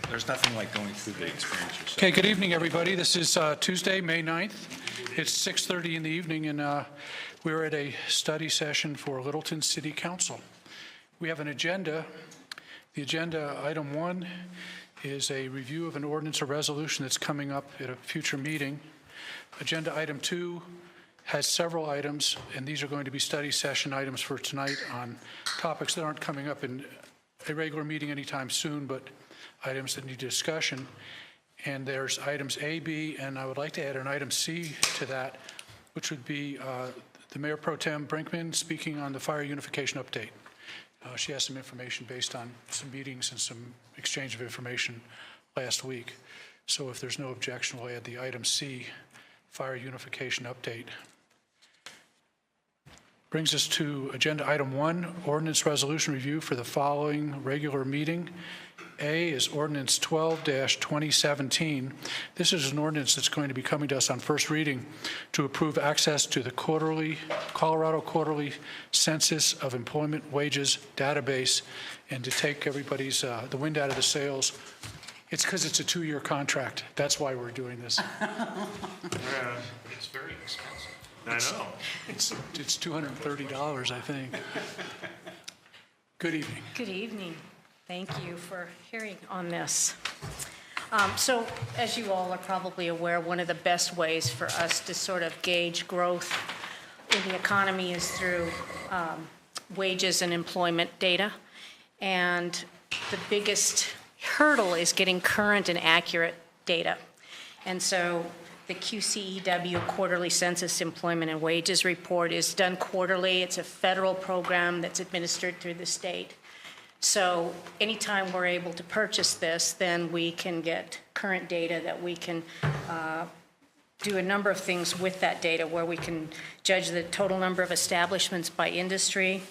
There's nothing like going through the experience yourself. Okay, good evening, everybody. This is Tuesday, May 9th. It's 6:30 in the evening, and we're at a study session for Littleton City Council. We have an agenda. The agenda, item 1, is a review of an ordinance or resolution that's coming up at a future meeting. Agenda item 2 has several items, and these are going to be study session items for tonight on topics that aren't coming up in a regular meeting anytime soon, but items that need discussion. And there's items A, B, and I would like to add an item C to that, which would be the Mayor Pro Tem Brinkman speaking on the fire unification update. She has some information based on some meetings and some exchange of information last week. So if there's no objection, we'll add the item C, fire unification update. Brings us to agenda item 1, ordinance resolution review for the following regular meeting. A is ordinance 12-2017. This is an ordinance that's going to be coming to us on first reading to approve access to the Colorado Quarterly Census of Employment Wages database and to take everybody's, the wind out of the sails. It's because it's a 2-year contract. That's why we're doing this. It's very expensive. I know. It's $230, I think. Good evening. Good evening. Thank you for hearing on this. So, as you all are probably aware, one of the best ways for us to sort of gauge growth in the economy is through wages and employment data. And the biggest hurdle is getting current and accurate data. And so the QCEW Quarterly Census Employment and Wages Report is done quarterly. It's a federal program that's administered through the state. So anytime we're able to purchase this, then we can get current data that we can do a number of things with that data, where we can judge the total number of establishments by industry,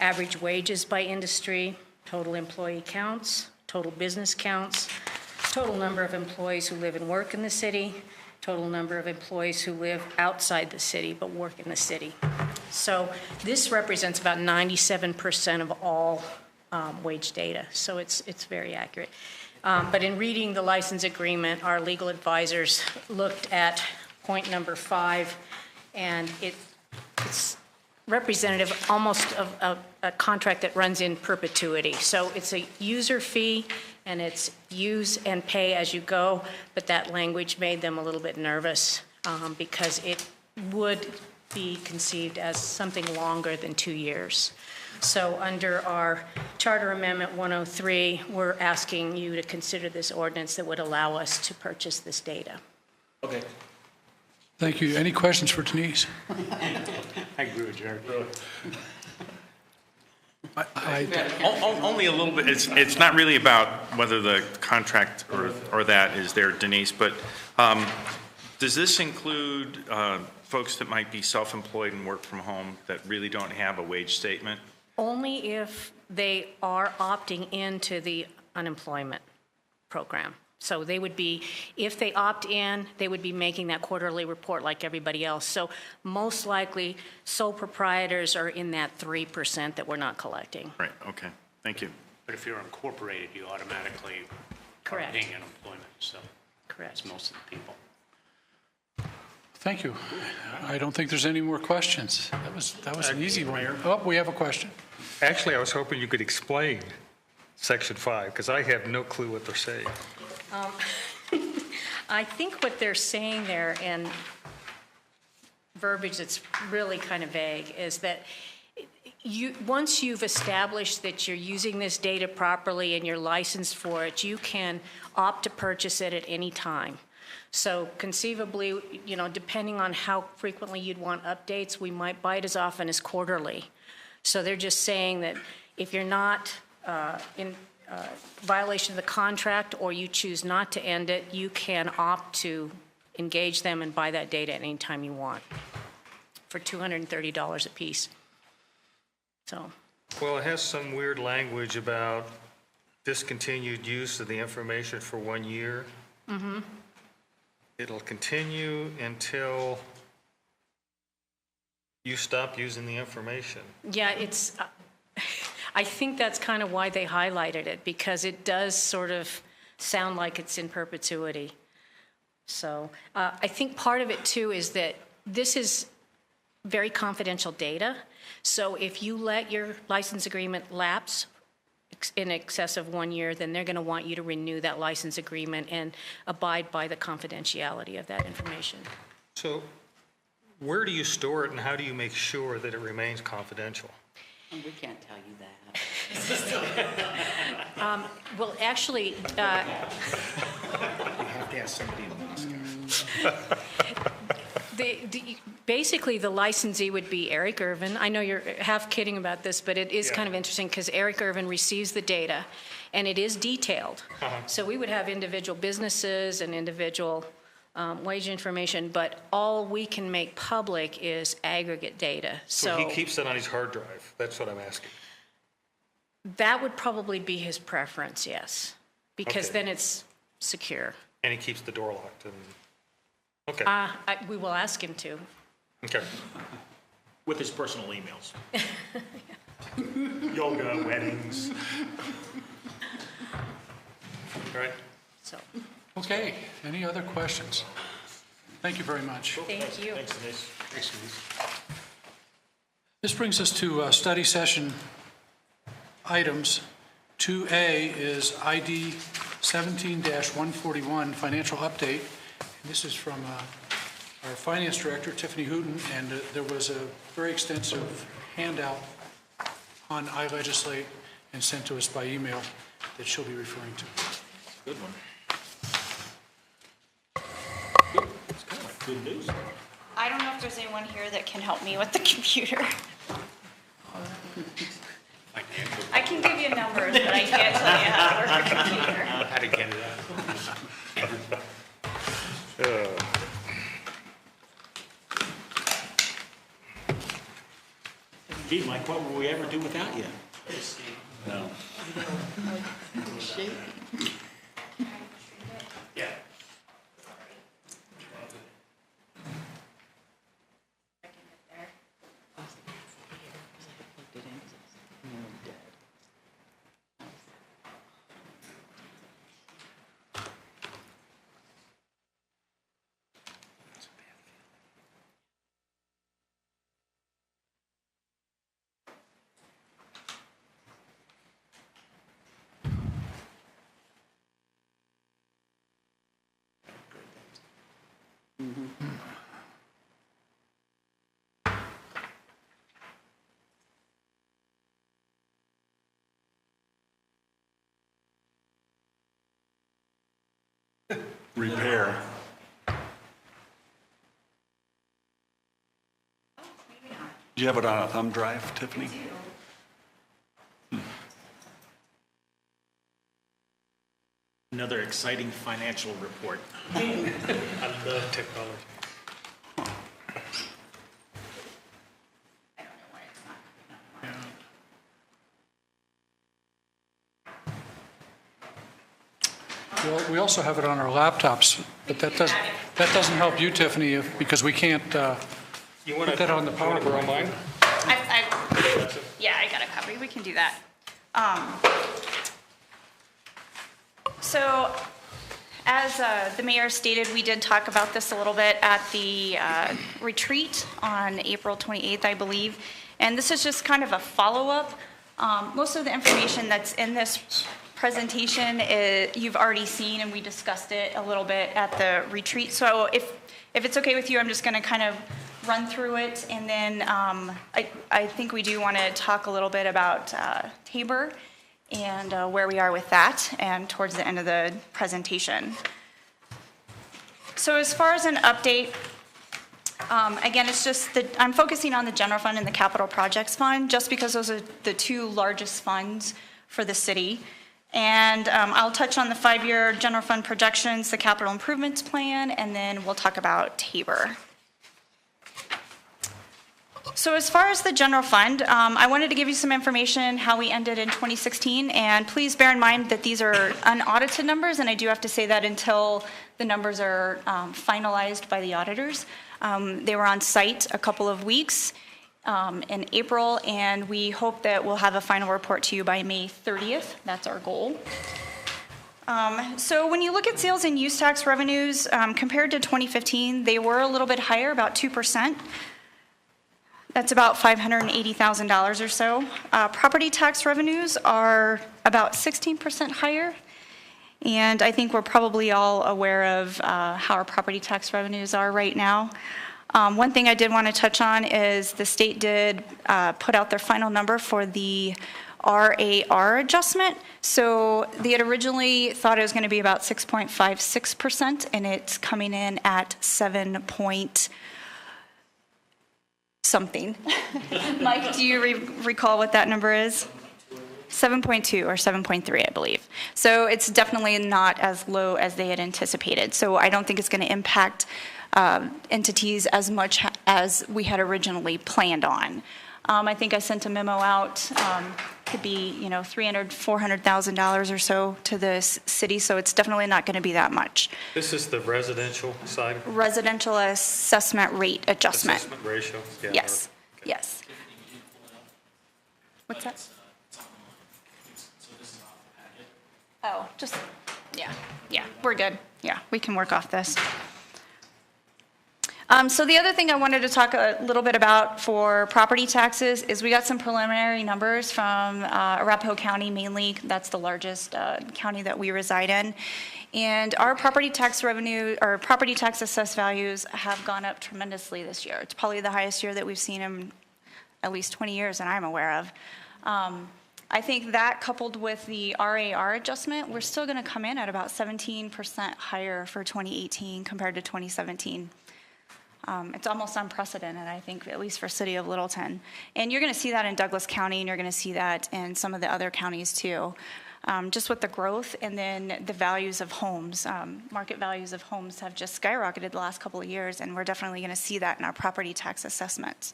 average wages by industry, total employee counts, total business counts, total number of employees who live and work in the city, total number of employees who live outside the city but work in the city. So this represents about 97% of all wage data, so it's very accurate. But in reading the license agreement, our legal advisors looked at point number 5, and it's representative almost of a contract that runs in perpetuity. So it's a user fee, and it's use and pay as you go, but that language made them a little bit nervous because it would be conceived as something longer than 2 years. So under our Charter Amendment 103, we're asking you to consider this ordinance that would allow us to purchase this data. Okay. Thank you. Any questions for Denise? I agree with Jared. Only a little bit. It's not really about whether the contract or that is there, Denise, but does this include folks that might be self-employed and work from home that really don't have a wage statement? Only if they are opting into the unemployment program. So they would be, if they opt in, they would be making that quarterly report like everybody else. So most likely, sole proprietors are in that 3% that we're not collecting. Right, okay, thank you. But if you're incorporated, you automatically Correct. are paying unemployment, so Correct. that's most of the people. Thank you. I don't think there's any more questions. That was an easy one. Oh, we have a question. Actually, I was hoping you could explain Section 5, because I have no clue what they're saying. I think what they're saying there, in verbiage that's really kind of vague, is that once you've established that you're using this data properly and you're licensed for it, you can opt to purchase it at any time. So conceivably, you know, depending on how frequently you'd want updates, we might buy it as often as quarterly. So they're just saying that if you're not in violation of the contract, or you choose not to end it, you can opt to engage them and buy that data at any time you want for $230 a piece. So. Well, it has some weird language about discontinued use of the information for 1 year. Mm-hmm. It'll continue until you stop using the information. Yeah, it's, I think that's kind of why they highlighted it, because it does sort of sound like it's in perpetuity. So I think part of it too is that this is very confidential data. So if you let your license agreement lapse in excess of 1 year, then they're going to want you to renew that license agreement and abide by the confidentiality of that information. So where do you store it, and how do you make sure that it remains confidential? We can't tell you that. Well, actually, have to ask somebody in Moscow. basically, the licensee would be Eric Irvin. I know you're half kidding about this, but it is Yeah. kind of interesting because Eric Irvin receives the data, and it is detailed. So we would have individual businesses and individual wage information, but all we can make public is aggregate data. So he keeps it on his hard drive. That's what I'm asking. That would probably be his preference, yes, because Okay. then it's secure. And he keeps the door locked and, okay, We will ask him to. okay. With his personal emails. Yoga, weddings. All right. So, Okay, any other questions? Thank you very much. thank you. Thanks, Denise. Thanks, Denise. This brings us to study session items. 2A is ID 17-141, financial update. And this is from our finance director, Tiffany Hooten, and there was a very extensive handout on iLegislate and sent to us by email that she'll be referring to. Good one. It's kind of like good news. I don't know if there's anyone here that can help me with the computer. I can give you numbers, but I can't tell you how to work a computer. How to get it out. Gee, Mike, what will we ever do without you? No. Yeah. Repair. Do you have it on a thumb drive, Tiffany? Another exciting financial report. I love technology. Well, we also have it on our laptops, but that doesn't help you, Tiffany, because we can't You want to put that on the PowerPoint. mine? Yeah, I got a copy. We can do that. So, as the mayor stated, we did talk about this a little bit at the retreat on April 28th, I believe. And this is just kind of a follow-up. Most of the information that's in this presentation you've already seen, and we discussed it a little bit at the retreat. So if it's okay with you, I'm just going to kind of run through it, and then I think we do want to talk a little bit about Tabor and where we are with that, and towards the end of the presentation. So as far as an update, again, it's just that I'm focusing on the general fund and the capital projects fund, just because those are the two largest funds for the city. And I'll touch on the 5-year general fund projections, the capital improvements plan, and then we'll talk about Tabor. So as far as the general fund, I wanted to give you some information how we ended in 2016, and please bear in mind that these are unaudited numbers, and I do have to say that until the numbers are finalized by the auditors. They were on site a couple of weeks in April, and we hope that we'll have a final report to you by May 30th. That's our goal. So when you look at sales and use tax revenues, compared to 2015, they were a little bit higher, about 2%. That's about $580,000 or so. Property tax revenues are about 16% higher. And I think we're probably all aware of how our property tax revenues are right now. One thing I did want to touch on is the state did put out their final number for the RAR adjustment. So they had originally thought it was going to be about 6.56%, and it's coming in at 7 point something. Mike, do you recall what that number is? 7.2 or 7.3, I believe. So it's definitely not as low as they had anticipated. So I don't think it's going to impact entities as much as we had originally planned on. I think I sent a memo out, could be, $300,000, $400,000 or so to the city, so it's definitely not going to be that much. This is the residential side? Residential assessment rate adjustment. Assessment ratio? Yeah. Yes, yes. What's that? Oh, just, yeah, we're good. Yeah, we can work off this. So the other thing I wanted to talk a little bit about for property taxes is we got some preliminary numbers from Arapahoe County mainly. That's the largest county that we reside in. And our property tax revenue, or property tax assessed values have gone up tremendously this year. It's probably the highest year that we've seen in at least 20 years that I'm aware of. I think that coupled with the RAR adjustment, we're still going to come in at about 17% higher for 2018 compared to 2017. It's almost unprecedented, I think, at least for City of Littleton. And you're going to see that in Douglas County, and you're going to see that in some of the other counties too. Just with the growth and then the values of homes. Market values of homes have just skyrocketed the last couple of years, and we're definitely going to see that in our property tax assessments.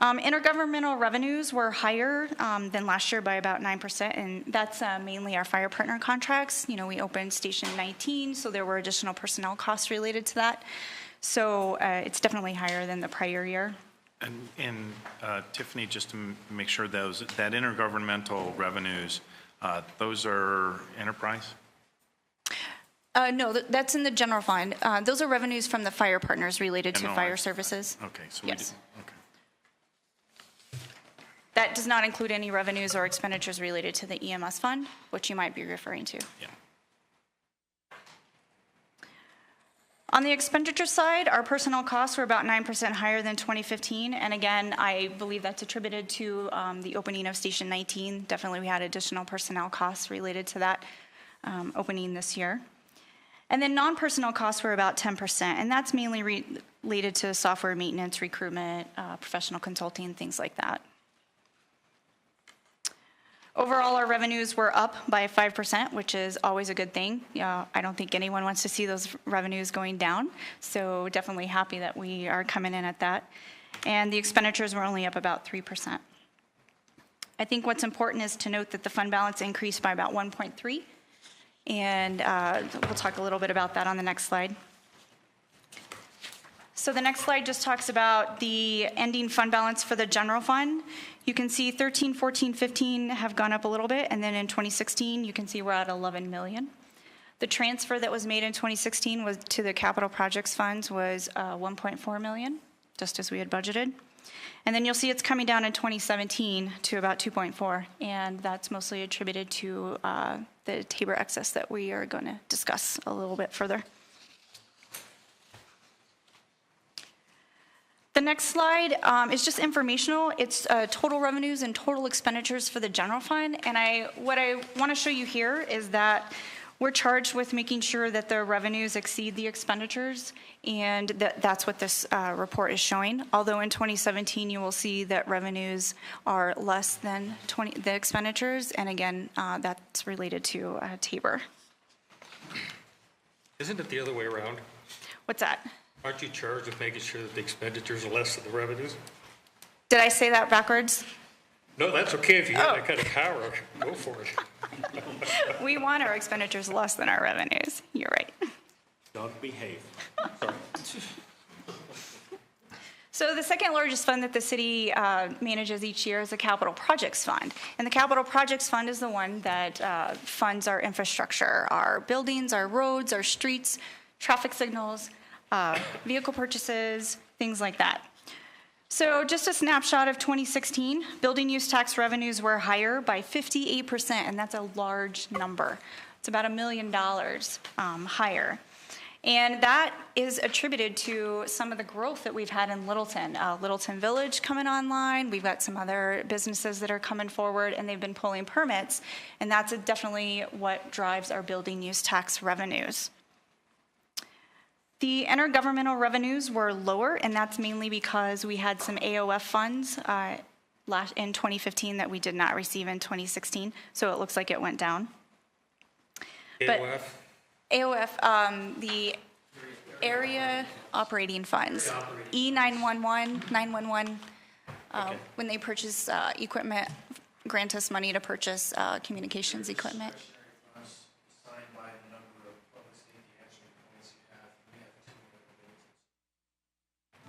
Intergovernmental revenues were higher than last year by about 9%, and that's mainly our fire partner contracts. We opened Station 19, so there were additional personnel costs related to that. So it's definitely higher than the prior year. And Tiffany, just to make sure that intergovernmental revenues, those are enterprise? No, that's in the general fund. Those are revenues from the fire partners related to fire NOI. services. Okay, so Yes. okay. That does not include any revenues or expenditures related to the EMS fund, which you might be referring to. Yeah. On the expenditure side, our personnel costs were about 9% higher than 2015. And again, I believe that's attributed to the opening of Station 19. Definitely we had additional personnel costs related to that opening this year. And then non-personnel costs were about 10%, and that's mainly related to software maintenance, recruitment, professional consulting, things like that. Overall, our revenues were up by 5%, which is always a good thing. I don't think anyone wants to see those revenues going down, so definitely happy that we are coming in at that. And the expenditures were only up about 3%. I think what's important is to note that the fund balance increased by about 1.3, and we'll talk a little bit about that on the next slide. So the next slide just talks about the ending fund balance for the general fund. You can see 13, 14, 15 have gone up a little bit, and then in 2016, you can see we're at 11 million. The transfer that was made in 2016 was to the capital projects funds was 1.4 million, just as we had budgeted. And then you'll see it's coming down in 2017 to about 2.4, and that's mostly attributed to the Tabor excess that we are going to discuss a little bit further. The next slide is just informational. It's total revenues and total expenditures for the general fund. And what I want to show you here is that we're charged with making sure that the revenues exceed the expenditures, and that's what this report is showing. Although in 2017, you will see that revenues are less than the expenditures, and again, that's related to Tabor. Isn't it the other way around? What's that? Aren't you charged with making sure that the expenditures are less than the revenues? Did I say that backwards? No, that's okay. If you have that kind of power, go for it. We want our expenditures less than our revenues. You're right. Dog behave. So the second largest fund that the city manages each year is the Capital Projects Fund. And the Capital Projects Fund is the one that funds our infrastructure, our buildings, our roads, our streets, traffic signals, vehicle purchases, things like that. So just a snapshot of 2016, building use tax revenues were higher by 58%, and that's a large number. It's about $1 million higher. And that is attributed to some of the growth that we've had in Littleton. Littleton Village coming online, we've got some other businesses that are coming forward, and they've been pulling permits, and that's definitely what drives our building use tax revenues. The intergovernmental revenues were lower, and that's mainly because we had some AOF funds in 2015 that we did not receive in 2016, so it looks like it went down. But AOF, the area operating funds, E911, 911, when they purchase equipment, grant us money to purchase communications equipment.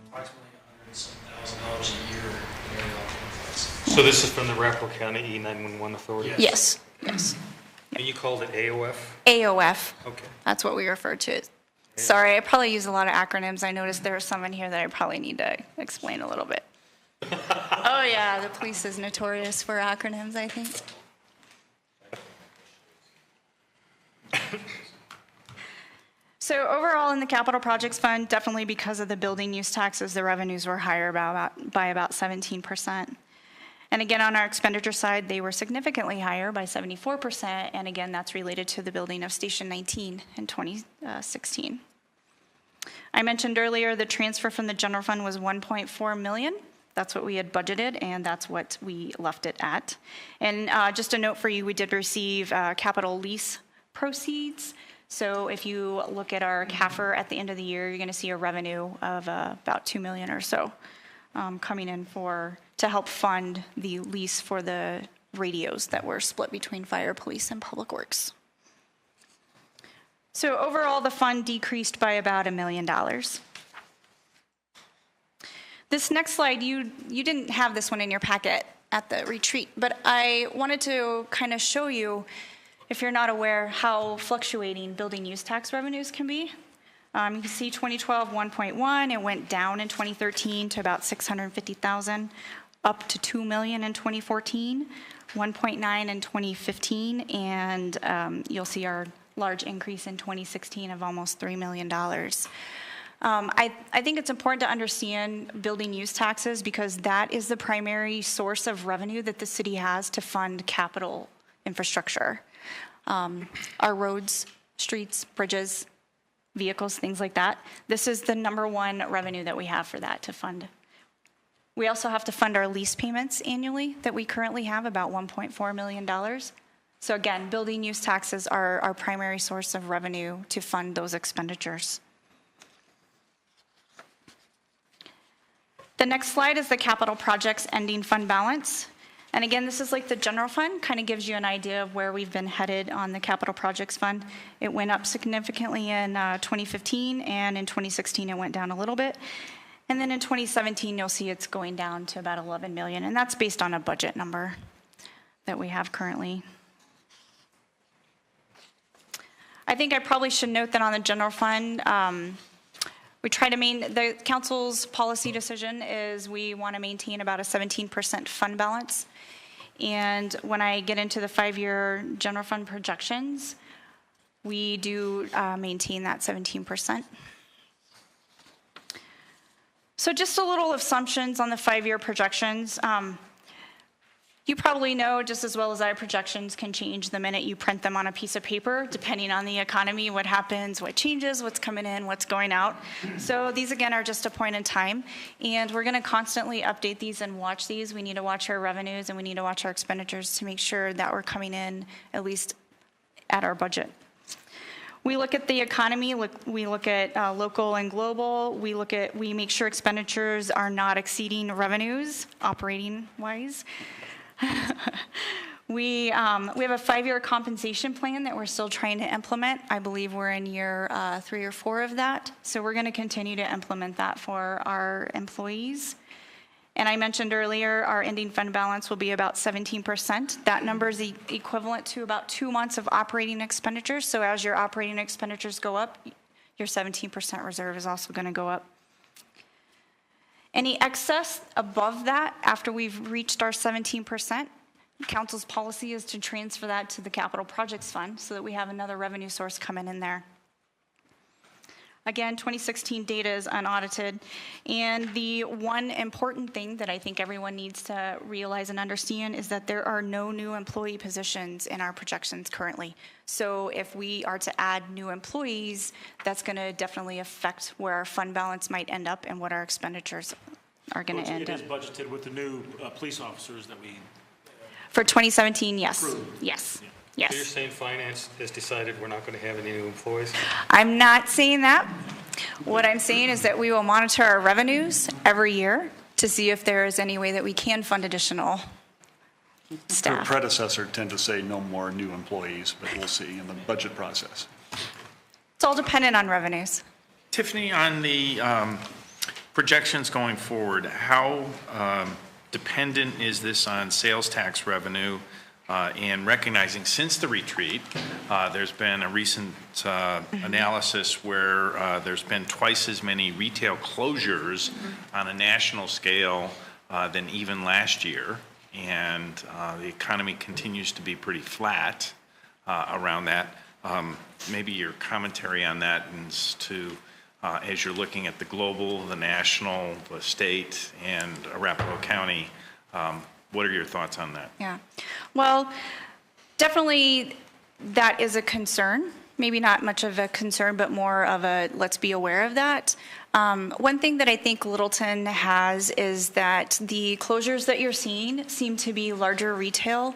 Approximately $100,000 a year in area operating funds. So this is from the Arapahoe County E911 Authority? Yes, yes. And you called it AOF? AOF. Okay. That's what we refer to it. Sorry, I probably use a lot of acronyms. I noticed there are some in here that I probably need to explain a little bit. Oh, yeah, the police is notorious for acronyms, I think. So overall, in the capital projects fund, definitely because of the building use taxes, the revenues were higher by about 17%. And again, on our expenditure side, they were significantly higher by 74%. And again, that's related to the building of Station 19 in 2016. I mentioned earlier the transfer from the general fund was $1.4 million. That's what we had budgeted, and that's what we left it at. And just a note for you, we did receive capital lease proceeds. So if you look at our CAFR at the end of the year, you're going to see a revenue of about $2 million or so coming in to help fund the lease for the radios that were split between fire, police, and public works. So overall, the fund decreased by about $1 million. This next slide, you didn't have this one in your packet at the retreat, but I wanted to kind of show you, if you're not aware, how fluctuating building use tax revenues can be. You can see 2012, 1.1, it went down in 2013 to about 650,000, up to 2 million in 2014, 1.9 in 2015, and you'll see our large increase in 2016 of almost $3 million. I think it's important to understand building use taxes because that is the primary source of revenue that the city has to fund capital infrastructure. Our roads, streets, bridges, vehicles, things like that. This is the #1 revenue that we have for that to fund. We also have to fund our lease payments annually that we currently have, about $1.4 million. So again, building use taxes are our primary source of revenue to fund those expenditures. The next slide is the capital projects ending fund balance. And again, this is like the general fund, kind of gives you an idea of where we've been headed on the capital projects fund. It went up significantly in 2015, and in 2016 it went down a little bit. And then in 2017, you'll see it's going down to about 11 million, and that's based on a budget number that we have currently. I think I probably should note that on the general fund, we try to the council's policy decision is we want to maintain about a 17% fund balance. And when I get into the 5-year general fund projections, we do maintain that 17%. So just a little assumptions on the 5-year projections. You probably know just as well as I, projections can change the minute you print them on a piece of paper, depending on the economy, what happens, what changes, what's coming in, what's going out. So these, again, are just a point in time, and we're going to constantly update these and watch these. We need to watch our revenues, and we need to watch our expenditures to make sure that we're coming in at least at our budget. We look at the economy, we look at local and global, we make sure expenditures are not exceeding revenues, operating-wise. We have a 5-year compensation plan that we're still trying to implement. I believe we're in year 3 or 4 of that. So we're going to continue to implement that for our employees. And I mentioned earlier, our ending fund balance will be about 17%. That number is equivalent to about 2 months of operating expenditures. So as your operating expenditures go up, your 17% reserve is also going to go up. Any excess above that, after we've reached our 17%, council's policy is to transfer that to the capital projects fund so that we have another revenue source coming in there. Again, 2016 data is unaudited. And the one important thing that I think everyone needs to realize and understand is that there are no new employee positions in our projections currently. So if we are to add new employees, that's going to definitely affect where our fund balance might end up and what our expenditures are going to end up. It is budgeted with the new police officers that we, For 2017, yes. Approved. Yes. So you're Yes. saying finance has decided we're not going to have any new employees? I'm not saying that. What I'm saying is that we will monitor our revenues every year to see if there is any way that we can fund additional Her staff. predecessor tend to say no more new employees, but we'll see in the budget process. It's all dependent on revenues. Tiffany, on the projections going forward, how dependent is this on sales tax revenue? And recognizing since the retreat, there's been a recent analysis where there's been twice as many retail closures on a national scale than even last year. And the economy continues to be pretty flat around that. Maybe your commentary on that is to, as you're looking at the global, the national, the state, and Arapahoe County, what are your thoughts on that? Yeah. Well, definitely that is a concern. Maybe not much of a concern, but more of a let's be aware of that. One thing that I think Littleton has is that the closures that you're seeing seem to be larger retail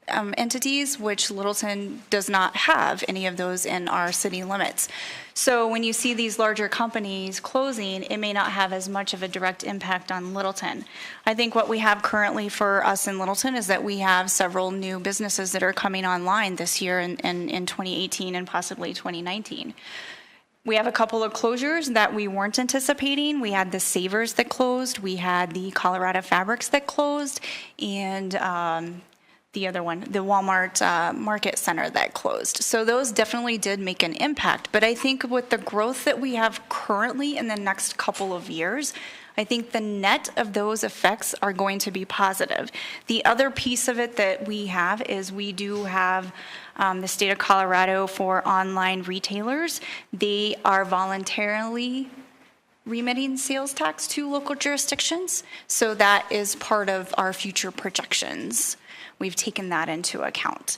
entities, which Littleton does not have any of those in our city limits. So when you see these larger companies closing, it may not have as much of a direct impact on Littleton. I think what we have currently for us in Littleton is that we have several new businesses that are coming online this year in 2018 and possibly 2019. We have a couple of closures that we weren't anticipating. We had the Savers that closed, we had the Colorado Fabrics that closed, and the other one, the Walmart Market Center that closed. So those definitely did make an impact. But I think with the growth that we have currently in the next couple of years, I think the net of those effects are going to be positive. The other piece of it that we have is we do have the state of Colorado for online retailers. They are voluntarily remitting sales tax to local jurisdictions. So that is part of our future projections. We've taken that into account.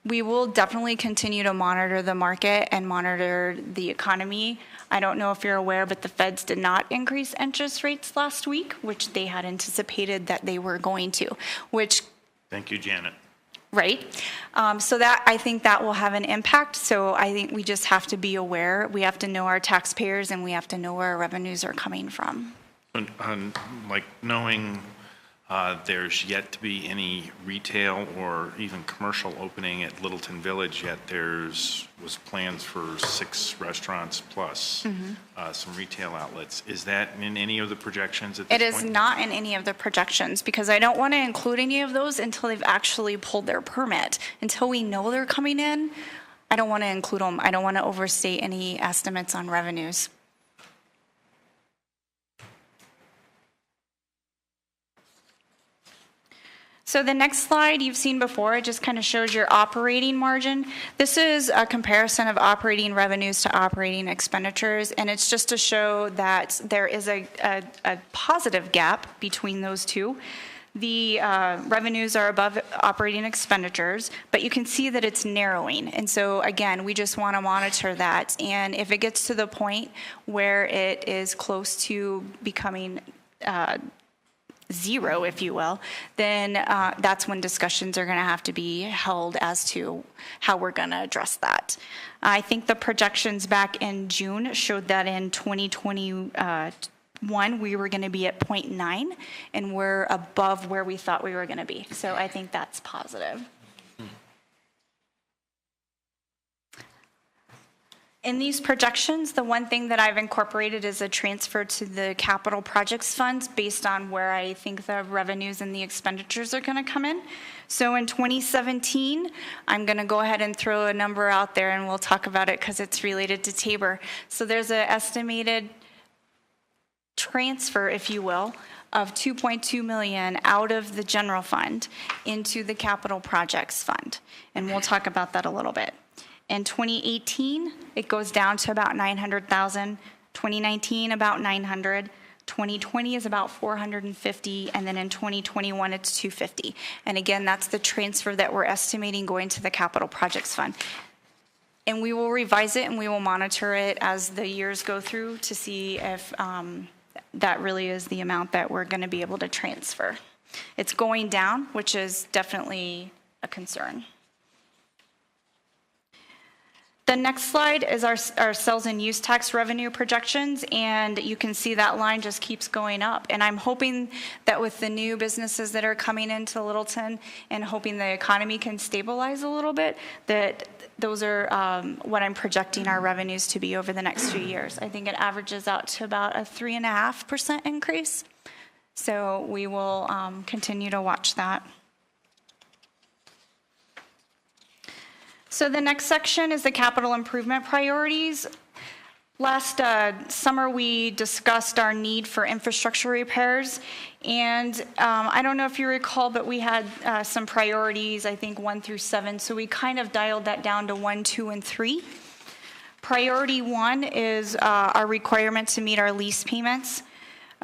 We will definitely continue to monitor the market and monitor the economy. I don't know if you're aware, but the feds did not increase interest rates last week, which they had anticipated that they were going to, which, Thank you, Janet. right? So that, I think that will have an impact. So I think we just have to be aware. We have to know our taxpayers and we have to know where our revenues are coming from. And like knowing there's yet to be any retail or even commercial opening at Littleton Village yet. Was plans for 6 restaurants plus some retail outlets. Is that in any of the projections at this It point? is not in any of the projections because I don't want to include any of those until they've actually pulled their permit. Until we know they're coming in, I don't want to include them. I don't want to overstate any estimates on revenues. So the next slide you've seen before, it just kind of shows your operating margin. This is a comparison of operating revenues to operating expenditures, and it's just to show that there is a positive gap between those two. The revenues are above operating expenditures, but you can see that it's narrowing. And so again, we just want to monitor that. And if it gets to the point where it is close to becoming zero, if you will, then that's when discussions are going to have to be held as to how we're going to address that. I think the projections back in June showed that in 2021 we were going to be at 0.9, and we're above where we thought we were going to be. So I think that's positive. In these projections, the one thing that I've incorporated is a transfer to the capital projects funds based on where I think the revenues and the expenditures are going to come in. So in 2017, I'm going to go ahead and throw a number out there and we'll talk about it because it's related to Tabor. So there's an estimated transfer, if you will, of $2.2 million out of the general fund into the capital projects fund. And we'll talk about that a little bit. In 2018, it goes down to about 900,000. 2019, about 900. 2020 is about 450, and then in 2021, it's 250. And again, that's the transfer that we're estimating going to the capital projects fund. And we will revise it and we will monitor it as the years go through to see if that really is the amount that we're going to be able to transfer. It's going down, which is definitely a concern. The next slide is our sales and use tax revenue projections, and you can see that line just keeps going up. And I'm hoping that with the new businesses that are coming into Littleton and hoping the economy can stabilize a little bit, that those are what I'm projecting our revenues to be over the next few years. I think it averages out to about a 3.5% increase. So we will continue to watch that. So the next section is the capital improvement priorities. Last summer, we discussed our need for infrastructure repairs. And I don't know if you recall, but we had some priorities, I think 1 through 7. So we kind of dialed that down to 1, 2, and 3. Priority 1 is our requirement to meet our lease payments.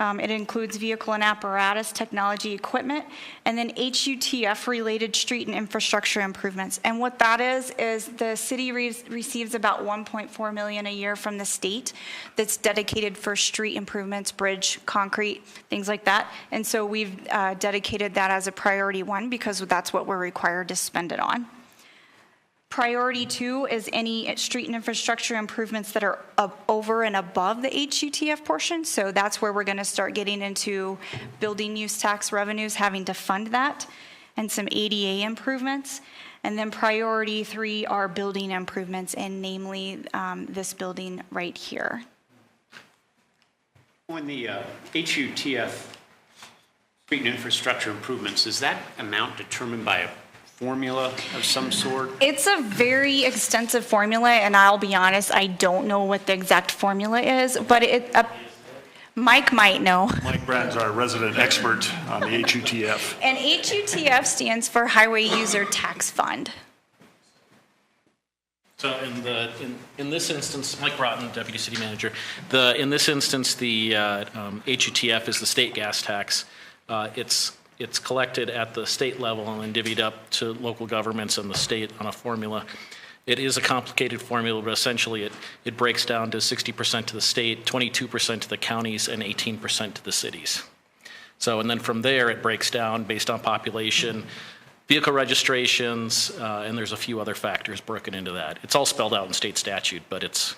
It includes vehicle and apparatus, technology, equipment, and then HUTF-related street and infrastructure improvements. And what that is the city receives about $1.4 million a year from the state that's dedicated for street improvements, bridge, concrete, things like that. And so we've dedicated that as a priority 1 because that's what we're required to spend it on. Priority 2 is any street and infrastructure improvements that are over and above the HUTF portion. So that's where we're going to start getting into building use tax revenues, having to fund that, and some ADA improvements. And then priority 3 are building improvements, and namely this building right here. On the HUTF street and infrastructure improvements, is that amount determined by a formula of some sort? It's a very extensive formula, and I'll be honest, I don't know what the exact formula is, but Mike might know. Mike Bratton's our resident expert on the HUTF. And HUTF stands for Highway User Tax Fund. So in this instance, Mike Broughton, Deputy City Manager, in this instance, the HUTF is the state gas tax. It's collected at the state level and then divvied up to local governments and the state on a formula. It is a complicated formula, but essentially it breaks down to 60% to the state, 22% to the counties, and 18% to the cities. So, and then from there, it breaks down based on population, vehicle registrations, and there's a few other factors broken into that. It's all spelled out in state statute, but it's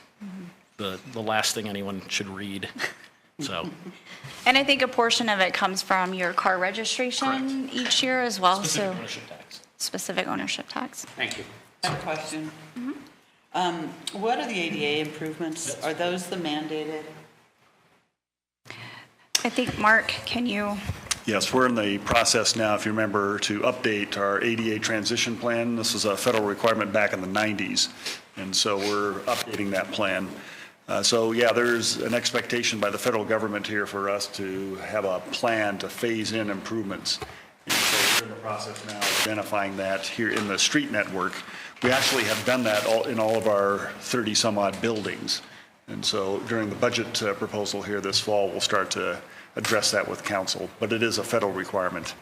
the last thing anyone should read. So. And I think a portion of it comes from your car registration each year as well. Specific ownership tax. Specific ownership tax. Thank you. I have a question. What are the ADA improvements? Are those the mandated? I think, Mark, can you? Yes, we're in the process now, if you remember, to update our ADA transition plan. This was a federal requirement back in the 90s, and so we're updating that plan. So yeah, there's an expectation by the federal government here for us to have a plan to phase in improvements. And so we're in the process now of identifying that here in the street network. We actually have done that in all of our 30 some odd buildings. And so during the budget proposal here this fall, we'll start to address that with council, but it is a federal requirement.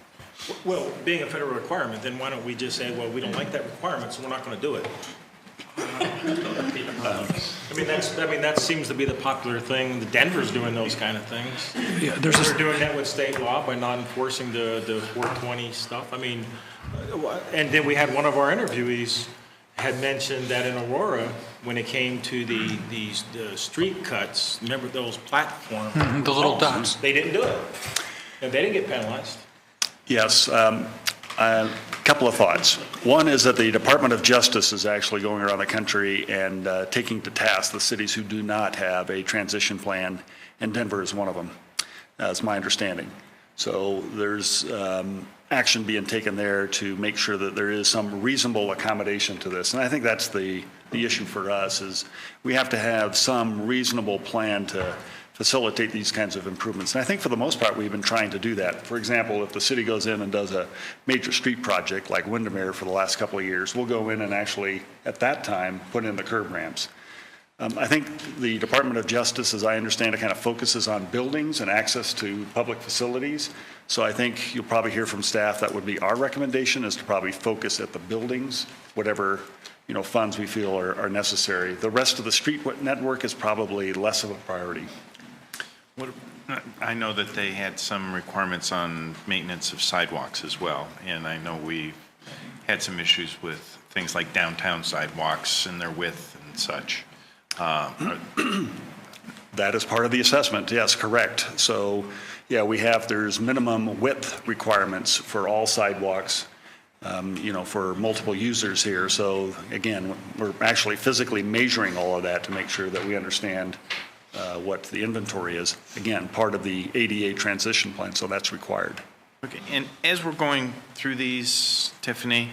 Well, being a federal requirement, then why don't we just say, well, we don't like that requirement, so we're not going to do it. That seems to be the popular thing. Denver's doing those kind of things. Yeah, They're doing that with state law by not enforcing the 420 stuff. And then we had one of our interviewees had mentioned that in Aurora, when it came to the street cuts, remember those platforms? The little dots. They didn't do it. And they didn't get penalized. Yes, a couple of thoughts. One is that the Department of Justice is actually going around the country and taking to task the cities who do not have a transition plan, and Denver is one of them. That's my understanding. So there's action being taken there to make sure that there is some reasonable accommodation to this. And I think that's the issue for us is we have to have some reasonable plan to facilitate these kinds of improvements. And I think for the most part, we've been trying to do that. For example, if the city goes in and does a major street project like Windermere for the last couple of years, we'll go in and actually, at that time, put in the curb ramps. I think the Department of Justice, as I understand it, kind of focuses on buildings and access to public facilities. So I think you'll probably hear from staff that would be our recommendation, is to probably focus at the buildings, whatever funds we feel are necessary. The rest of the street network is probably less of a priority. I know that they had some requirements on maintenance of sidewalks as well, and I know we had some issues with things like downtown sidewalks and their width and such. That is part of the assessment, yes, correct. So, yeah, there's minimum width requirements for all sidewalks, for multiple users here. So, again, we're actually physically measuring all of that to make sure that we understand what the inventory is. Again, part of the ADA transition plan, so that's required. Okay, and as we're going through these, Tiffany,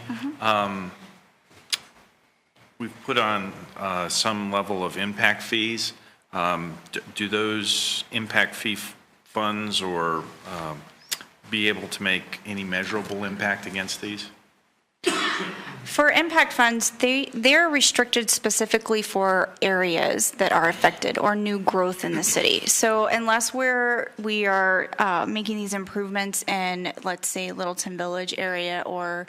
we've put on some level of impact fees. Do those impact fee funds or be able to make any measurable impact against these? For impact funds, they're restricted specifically for areas that are affected or new growth in the city. So unless we are making these improvements in, let's say, Littleton Village area or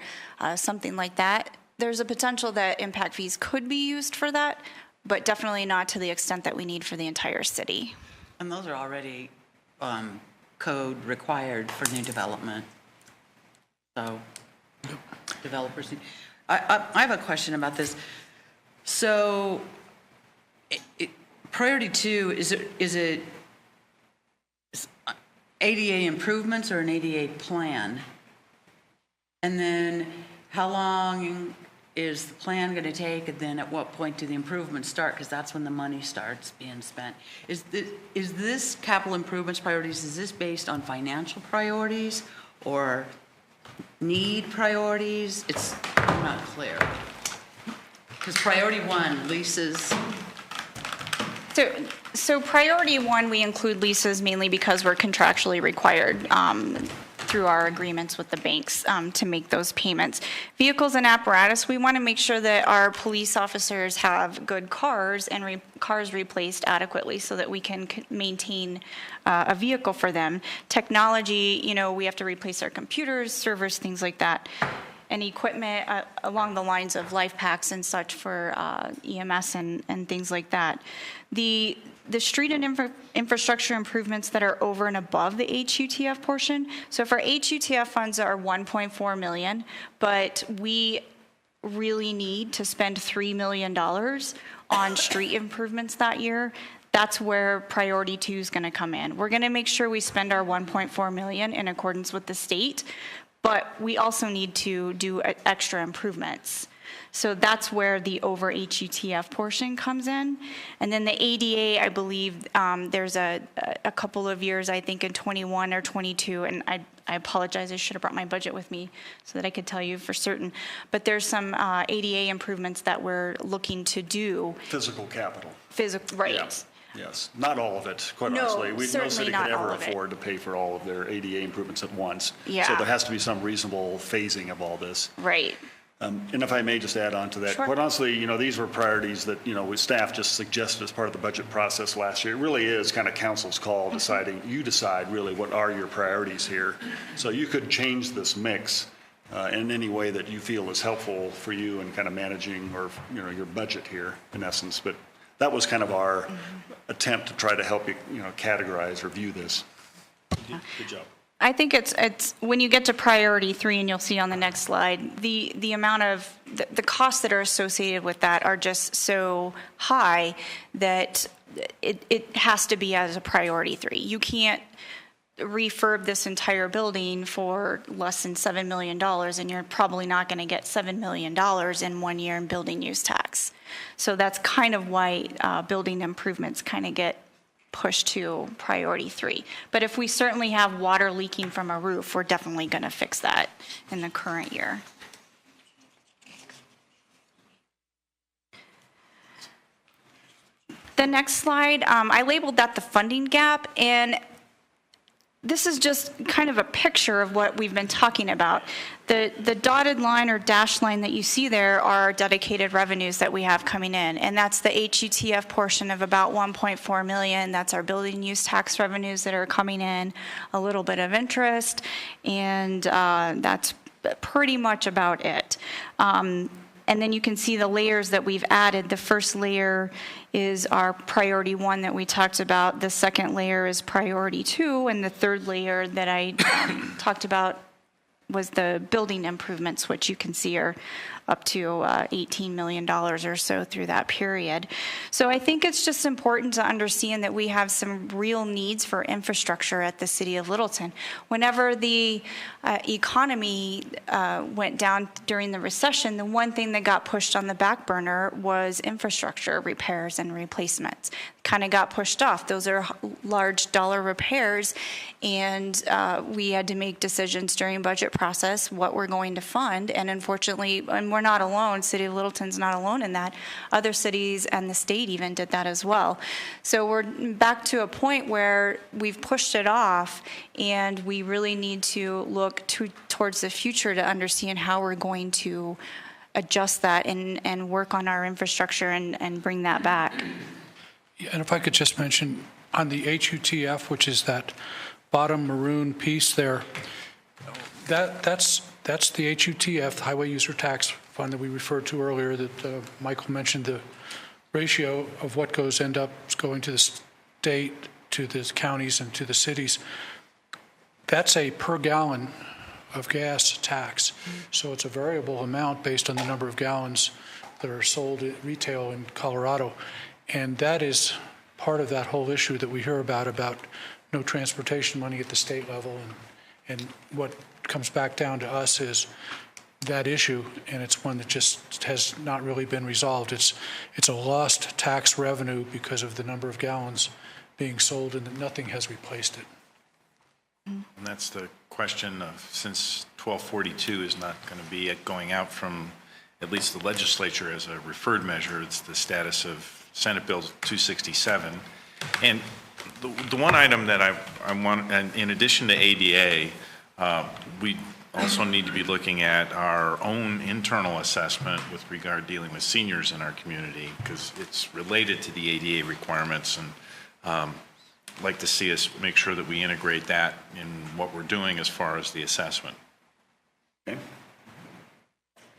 something like that, there's a potential that impact fees could be used for that, but definitely not to the extent that we need for the entire city. And those are already code required for new development. So developers, I have a question about this. So priority 2, is it ADA improvements or an ADA plan? And then how long is the plan going to take, and then at what point do the improvements start? Because that's when the money starts being spent. Is this capital improvements priorities, is this based on financial priorities or need priorities? It's not clear. Because priority 1, leases. So priority 1, we include leases mainly because we're contractually required through our agreements with the banks to make those payments. Vehicles and apparatus, we want to make sure that our police officers have good cars and cars replaced adequately so that we can maintain a vehicle for them. Technology, we have to replace our computers, servers, things like that. And equipment along the lines of life packs and such for EMS and things like that. The street and infrastructure improvements that are over and above the HUTF portion. So if our HUTF funds are $1.4 million, but we really need to spend $3 million on street improvements that year, that's where priority 2 is going to come in. We're going to make sure we spend our $1.4 million in accordance with the state, but we also need to do extra improvements. So that's where the over HUTF portion comes in. And then the ADA, I believe there's a couple of years, I think in 21 or 22, and I apologize, I should have brought my budget with me so that I could tell you for certain. But there's some ADA improvements that we're looking to do. Physical capital. Right. Yeah. Yes, not all of it, quite No, honestly. No certainly city not could ever all of it. afford to pay for all of their ADA improvements at once. Yeah. So there has to be some reasonable phasing of all this. Right. And if I may just add on to that, Sure. quite honestly, these were priorities that, staff just suggested as part of the budget process last year. It really is kind of council's call deciding, you decide really what are your priorities here. So you could change this mix in any way that you feel is helpful for you in kind of managing or, your budget here in essence. But that was kind of our attempt to try to help you, categorize or view this. Good job. I think it's when you get to priority 3, and you'll see on the next slide, the amount of the costs that are associated with that are just so high that it has to be as a priority 3. You can't refurb this entire building for less than $7 million, and you're probably not going to get $7 million in 1 year in building use tax. So that's kind of why building improvements kind of get pushed to priority 3. But if we certainly have water leaking from a roof, we're definitely going to fix that in the current year. The next slide, I labeled that the funding gap, and this is just kind of a picture of what we've been talking about. The dotted line or dashed line that you see there are dedicated revenues that we have coming in, and that's the HUTF portion of about 1.4 million. That's our building use tax revenues that are coming in, a little bit of interest, and that's pretty much about it. And then you can see the layers that we've added. The first layer is our priority 1 that we talked about. The second layer is priority 2, and the third layer that I talked about was the building improvements, which you can see are up to $18 million or so through that period. So I think it's just important to understand that we have some real needs for infrastructure at the City of Littleton. Whenever the economy went down during the recession, the one thing that got pushed on the back burner was infrastructure repairs and replacements. Kind of got pushed off. Those are large dollar repairs, and we had to make decisions during budget process what we're going to fund, and unfortunately, and we're not alone, City of Littleton's not alone in that. Other cities and the state even did that as well. So we're back to a point where we've pushed it off, and we really need to look towards the future to understand how we're going to adjust that and work on our infrastructure and bring that back. Yeah, and if I could just mention, on the HUTF, which is that bottom maroon piece there, that's the HUTF, the Highway User Tax Fund that we referred to earlier, that Michael mentioned the ratio of what ends up going to the state, to the counties, and to the cities. That's a per gallon of gas tax. So it's a variable amount based on the number of gallons that are sold at retail in Colorado. And that is part of that whole issue that we hear about no transportation money at the state level. And what comes back down to us is that issue, and it's one that just has not really been resolved. It's a lost tax revenue because of the number of gallons being sold, and that nothing has replaced it. And that's the question of, since 1242 is not going to be going out from at least the legislature as a referred measure, it's the status of Senate Bill 267. And the one item that I want, and in addition to ADA, we also need to be looking at our own internal assessment with regard dealing with seniors in our community, because it's related to the ADA requirements, and I'd like to see us make sure that we integrate that in what we're doing as far as the assessment. Okay.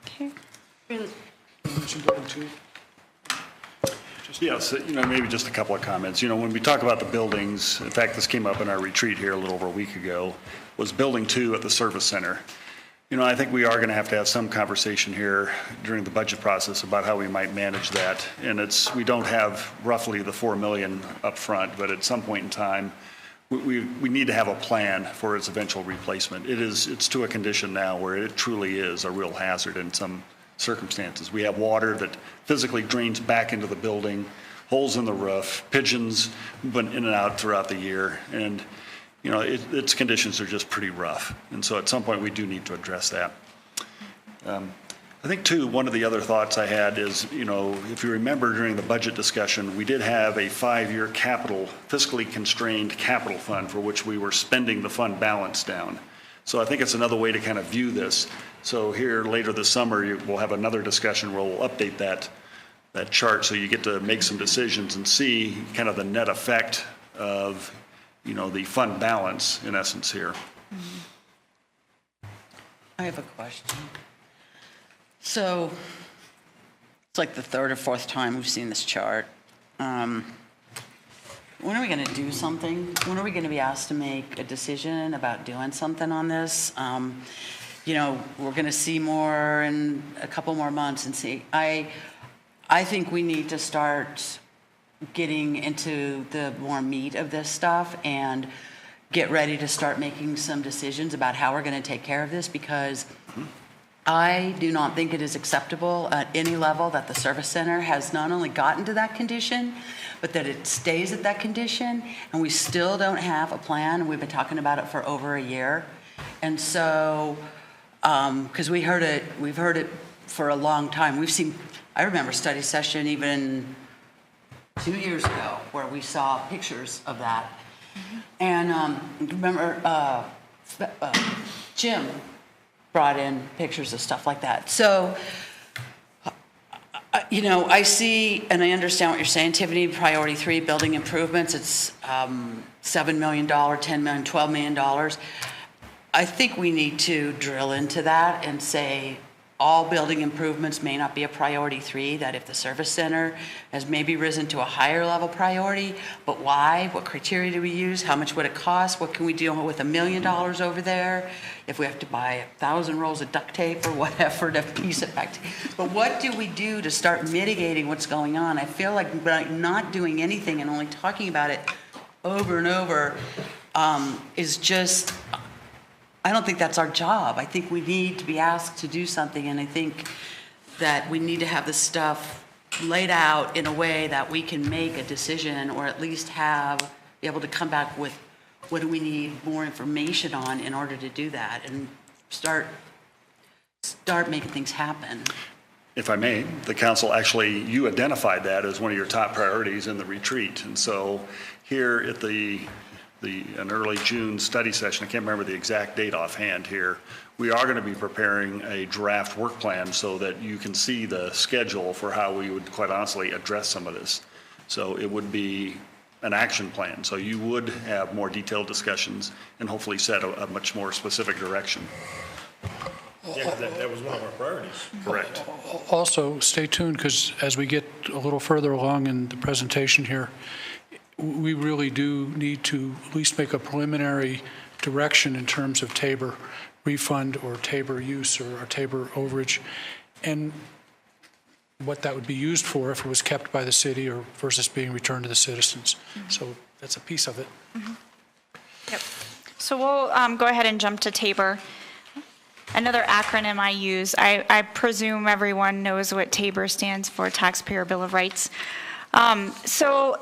Okay. Yes, maybe just a couple of comments. When we talk about the buildings, in fact, this came up in our retreat here a little over a week ago, was Building 2 at the Service Center. I think we are going to have some conversation here during the budget process about how we might manage that. And we don't have roughly the $4 million up front, but at some point in time, we need to have a plan for its eventual replacement. It's to a condition now where it truly is a real hazard in some circumstances. We have water that physically drains back into the building, holes in the roof, pigeons moving in and out throughout the year, and its conditions are just pretty rough. And so at some point we do need to address that. I think too, one of the other thoughts I had is, if you remember during the budget discussion, we did have a 5-year fiscally constrained capital fund for which we were spending the fund balance down. So I think it's another way to kind of view this. So here later this summer, we'll have another discussion where we'll update that chart so you get to make some decisions and see kind of the net effect of, the fund balance in essence here. I have a question. So it's like the third or fourth time we've seen this chart. When are we going to do something? When are we going to be asked to make a decision about doing something on this? We're going to see more in a couple more months and see. I think we need to start getting into the more meat of this stuff and get ready to start making some decisions about how we're going to take care of this, because I do not think it is acceptable at any level that the service center has not only gotten to that condition, but that it stays at that condition, and we still don't have a plan. We've been talking about it for over a year. And so, because we've heard it for a long time. I remember study session even 2 years ago where we saw pictures of that. And remember, Jim brought in pictures of stuff like that. So, I see and I understand what you're saying, Tiffany. Priority 3, building improvements. It's $7 million, $10 million, $12 million. I think we need to drill into that and say all building improvements may not be a priority 3, that if the service center has maybe risen to a higher level priority, but why? What criteria do we use? How much would it cost? What can we do with $1 million over there? If we have to buy 1,000 rolls of duct tape or whatever to piece it back. But what do we do to start mitigating what's going on? I feel like by not doing anything and only talking about it over and over is just, I don't think that's our job. I think we need to be asked to do something, and I think that we need to have this stuff laid out in a way that we can make a decision, or at least be able to come back with what do we need more information on in order to do that, and start making things happen. If I may, the council actually, you identified that as one of your top priorities in the retreat. And so here at an early June study session, I can't remember the exact date offhand here, we are going to be preparing a draft work plan so that you can see the schedule for how we would, quite honestly, address some of this. So it would be an action plan. So you would have more detailed discussions and hopefully set a much more specific direction. Yeah, 'cause that was one of our priorities. Correct. Also, stay tuned, because as we get a little further along in the presentation here, we really do need to at least make a preliminary direction in terms of Tabor refund or Tabor use or Tabor overage, and what that would be used for if it was kept by the city or versus being returned to the citizens. So that's a piece of it. Yep. So we'll go ahead and jump to Tabor. Another acronym I use, I presume everyone knows what Tabor stands for, Taxpayer Bill of Rights. So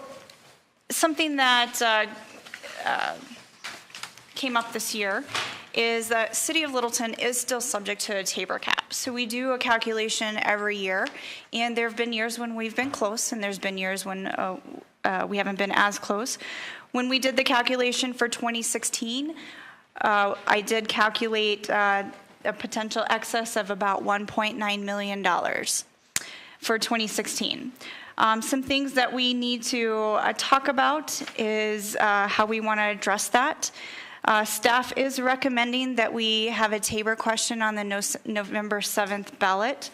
something that came up this year is that City of Littleton is still subject to a Tabor cap. So we do a calculation every year, and there have been years when we've been close, and there's been years when we haven't been as close. When we did the calculation for 2016, I did calculate a potential excess of about $1.9 million for 2016. Some things that we need to talk about is how we want to address that. Staff is recommending that we have a Tabor question on the November 7th ballot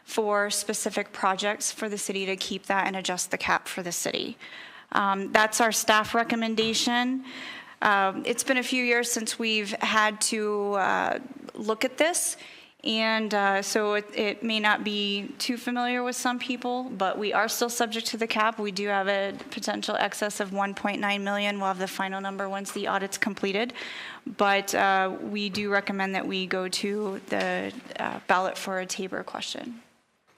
for specific projects for the city to keep that and adjust the cap for the city. That's our staff recommendation. It's been a few years since we've had to look at this, and so it may not be too familiar with some people, but we are still subject to the cap. We do have a potential excess of $1.9 million. We'll have the final number once the audit's completed, but we do recommend that we go to the ballot for a Tabor question.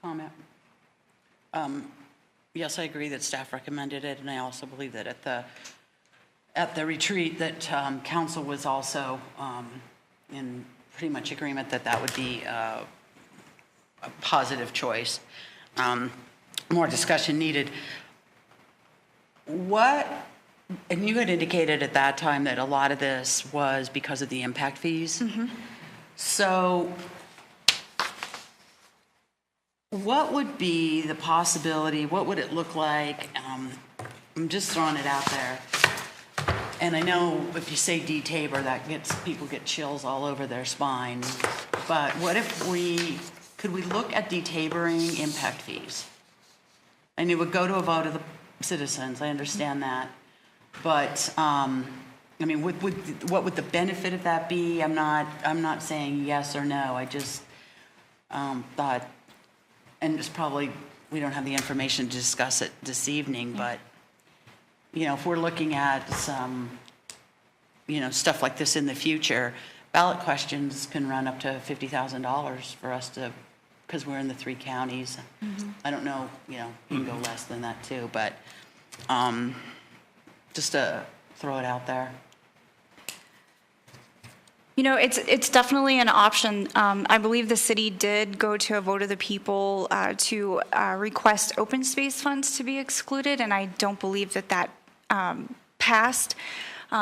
Comment. Yes, I agree that staff recommended it, and I also believe that at the retreat that council was also in pretty much agreement that that would be a positive choice. More discussion needed. And you had indicated at that time that a lot of this was because of the impact fees. Mm-hmm. So what would be the possibility, what would it look like? I'm just throwing it out there. And I know if you say D-Tabor, people get chills all over their spine. But what if could we look at detaboring impact fees? And it would go to a vote of the citizens, I understand that. But, I mean, what would the benefit of that be? I'm not saying yes or no. I just thought, and it's probably, we don't have the information to discuss it this evening, but if we're looking at some, stuff like this in the future, ballot questions can run up to $50,000 for us to, because we're in the 3 counties. Mm-hmm. I don't know, you can go less than that too, but just to throw it out there. You know, it's definitely an option. I believe the city did go to a vote of the people to request open space funds to be excluded, and I don't believe that passed.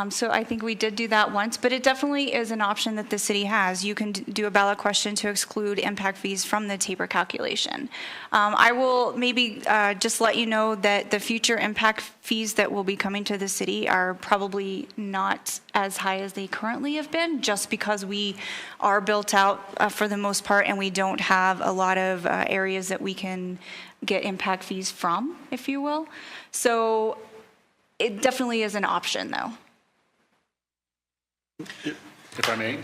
So I think we did do that once, but it definitely is an option that the city has. You can do a ballot question to exclude impact fees from the Tabor calculation. I will maybe just let you know that the future impact fees that will be coming to the city are probably not as high as they currently have been, just because we are built out for the most part, and we don't have a lot of areas that we can get impact fees from, if you will. So it definitely is an option, though. If I may,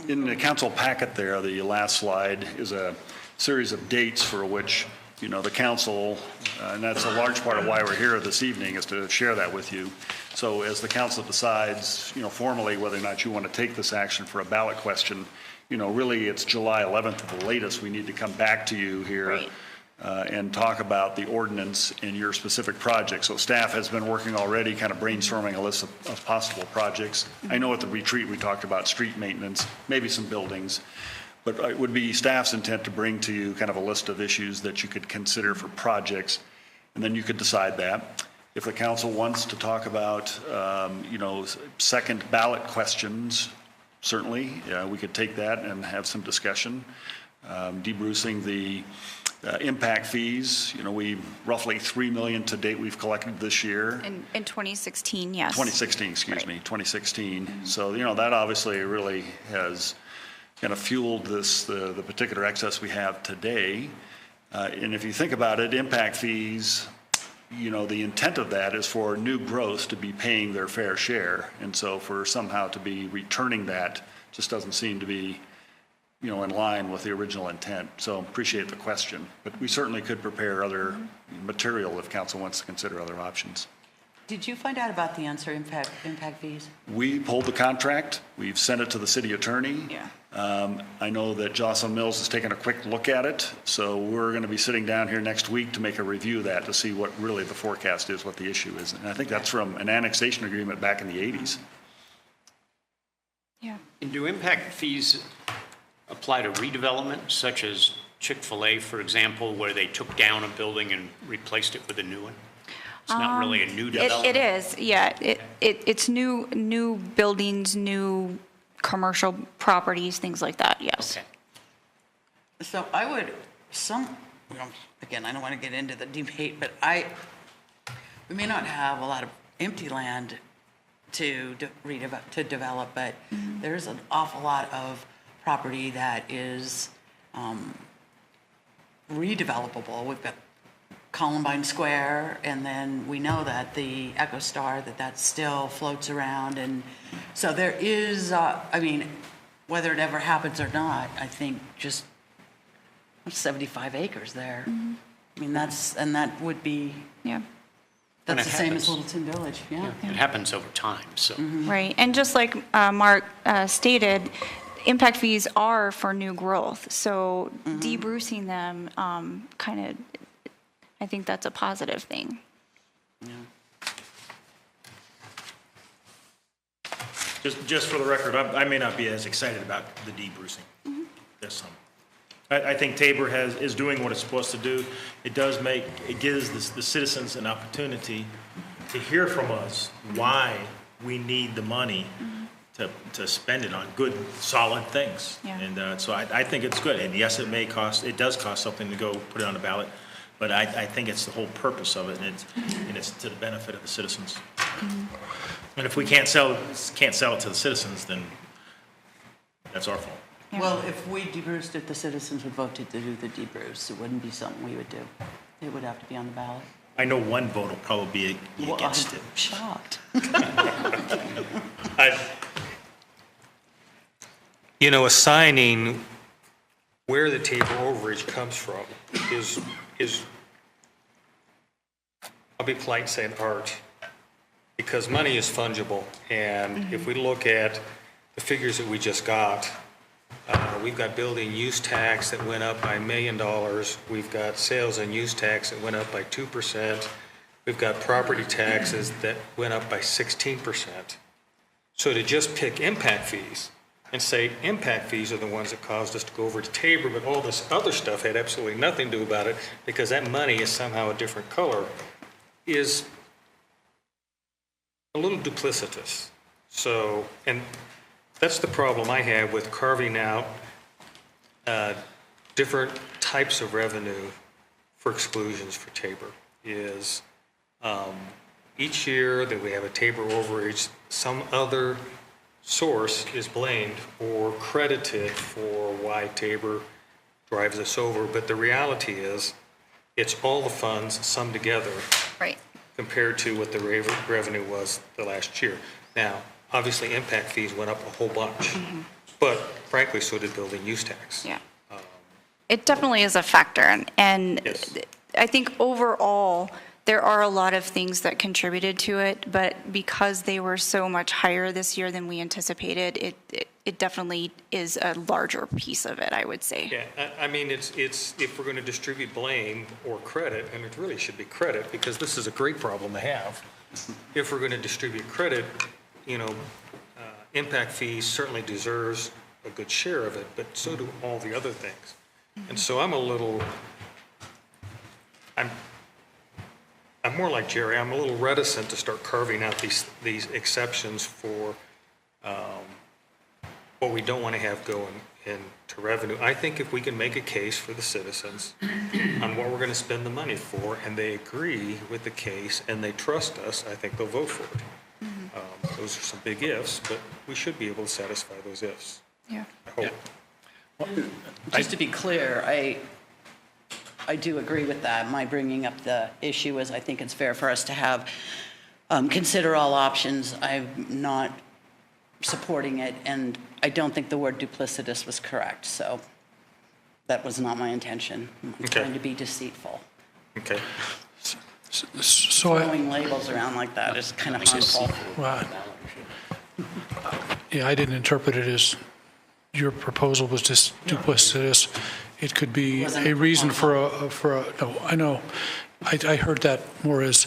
in the council packet there, the last slide is a series of dates for which, you know, the council, and that's a large part of why we're here this evening, is to share that with you. So as the council decides, you know, formally whether or not you want to take this action for a ballot question, you know, really it's July 11th at the latest. We need to come back to you here. Right. And talk about the ordinance in your specific project. So staff has been working already, kind of brainstorming a list of possible projects. I know at the retreat we talked about street maintenance, maybe some buildings, but it would be staff's intent to bring to you kind of a list of issues that you could consider for projects, and then you could decide that. If the council wants to talk about, you know, second ballot questions, certainly, we could take that and have some discussion. Debrucing the impact fees, you know, we roughly $3 million to date we've collected this year. In 2016, yes. 2016, excuse right. me, 2016. So, you know, that obviously really has kind of fueled this, the particular excess we have today. And if you think about it, impact fees, you know, the intent of that is for new growth to be paying their fair share. And so for somehow to be returning that just doesn't seem to be, you know, in line with the original intent. So appreciate the question, but we certainly could prepare other material if council wants to consider other options. Did you find out about the answer impact fees? We pulled the contract. We've sent it to the city attorney. Yeah. I know that Jocelyn Mills has taken a quick look at it. So we're going to be sitting down here next week to make a review of that to see what really the forecast is, what the issue is. And I think that's from an annexation agreement back in the 80s. Yeah. And do impact fees apply to redevelopment, such as Chick-fil-A, for example, where they took down a building and replaced it with a new one? It's not really a new development? It is, yeah. It's new buildings, new commercial properties, things like that, yes. Okay. So I would, again, I don't want to get into the debate, but we may not have a lot of empty land to develop, but there's an awful lot of property that is redevelopable. We've got Columbine Square, and then we know that the Echo Star, that still floats around. And so there is, I mean, whether it ever happens or not, I think just 75 acres there. I mean, that would be, Yeah. that's the same happens. as Littleton Village, yeah. It happens over time, so. Right, and just like Mark stated, impact fees are for new growth, so debrucing them kind of, I think that's a positive thing. Just for the record, I may not be as excited about the debrucing. There's some. I think Tabor is doing what it's supposed to do. It gives the citizens an opportunity to hear from us why we need the money to spend it on good, solid things. Yeah. And so I think it's good. And yes, it does cost something to go put it on the ballot, but I think it's the whole purpose of it, and it's to the benefit of the citizens. And if we can't sell it to the citizens, then that's our fault. Well, if we debruced it, the citizens would vote to do the debruce. It wouldn't be something we would do. It would have to be on the ballot. I know one vote will probably be against it. I'm shocked. You know, assigning where the Tabor overage comes from is I'll be polite and say an art, because money is fungible. And if we look at the figures that we just got, we've got building use tax that went up by $1 million. We've got sales and use tax that went up by 2%. We've got property taxes that went up by 16%. So to just pick impact fees and say impact fees are the ones that caused us to go over to Tabor, but all this other stuff had absolutely nothing to do about it because that money is somehow a different color, is a little duplicitous. So, and that's the problem I have with carving out different types of revenue for exclusions for Tabor, is each year that we have a Tabor overage, some other source is blamed or credited for why Tabor drives us over. But the reality is, it's all the funds summed together Right. compared to what the revenue was the last year. Now, obviously, impact fees went up a whole bunch, but frankly, so did building use tax. Yeah. It definitely is a factor, and Yes. I think overall, there are a lot of things that contributed to it, but because they were so much higher this year than we anticipated, it definitely is a larger piece of it, I would say. Yeah, I mean, it's if we're going to distribute blame or credit, and it really should be credit, because this is a great problem to have. If we're going to distribute credit, impact fees certainly deserves a good share of it, but so do all the other things. And so I'm more like Jerry. I'm a little reticent to start carving out these exceptions for what we don't want to have go into revenue. I think if we can make a case for the citizens on what we're going to spend the money for, and they agree with the case and they trust us, I think they'll vote for it. Those are some big ifs, but we should be able to satisfy those ifs. Yeah. I hope. Just to be clear, I do agree with that. My bringing up the issue is I think it's fair for us to have, consider all options. I'm not supporting it, and I don't think the word duplicitous was correct, so that was not my intention. I'm Okay. trying to be deceitful. Okay. So Throwing labels around like that is kind of harmful. yeah, I didn't interpret it as your proposal was just duplicitous. It could be a reason for no, I know. I heard that more as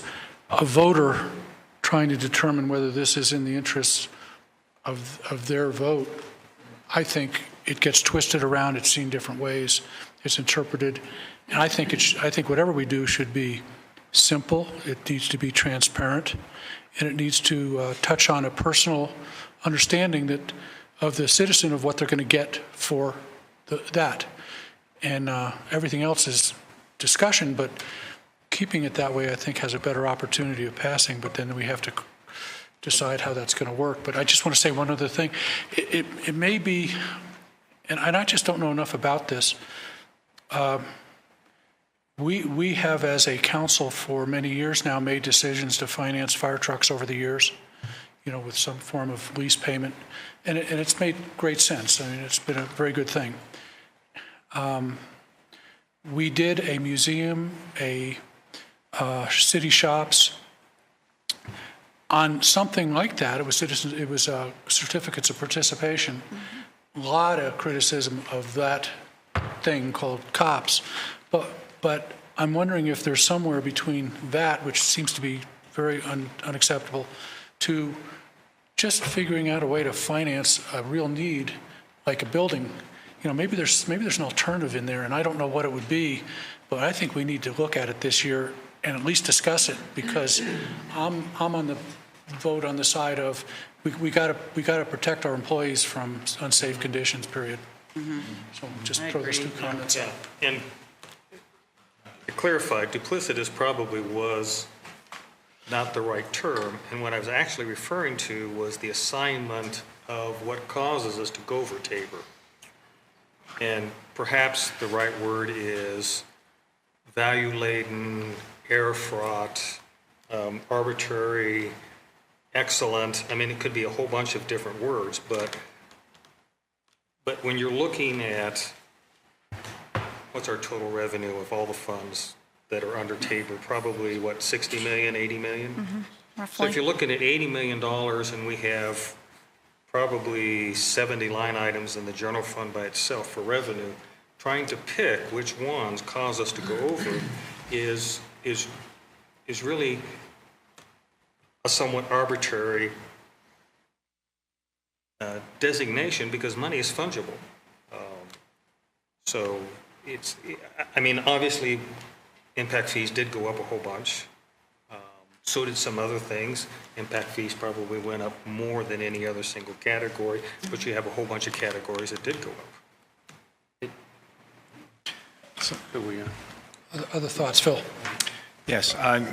a voter trying to determine whether this is in the interests of their vote. I think it gets twisted around, it's seen different ways, it's interpreted, and I think whatever we do should be simple, it needs to be transparent, and it needs to touch on a personal understanding of the citizen of what they're going to get for that. And everything else is discussion, but keeping it that way, I think, has a better opportunity of passing, but then we have to decide how that's going to work. But I just want to say one other thing. It may be, and I just don't know enough about this, we have, as a council for many years now, made decisions to finance fire trucks over the years, with some form of lease payment, and it's made great sense. I mean, it's been a very good thing. We did a museum, city shops, on something like that. It was certificates of participation. A lot of criticism of that thing called COPS, but I'm wondering if there's somewhere between that, which seems to be very unacceptable, to just figuring out a way to finance a real need, like a building. Maybe there's an alternative in there, and I don't know what it would be, but I think we need to look at it this year and at least discuss it, because I'm on the vote on the side of we got to protect our employees from unsafe conditions. Period. So just throw those two comments out. And to clarify, duplicitous probably was not the right term, and what I was actually referring to was the assignment of what causes us to go over Tabor. And perhaps the right word is value-laden, error-fraught, arbitrary, excellent. I mean, it could be a whole bunch of different words, but when you're looking at what's our total revenue of all the funds that are under Tabor, probably, 60 million, 80 million? So Roughly. if you're looking at $80 million and we have probably 70 line items in the general fund by itself for revenue, trying to pick which ones cause us to go over is really a somewhat arbitrary designation because money is fungible. So it's, I mean, obviously, impact fees did go up a whole bunch. So did some other things. Impact fees probably went up more than any other single category, but you have a whole bunch of categories that did go up. Other thoughts, Phil? Yes, I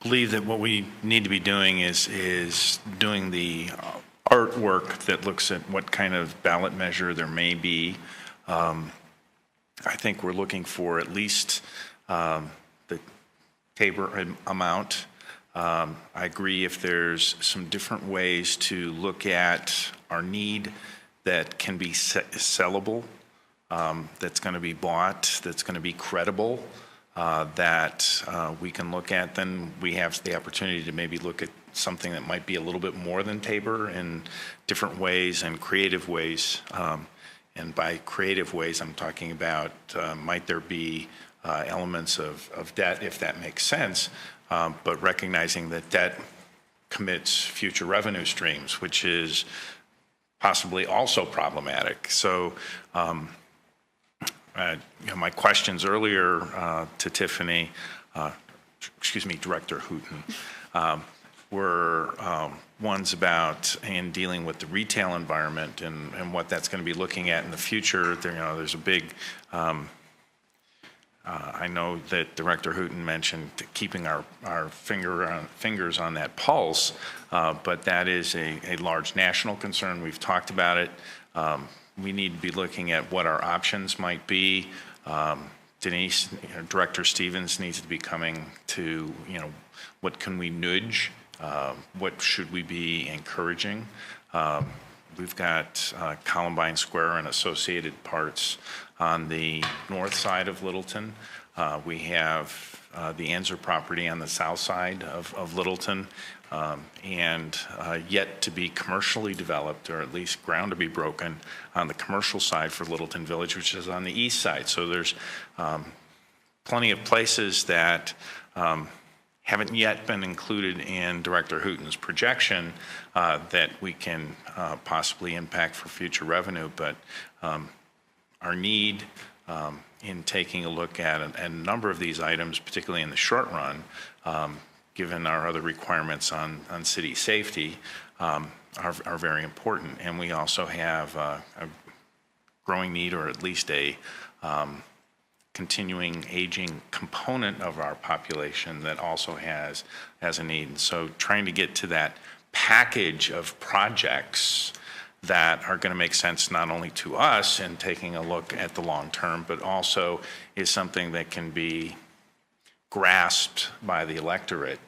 believe that what we need to be doing is doing the artwork that looks at what kind of ballot measure there may be. I think we're looking for at least the Tabor amount. I agree if there's some different ways to look at our need that can be sellable, that's going to be bought, that's going to be credible, that we can look at, then we have the opportunity to maybe look at something that might be a little bit more than Tabor in different ways and creative ways. And by creative ways, I'm talking about might there be elements of debt, if that makes sense, but recognizing that debt commits future revenue streams, which is possibly also problematic. So, my questions earlier to Tiffany, Director Hooton, were ones about in dealing with the retail environment and what that's going to be looking at in the future. There's a big, I know that Director Hooton mentioned keeping our fingers on that pulse, but that is a large national concern. We've talked about it. We need to be looking at what our options might be. Denise, Director Stevens needs to be coming to, what can we nudge? What should we be encouraging? We've got Columbine Square and associated parts on the north side of Littleton. We have the Anzer property on the south side of Littleton, and yet to be commercially developed, or at least ground to be broken on the commercial side for Littleton Village, which is on the east side. So there's plenty of places that haven't yet been included in Director Hooton's projection that we can possibly impact for future revenue. But our need in taking a look at a number of these items, particularly in the short run, given our other requirements on city safety, are very important. And we also have a growing need, or at least a continuing aging component of our population that also has a need. And so trying to get to that package of projects that are going to make sense not only to us in taking a look at the long term, but also is something that can be grasped by the electorate,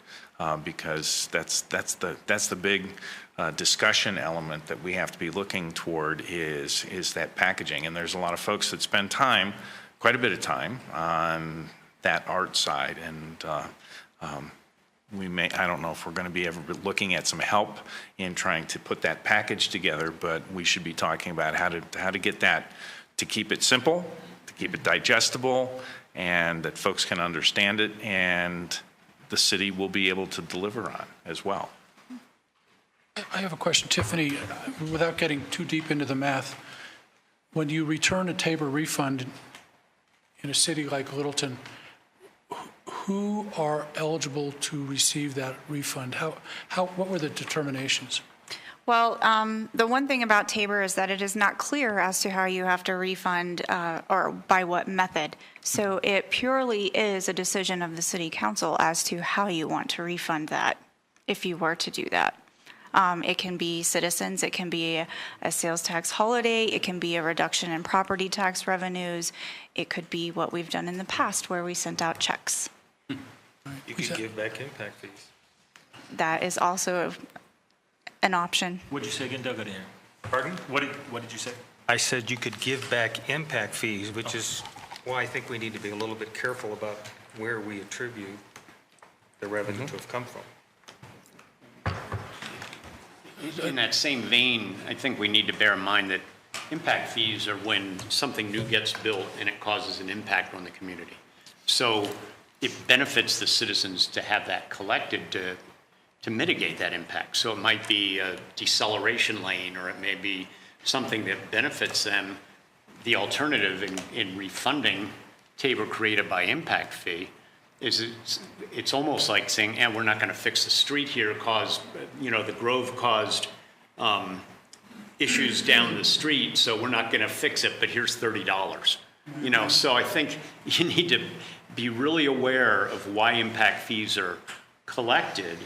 because that's the big discussion element that we have to be looking toward is that packaging. And there's a lot of folks that spend time, quite a bit of time, on that art side, and I don't know if we're going to be ever looking at some help in trying to put that package together, but we should be talking about how to get that, to keep it simple, to keep it digestible, and that folks can understand it, and the city will be able to deliver on as well. I have a question, Tiffany, without getting too deep into the math. When you return a Tabor refund in a city like Littleton, who are eligible to receive that refund? What were the determinations? Well, the one thing about Tabor is that it is not clear as to how you have to refund or by what method. So it purely is a decision of the city council as to how you want to refund that, if you were to do that. It can be citizens, it can be a sales tax holiday, it can be a reduction in property tax revenues, it could be what we've done in the past where we sent out checks. You could give back impact fees. That is also an option. What'd you say again, Doug? I didn't hear. Pardon? What did you say? I said you could give back impact fees, which is why I think we need to be a little bit careful about where we attribute the revenue to have come from. In that same vein, I think we need to bear in mind that impact fees are when something new gets built and it causes an impact on the community. So it benefits the citizens to have that collected to to mitigate that impact. So it might be a deceleration lane, or it may be something that benefits them. The alternative in refunding Tabor created by impact fee is it's almost like saying, we're not going to fix the street here because, the Grove caused issues down the street, so we're not going to fix it, but here's $30. So I think you need to be really aware of why impact fees are collected,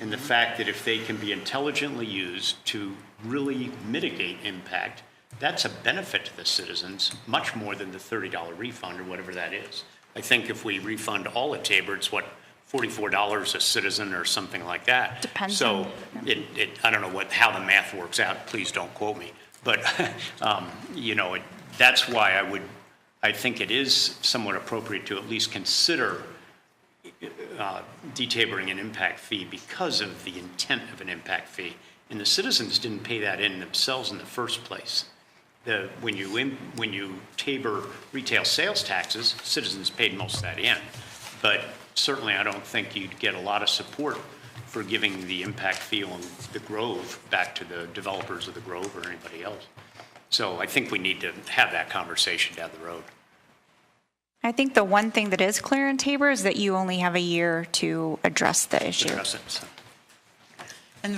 and the fact that if they can be intelligently used to really mitigate impact, that's a benefit to the citizens, much more than the $30 refund or whatever that is. I think if we refund all at Tabor, it's what, $44 a citizen or something like that. Depends So on- I don't know how the math works out, please don't quote me. But, that's why I think it is somewhat appropriate to at least consider detaboring an impact fee because of the intent of an impact fee. And the citizens didn't pay that in themselves in the first place. When you tabor retail sales taxes, citizens paid most of that in. But certainly I don't think you'd get a lot of support for giving the impact fee on the Grove back to the developers of the Grove or anybody else. So I think we need to have that conversation down the road. I think the one thing that is clear in Tabor is that you only have a year to address the issue. Address it, so. And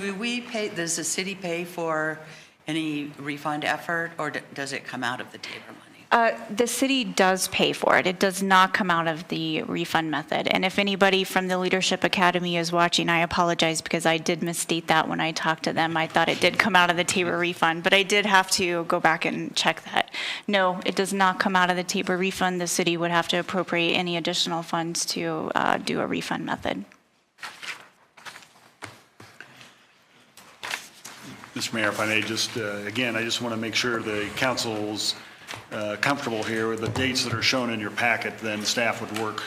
does the city pay for any refund effort, or does it come out of the Tabor money? The city does pay for it. It does not come out of the refund method. And if anybody from the Leadership Academy is watching, I apologize because I did misstate that when I talked to them. I thought it did come out of the Tabor refund, but I did have to go back and check that. No, it does not come out of the Tabor refund. The city would have to appropriate any additional funds to do a refund method. Mr. Mayor, if I may just, again, I just want to make sure the council's comfortable here with the dates that are shown in your packet, then staff would work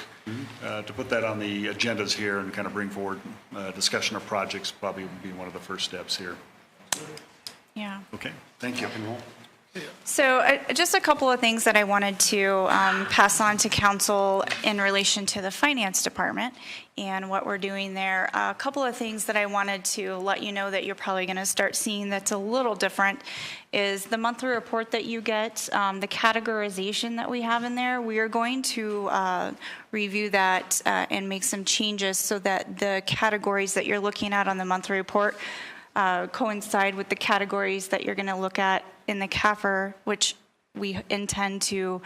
to put that on the agendas here and kind of bring forward discussion of projects, probably would be one of the first steps here. Yeah. Okay, thank you. So just a couple of things that I wanted to pass on to council in relation to the finance department and what we're doing there. A couple of things that I wanted to let you know that you're probably going to start seeing that's a little different is the monthly report that you get, the categorization that we have in there. We are going to review that and make some changes so that the categories that you're looking at on the monthly report coincide with the categories that you're going to look at in the CAFR, which we intend to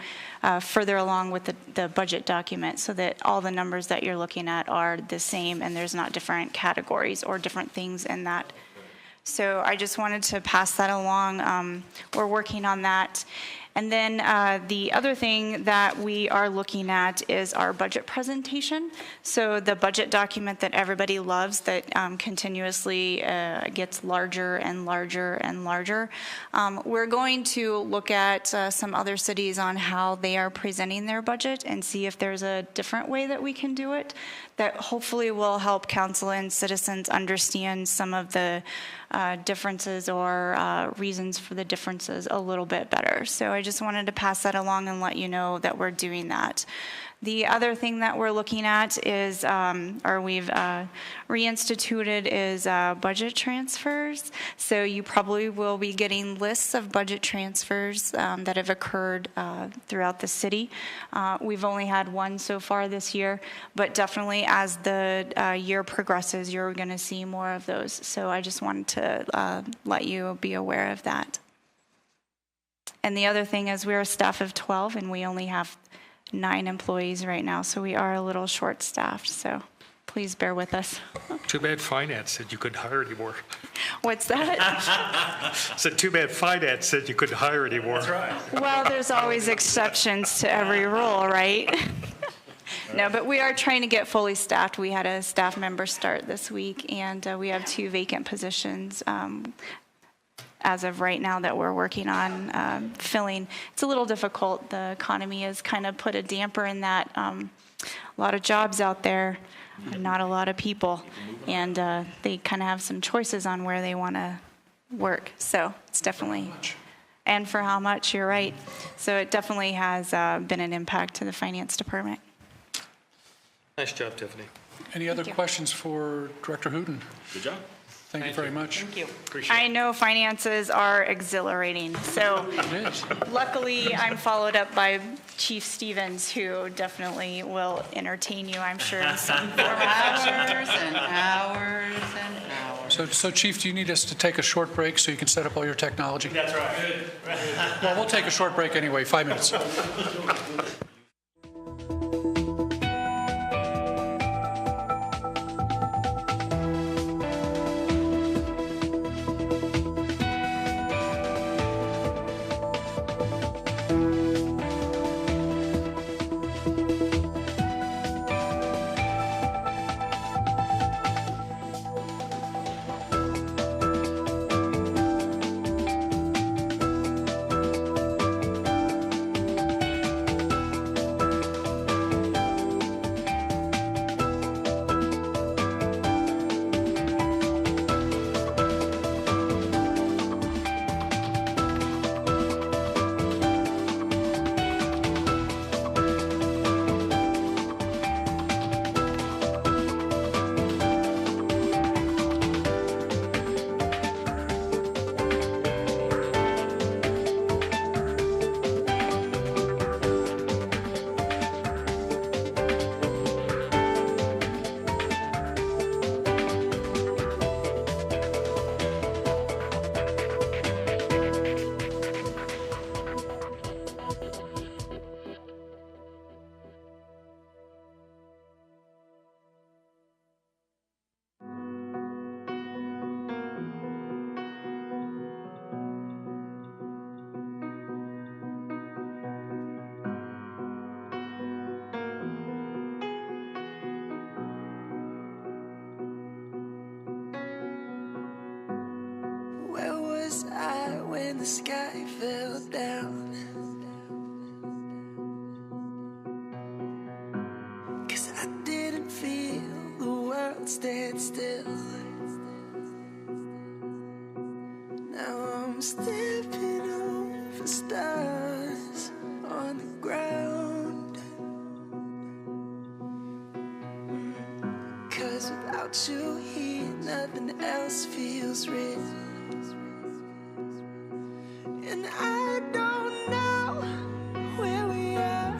further along with the budget document so that all the numbers that you're looking at are the same and there's not different categories or different things in that. So I just wanted to pass that along. We're working on that. And then the other thing that we are looking at is our budget presentation. So the budget document that everybody loves that continuously gets larger and larger and larger. We're going to look at some other cities on how they are presenting their budget and see if there's a different way that we can do it that hopefully will help council and citizens understand some of the differences or reasons for the differences a little bit better. So I just wanted to pass that along and let you know that we're doing that. The other thing that we're looking at is, or we've reinstituted, is budget transfers. So you probably will be getting lists of budget transfers that have occurred throughout the city. We've only had one so far this year, but definitely as the year progresses, you're going to see more of those. So I just wanted to let you be aware of that. And the other thing is we're a staff of 12 and we only have 9 employees right now, so we are a little short-staffed, so please bear with us. Too bad finance said you couldn't hire anymore. What's that? Said too bad finance said you couldn't hire anymore. That's right. Well, there's always exceptions to every rule, right? No, but we are trying to get fully staffed. We had a staff member start this week, and we have 2 vacant positions as of right now that we're working on filling. It's a little difficult. The economy has kind of put a damper in that. A lot of jobs out there, not a lot of people. And they kind of have some choices on where they want to work. So it's definitely, and for how much, you're right. So it definitely has been an impact to the finance department. Nice job, Tiffany. Any other Thank you. questions for Director Hooten? Good job. Thank you very much. Thank you. Appreciate I know finances are exhilarating, so It is. luckily I'm followed up by Chief Stevens, who definitely will entertain you, I'm sure, in some form or fashion. Hours and hours and hours. So Chief, do you need us to take a short break so you can set up all your technology? That's right. Well, we'll take a short break anyway, 5 minutes. Where was I when the sky fell down? 'Cause I didn't feel the world stand still. Now I'm stepping over stars on the ground. 'Cause without you here, nothing else feels real. And I don't know where we are,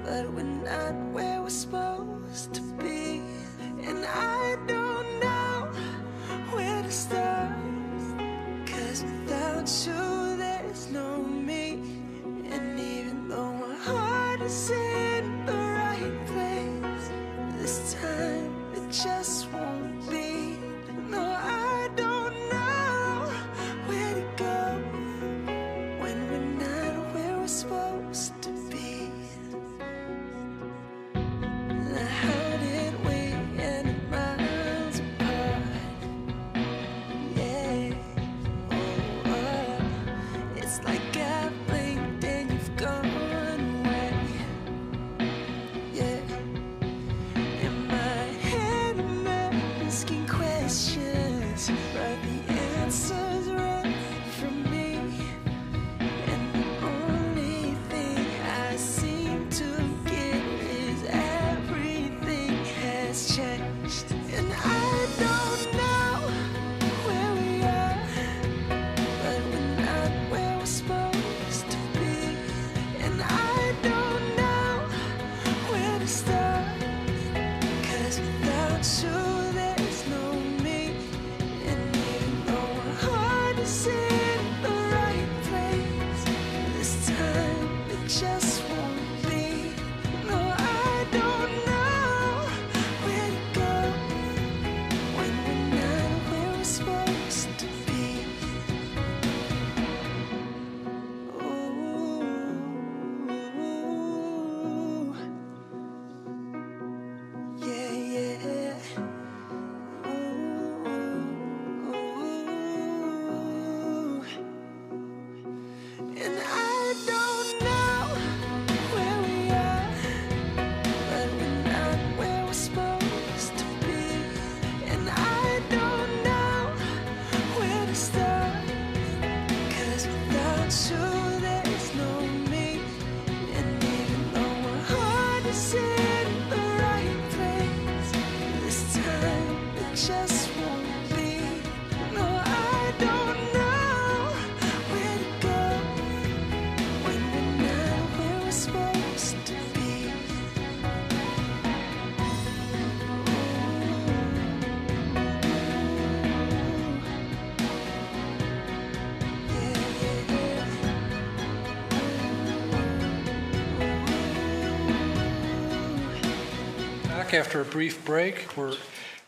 but we're not where we're supposed to be. And I don't know where to start, 'cause without you there's no me. And even though my heart is in the right place, this time it just won't be. No, I don't know where to go. back after a brief break. We're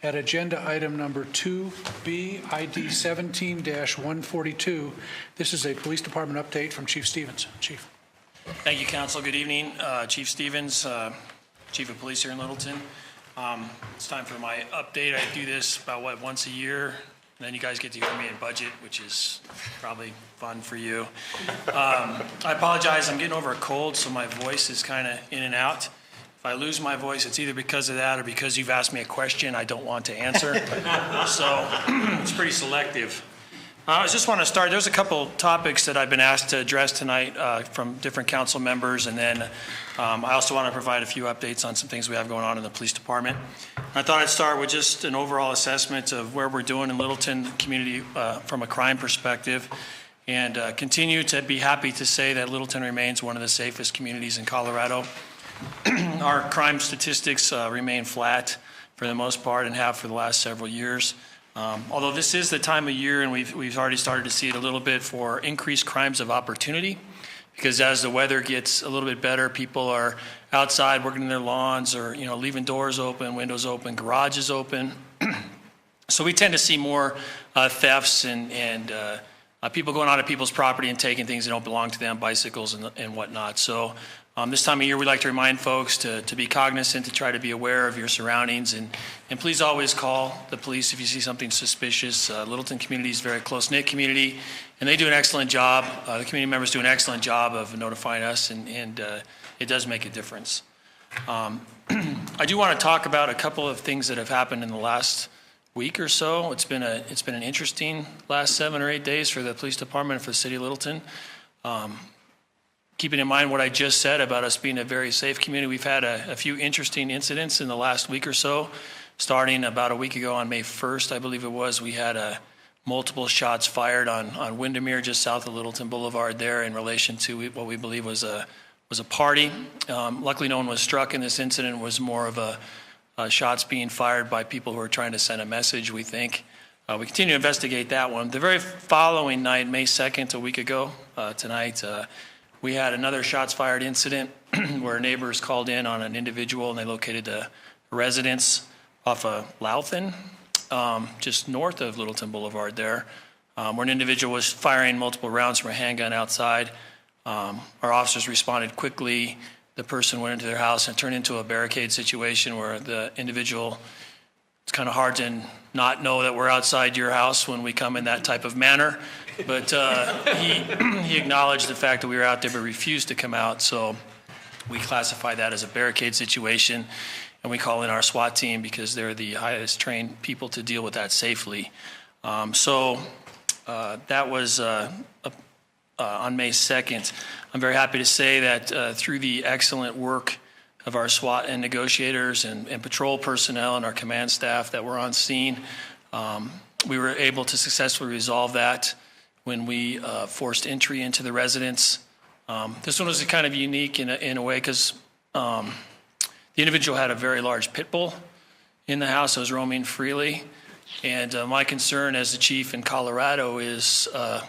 at agenda item number 2B, ID 17-142. This is a police department update from Chief Stevens. Chief. Thank you, Council. Good evening. Chief Stevens, Chief of Police here in Littleton. It's time for my update. I do this about, once a year? And then you guys get to hear me in budget, which is probably fun for you. I apologize. I'm getting over a cold, so my voice is kind of in and out. If I lose my voice, it's either because of that or because you've asked me a question I don't want to answer. So it's pretty selective. I just want to start. There's a couple topics that I've been asked to address tonight from different council members, and then I also want to provide a few updates on some things we have going on in the police department. I thought I'd start with just an overall assessment of where we're doing in Littleton community from a crime perspective, and continue to be happy to say that Littleton remains one of the safest communities in Colorado. Our crime statistics remain flat for the most part and have for the last several years. Although this is the time of year, and we've already started to see it a little bit for increased crimes of opportunity, because as the weather gets a little bit better, people are outside working in their lawns, or leaving doors open, windows open, garages open. So we tend to see more thefts and people going onto people's property and taking things that don't belong to them, bicycles and whatnot. So this time of year, we like to remind folks to be cognizant, to try to be aware of your surroundings, and please always call the police if you see something suspicious. Littleton community is a very close-knit community, and they do an excellent job. The community members do an excellent job of notifying us, and it does make a difference. I do want to talk about a couple of things that have happened in the last week or so. It's been an interesting last 7 or 8 days for the police department and for the city of Littleton. Keeping in mind what I just said about us being a very safe community, we've had a few interesting incidents in the last week or so. Starting about a week ago on May 1st, I believe it was, we had multiple shots fired on Windermere, just south of Littleton Boulevard there, in relation to what we believe was a party. Luckily, no one was struck in this incident. It was more of a shots being fired by people who were trying to send a message, we think. We continue to investigate that one. The very following night, May 2nd, a week ago tonight, we had another shots fired incident where neighbors called in on an individual, and they located a residence off of Louthan, just north of Littleton Boulevard there, where an individual was firing multiple rounds from a handgun outside. Our officers responded quickly. The person went into their house and turned into a barricade situation where the individual, it's kind of hard to not know that we're outside your house when we come in that type of manner. But he acknowledged the fact that we were out there but refused to come out. So we classify that as a barricade situation, and we call in our SWAT team because they're the highest trained people to deal with that safely. So that was on May 2nd. I'm very happy to say that through the excellent work of our SWAT and negotiators and patrol personnel and our command staff that were on scene, we were able to successfully resolve that when we forced entry into the residence. This one was kind of unique in a way because the individual had a very large pit bull in the house that was roaming freely. And my concern as the chief in Colorado is,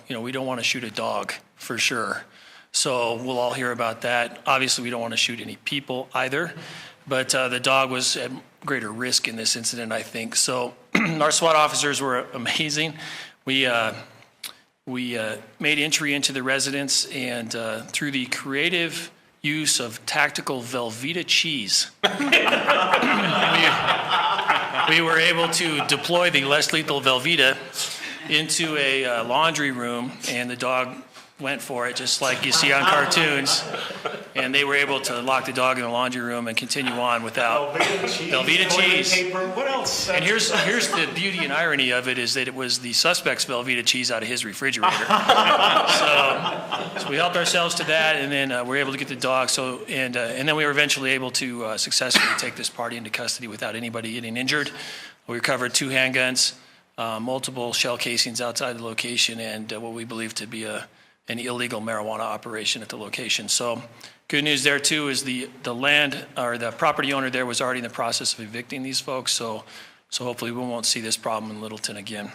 we don't want to shoot a dog for sure. So we'll all hear about that. Obviously, we don't want to shoot any people either. But the dog was at greater risk in this incident, I think. So our SWAT officers were amazing. We made entry into the residence, and through the creative use of tactical Velveeta cheese, we were able to deploy the less lethal Velveeta into a laundry room, and the dog went for it, just like you see on cartoons. And they were able to lock the dog in the laundry room and continue on without Velveeta cheese. What else? And here's the beauty and irony of it is that it was the suspect's Velveeta cheese out of his refrigerator. So we helped ourselves to that, and then we were able to get the dog. And then we were eventually able to successfully take this party into custody without anybody getting injured. We recovered 2 handguns, multiple shell casings outside the location, and what we believe to be an illegal marijuana operation at the location. So good news there too is the land or the property owner there was already in the process of evicting these folks. So hopefully we won't see this problem in Littleton again.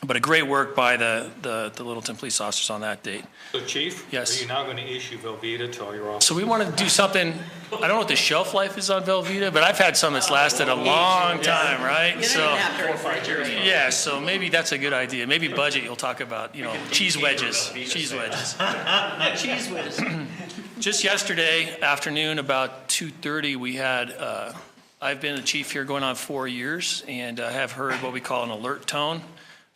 But a great work by the Littleton police officers on that date. So Chief? Yes. Are you now going to issue Velveeta to all your officers? So we want to do something, I don't know what the shelf life is on Velveeta, but I've had some that's lasted a long time, right? So, yeah, so maybe that's a good idea. Maybe budget, you'll talk about, cheese wedges. Cheese wedges. Cheese whiz. Just yesterday afternoon, about 2:30, we had, I've been the chief here going on 4 years, and I have heard what we call an alert tone,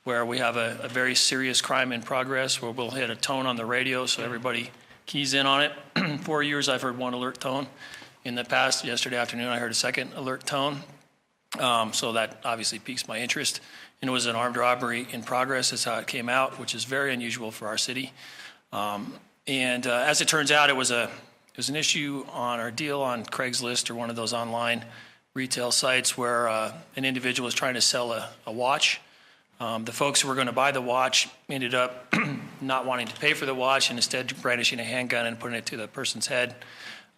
where we have a very serious crime in progress, where we'll hit a tone on the radio so everybody keys in on it. 4 years, I've heard one alert tone. In the past, yesterday afternoon, I heard a second alert tone. So that obviously piques my interest. And it was an armed robbery in progress, is how it came out, which is very unusual for our city. And as it turns out, it was an issue on our deal on Craigslist or one of those online retail sites where an individual was trying to sell a watch. The folks who were going to buy the watch ended up not wanting to pay for the watch and instead brandishing a handgun and putting it to the person's head.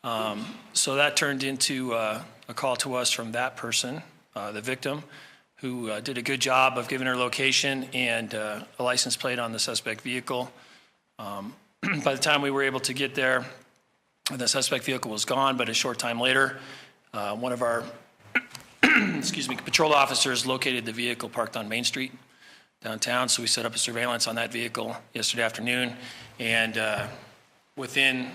So that turned into a call to us from that person, the victim, who did a good job of giving her location and a license plate on the suspect vehicle. By the time we were able to get there, the suspect vehicle was gone, but a short time later, one of our patrol officers located the vehicle parked on Main Street downtown, so we set up a surveillance on that vehicle yesterday afternoon, and within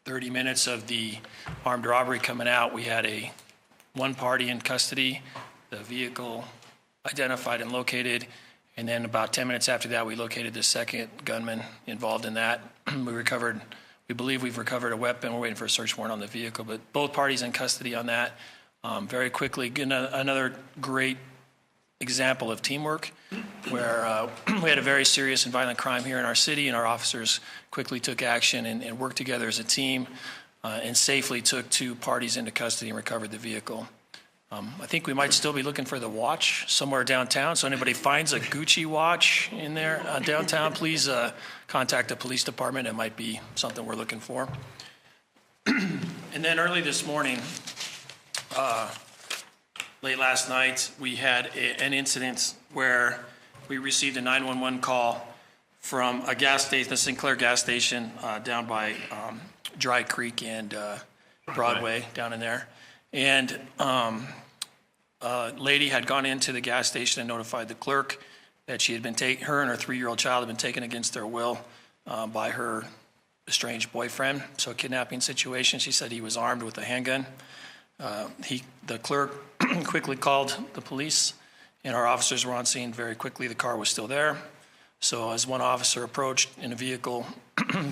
30 minutes of the armed robbery coming out, we had one party in custody, the vehicle identified and located, and then about 10 minutes after that, we located the second gunman involved in that. We believe we've recovered a weapon. We're waiting for a search warrant on the vehicle, but both parties in custody on that very quickly. Another great example of teamwork where we had a very serious and violent crime here in our city, and our officers quickly took action and worked together as a team and safely took two parties into custody and recovered the vehicle. I think we might still be looking for the watch somewhere downtown, so anybody finds a Gucci watch in there downtown, please contact the police department. It might be something we're looking for. And then early this morning, late last night, we had an incident where we received a 911 call from a gas station, the Sinclair gas station down by Dry Creek and Broadway down in there. And a lady had gone into the gas station and notified the clerk that she had been her and her 3-year-old child had been taken against their will by her estranged boyfriend. So a kidnapping situation. She said he was armed with a handgun. The clerk quickly called the police, and our officers were on scene very quickly. The car was still there. So as one officer approached in a vehicle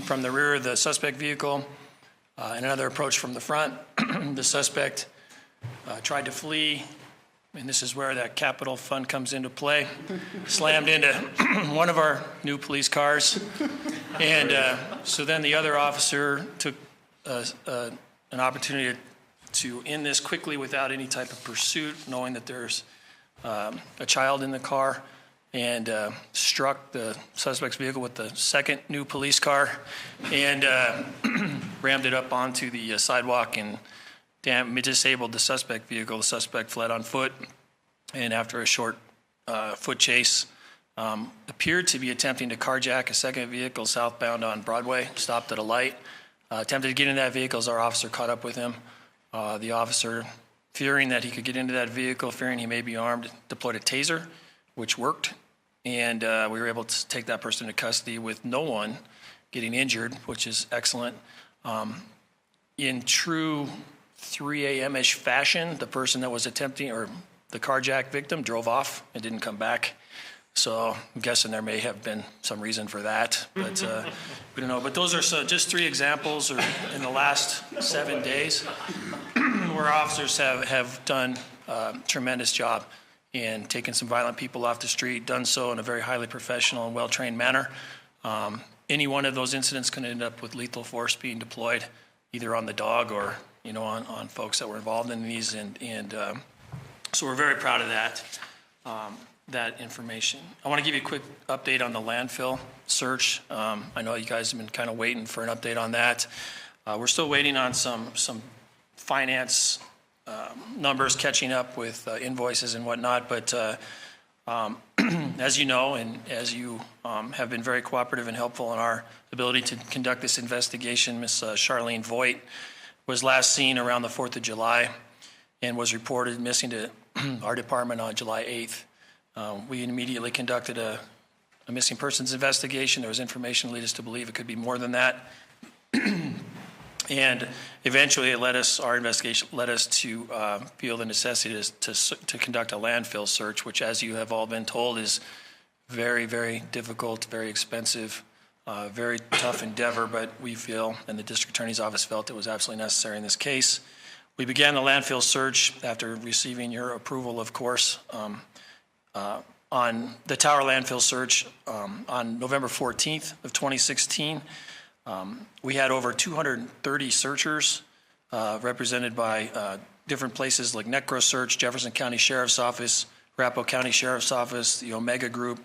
from the rear of the suspect vehicle, and another approached from the front, the suspect tried to flee, and this is where that capital fund comes into play, slammed into one of our new police cars. And so then the other officer took an opportunity to end this quickly without any type of pursuit, knowing that there's a child in the car, and struck the suspect's vehicle with the second new police car and rammed it up onto the sidewalk and disabled the suspect vehicle. The suspect fled on foot, and after a short foot chase, appeared to be attempting to carjack a second vehicle southbound on Broadway, stopped at a light, attempted to get in that vehicle as our officer caught up with him. The officer, fearing that he could get into that vehicle, fearing he may be armed, deployed a taser, which worked, and we were able to take that person into custody with no one getting injured, which is excellent. In true 3 a.m.-ish fashion, the person that was attempting, or the carjack victim, drove off and didn't come back. So I'm guessing there may have been some reason for that, but we don't know. But those are just 3 examples in the last 7 days where officers have done a tremendous job in taking some violent people off the street, done so in a very highly professional and well-trained manner. Any one of those incidents can end up with lethal force being deployed, either on the dog or on folks that were involved in these, and so we're very proud of that information. I want to give you a quick update on the landfill search. I know you guys have been kind of waiting for an update on that. We're still waiting on some finance numbers catching up with invoices and whatnot, but As you know, and as you have been very cooperative and helpful in our ability to conduct this investigation, Ms. Charlene Voigt was last seen around the 4th of July and was reported missing to our department on July 8th. We immediately conducted a missing persons investigation. There was information to lead us to believe it could be more than that. And eventually our investigation led us to feel the necessity to conduct a landfill search, which, as you have all been told, is very, very difficult, very expensive, very tough endeavor, but we feel, and the district attorney's office felt, it was absolutely necessary in this case. We began the landfill search after receiving your approval, of course, on the Tower landfill search on November 14th of 2016. We had over 230 searchers represented by different places like Necro Search, Jefferson County Sheriff's Office, Arapahoe County Sheriff's Office, the Omega Group,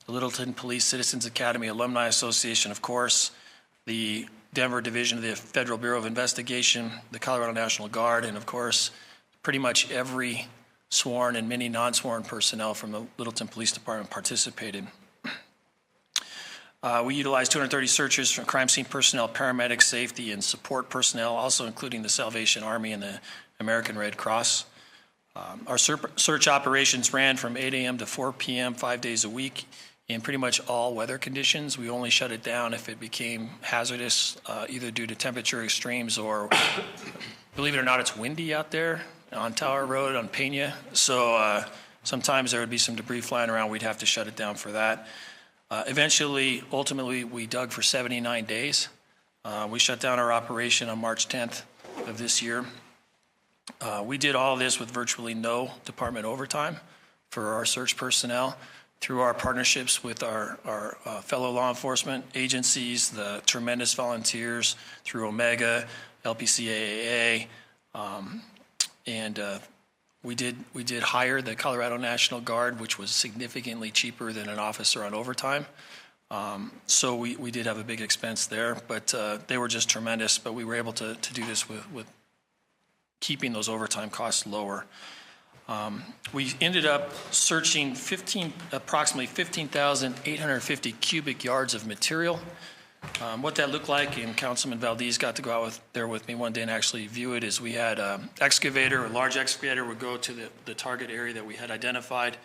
the Littleton Police Citizens Academy Alumni Association, of course, the Denver Division of the Federal Bureau of Investigation, the Colorado National Guard, and of course, pretty much every sworn and many non-sworn personnel from the Littleton Police Department participated. We utilized 230 searchers from crime scene personnel, paramedics, safety, and support personnel, also including the Salvation Army and the American Red Cross. Our search operations ran from 8 a.m. to 4 p.m. 5 days a week in pretty much all weather conditions. We only shut it down if it became hazardous, either due to temperature extremes or, believe it or not, it's windy out there on Tower Road on Pena. So sometimes there would be some debris flying around. We'd have to shut it down for that. Ultimately, we dug for 79 days. We shut down our operation on March 10th of this year. We did all of this with virtually no department overtime for our search personnel through our partnerships with our fellow law enforcement agencies, the tremendous volunteers through Omega, LPCAA, and we did hire the Colorado National Guard, which was significantly cheaper than an officer on overtime. So we did have a big expense there, but they were just tremendous. But we were able to do this with keeping those overtime costs lower. We ended up searching approximately 15,850 cubic yards of material. What that looked like, and Councilman Valdez got to go out there with me one day and actually view it, is we had an excavator, a large excavator would go to the target area that we had identified,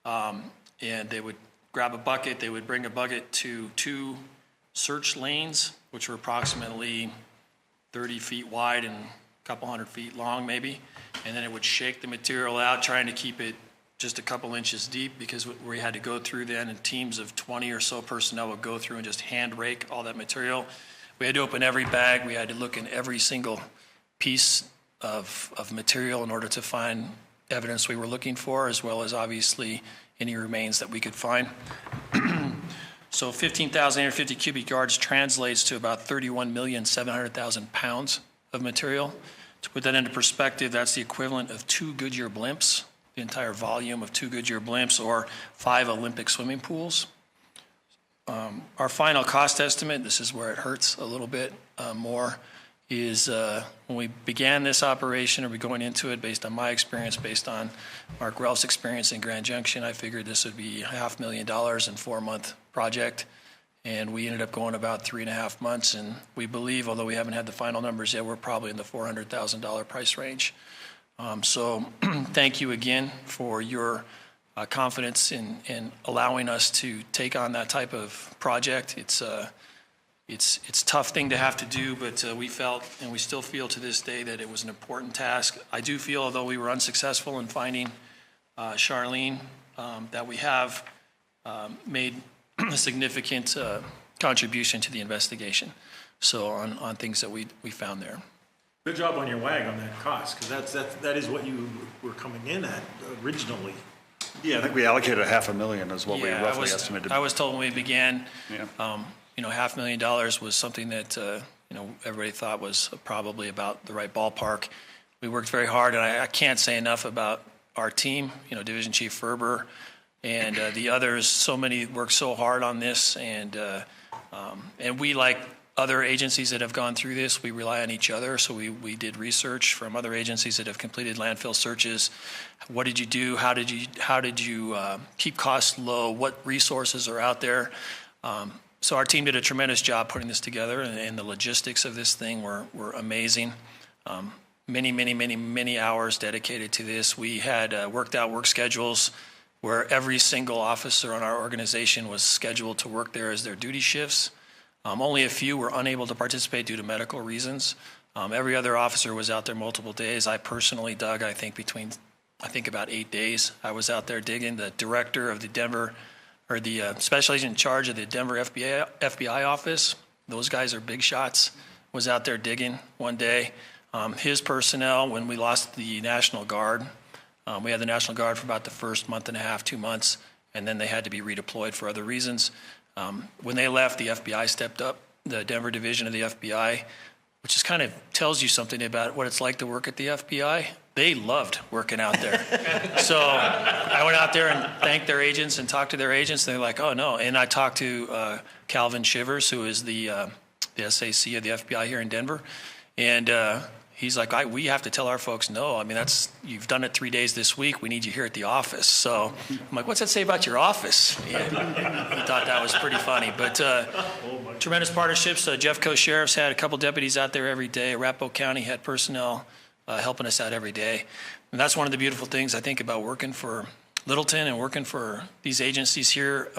and they would grab a bucket, they would bring a bucket to 2 search lanes, which were approximately 30 feet wide and a couple hundred feet long maybe, and then it would shake the material out, trying to keep it just a couple inches deep, because we had to go through then, and teams of 20 or so personnel would go through and just hand rake all that material. We had to open every bag. We had to look in every single piece of material in order to find evidence we were looking for, as well as obviously any remains that we could find. So 15,850 cubic yards translates to about 31,700,000 pounds of material. To put that into perspective, that's the equivalent of 2 Goodyear blimps, the entire volume of 2 Goodyear blimps, or 5 Olympic swimming pools. Our final cost estimate, this is where it hurts a little bit more, is when we began this operation, or we going into it, based on my experience, based on Mark Ralph's experience in Grand Junction, I figured this would be $500,000 in 4-month project. And we ended up going about 3.5 months. And we believe, although we haven't had the final numbers yet, we're probably in the $400,000 price range. So thank you again for your confidence in allowing us to take on that type of project. It's a tough thing to have to do, but we felt, and we still feel to this day, that it was an important task. I do feel, although we were unsuccessful in finding Charlene, that we have made a significant contribution to the investigation. So on things that we found there. Good job on your WAG on that cost, because that is what you were coming in at originally. Yeah, I think we allocated $500,000 is what we roughly estimated. I was told when we began, Yeah. $500,000 was something that, everybody thought was probably about the right ballpark. We worked very hard, and I can't say enough about our team, Division Chief Ferber and the others. So many worked so hard on this, and we, like other agencies that have gone through this. We rely on each other, so we did research from other agencies that have completed landfill searches. What did you do? How did you keep costs low? What resources are out there? So our team did a tremendous job putting this together, and the logistics of this thing were amazing. Many hours dedicated to this. We had worked out work schedules where every single officer on our organization was scheduled to work there as their duty shifts. Only a few were unable to participate due to medical reasons. Every other officer was out there multiple days. I personally dug, I think about 8 days. I was out there digging. The director of the Denver, or the special agent in charge of the Denver FBI office, those guys are big shots, was out there digging one day. His personnel, when we lost the National Guard, we had the National Guard for about the first month and a half, 2 months, and then they had to be redeployed for other reasons. When they left, the FBI stepped up, the Denver division of the FBI, which just kind of tells you something about what it's like to work at the FBI. They loved working out there. So I went out there and thanked their agents and talked to their agents. They're like, oh, no. And I talked to Calvin Shivers, who is the SAC of the FBI here in Denver. And he's like, we have to tell our folks no. I mean, you've done it 3 days this week. We need you here at the office. So I'm like, what's that say about your office? And he thought that was pretty funny. But tremendous partnerships. Jeffco Sheriff's had a couple deputies out there every day. Arapahoe County had personnel helping us out every day. And that's one of the beautiful things I think about working for Littleton and working for these agencies here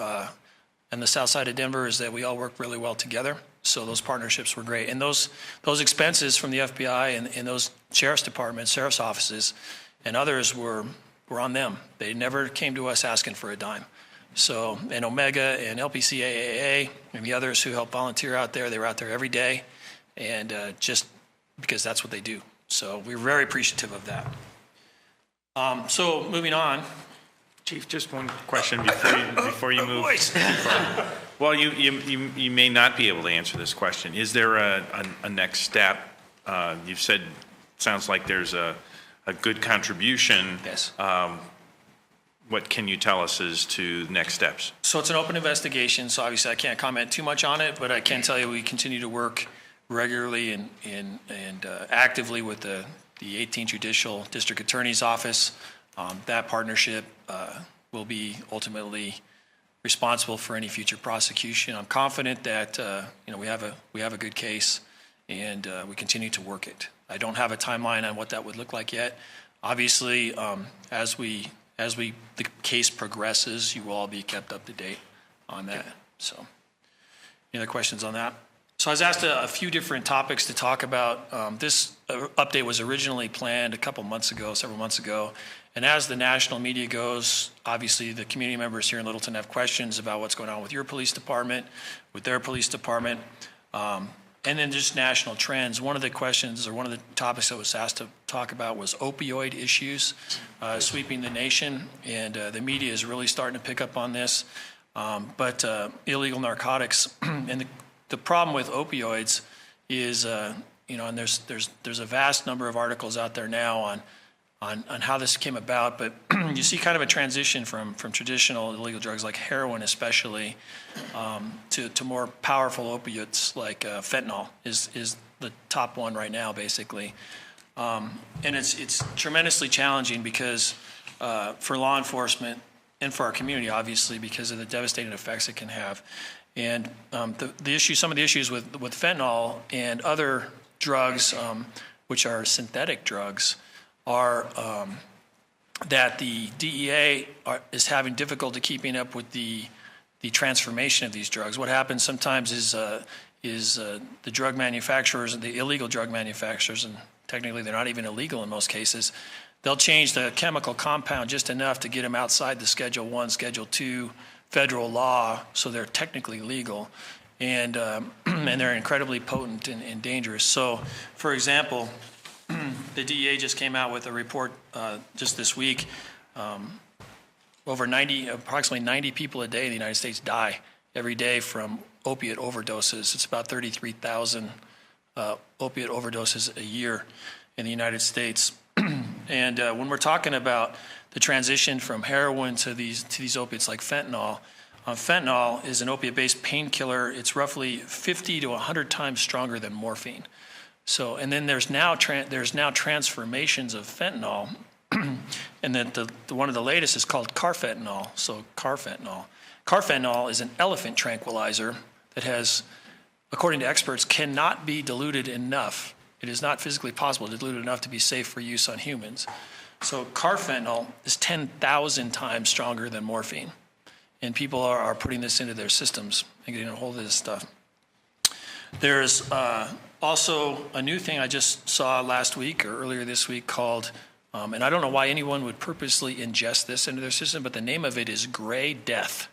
in the south side of Denver is that we all work really well together. So those partnerships were great. And those expenses from the FBI and those sheriff's departments, sheriff's offices, and others were on them. They never came to us asking for a dime. So, and Omega and LPCAAA and the others who help volunteer out there, they were out there every day, and just because that's what they do. So we're very appreciative of that. So moving on. Chief, just one question before you move. Well, you may not be able to answer this question. Is there a next step? You've said, sounds like there's a good contribution. Yes. What can you tell us as to next steps? So it's an open investigation, so obviously I can't comment too much on it, but I can tell you we continue to work regularly and actively with the 18th Judicial District Attorney's Office. That partnership will be ultimately responsible for any future prosecution. I'm confident that we have a good case, and we continue to work it. I don't have a timeline on what that would look like yet. Obviously, as the case progresses, you will all be kept up to date on that. So, any other questions on that? So I was asked a few different topics to talk about. This update was originally planned several months ago. And as the national media goes, obviously the community members here in Littleton have questions about what's going on with your police department, with their police department, and then just national trends. One of the questions or one of the topics I was asked to talk about was opioid issues sweeping the nation. And the media is really starting to pick up on this. But illegal narcotics and the problem with opioids is, and there's a vast number of articles out there now on how this came about, but you see kind of a transition from traditional illegal drugs like heroin especially to more powerful opiates like fentanyl is the top one right now basically. And it's tremendously challenging because for law enforcement and for our community obviously because of the devastating effects it can have. And some of the issues with fentanyl and other drugs, which are synthetic drugs, are that the DEA is having difficulty keeping up with the transformation of these drugs. What happens sometimes is the drug manufacturers, the illegal drug manufacturers, and technically they're not even illegal in most cases, they'll change the chemical compound just enough to get them outside the Schedule I, Schedule II federal law, so they're technically legal, and they're incredibly potent and dangerous. So, for example, the DEA just came out with a report just this week. Approximately 90 people a day in the United States die every day from opiate overdoses. It's about 33,000 opiate overdoses a year in the United States. And when we're talking about the transition from heroin to these opiates like fentanyl, Fentanyl is an opiate-based painkiller. It's roughly 50 to 100 times stronger than morphine. So, and then there's now transformations of fentanyl, and then one of the latest is called carfentanil. So carfentanil. Carfentanil is an elephant tranquilizer that has, according to experts, cannot be diluted enough. It is not physically possible to dilute it enough to be safe for use on humans. So carfentanil is 10,000 times stronger than morphine. And people are putting this into their systems and getting a hold of this stuff. There's also a new thing I just saw last week or earlier this week called, and I don't know why anyone would purposely ingest this into their system, but the name of it is Gray Death.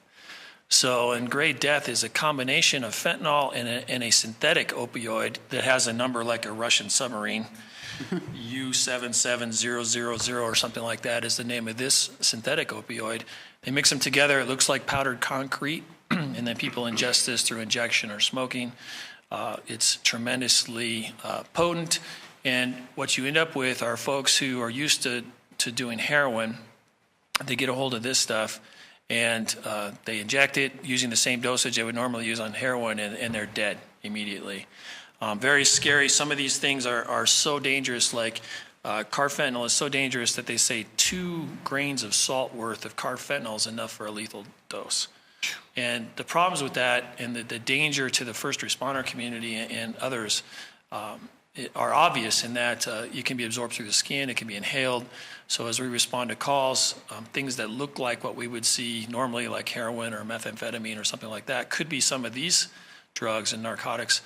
So, and Gray Death is a combination of fentanyl and a synthetic opioid that has a number like a Russian submarine. U77000 or something like that is the name of this synthetic opioid. They mix them together. It looks like powdered concrete, and then people ingest this through injection or smoking. It's tremendously potent, and what you end up with are folks who are used to doing heroin. They get a hold of this stuff, and they inject it using the same dosage they would normally use on heroin, and they're dead immediately. Very scary. Some of these things are so dangerous, like carfentanil is so dangerous that they say 2 grains of salt worth of carfentanil is enough for a lethal dose. And the problems with that and the danger to the first responder community and others are obvious in that it can be absorbed through the skin, it can be inhaled. So as we respond to calls, things that look like what we would see normally, like heroin or methamphetamine or something like that, could be some of these drugs and narcotics.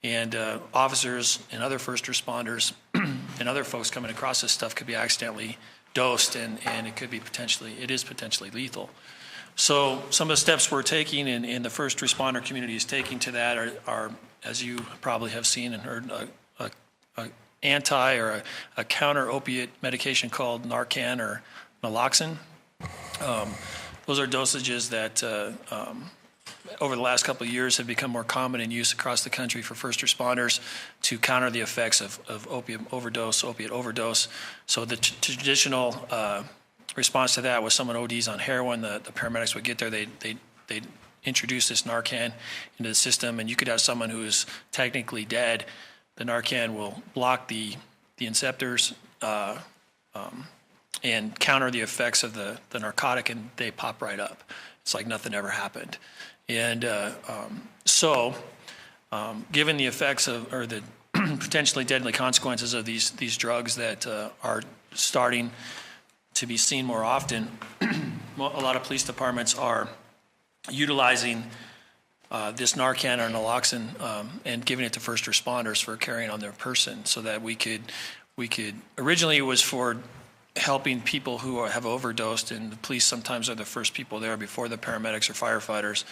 And officers and other first responders and other folks coming across this stuff could be accidentally dosed, and it is potentially lethal. So some of the steps we're taking and the first responder community is taking to that are as you probably have seen and heard, a counter opiate medication called Narcan or naloxone. Those are dosages that over the last couple of years have become more common in use across the country for first responders to counter the effects of opiate overdose. So the traditional response to that was someone ODs on heroin, the paramedics would get there, they'd introduce this Narcan into the system, and you could have someone who is technically dead. The Narcan will block the inceptors and counter the effects of the narcotic, and they pop right up. It's like nothing ever happened. And given the effects of, or the potentially deadly consequences of these drugs that are starting to be seen more often, a lot of police departments are utilizing this Narcan or naloxone and giving it to first responders for carrying on their person, so that we could originally it was for helping people who have overdosed, and the police sometimes are the first people there before the paramedics or firefighters.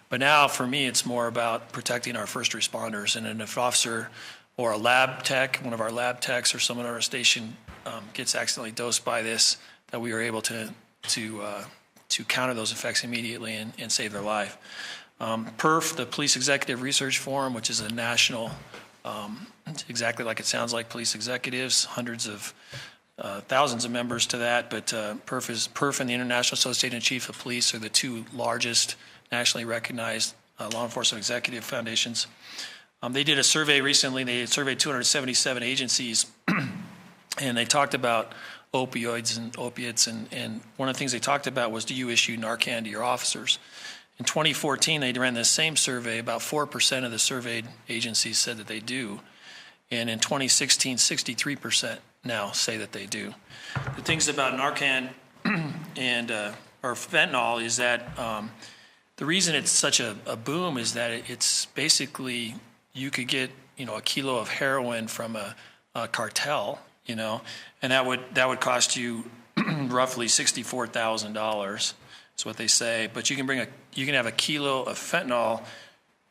But now, for me, it's more about protecting our first responders. And if an officer or a lab tech, one of our lab techs or someone at our station gets accidentally dosed by this, that we are able to counter those effects immediately and save their life. PERF, the Police Executive Research Forum, which is a national, exactly like it sounds like, police executives, hundreds of thousands of members to that, but PERF and the International Association of Chiefs of Police are the 2 largest nationally recognized law enforcement executive foundations. They did a survey recently. They surveyed 277 agencies, and they talked about opioids and opiates, and one of the things they talked about was, do you issue Narcan to your officers? In 2014, they ran the same survey. About 4% of the surveyed agencies said that they do, and in 2016, 63% now say that they do. The things about Narcan and or fentanyl is that the reason it's such a boom is that it's basically, you could get a kilo of heroin from a cartel, and that would cost you roughly $64,000 is what they say. But you can have a kilo of fentanyl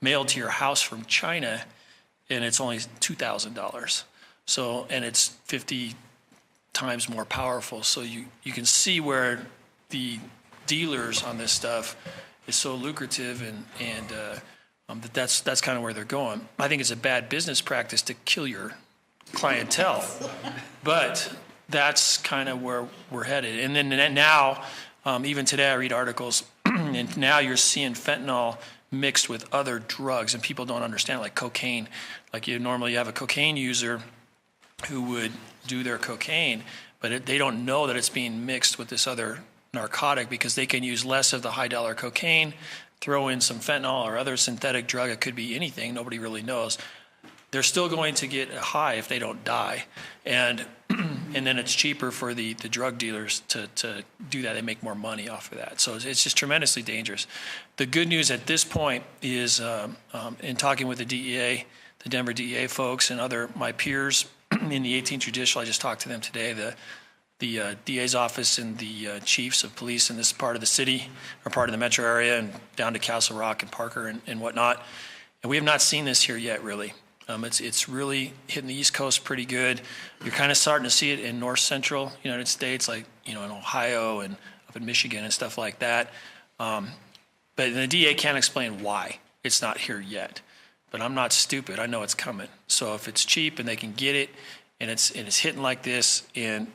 mailed to your house from China, and it's only $2,000. So, and it's 50 times more powerful. So you can see where the dealers on this stuff is so lucrative, and that's kind of where they're going. I think it's a bad business practice to kill your clientele, but that's kind of where we're headed. And then now, even today, I read articles And now you're seeing fentanyl mixed with other drugs, and people don't understand, like cocaine. Like you normally have a cocaine user who would do their cocaine, but they don't know that it's being mixed with this other narcotic because they can use less of the high-dollar cocaine, throw in some fentanyl or other synthetic drug. It could be anything. Nobody really knows. They're still going to get high if they don't die. And then it's cheaper for the drug dealers to do that. They make more money off of that. So it's just tremendously dangerous. The good news at this point is in talking with the DEA, the Denver DEA folks and my peers in the 18th Judicial, I just talked to them today, the DA's office and the chiefs of police in this part of the city, or part of the metro area, and down to Castle Rock and Parker and whatnot. And we have not seen this here yet, really. It's really hitting the East Coast pretty good. You're kind of starting to see it in north central United States, like, in Ohio and up in Michigan and stuff like that. But the DA can't explain why it's not here yet. But I'm not stupid. I know it's coming. So if it's cheap and they can get it, and it's hitting like this, and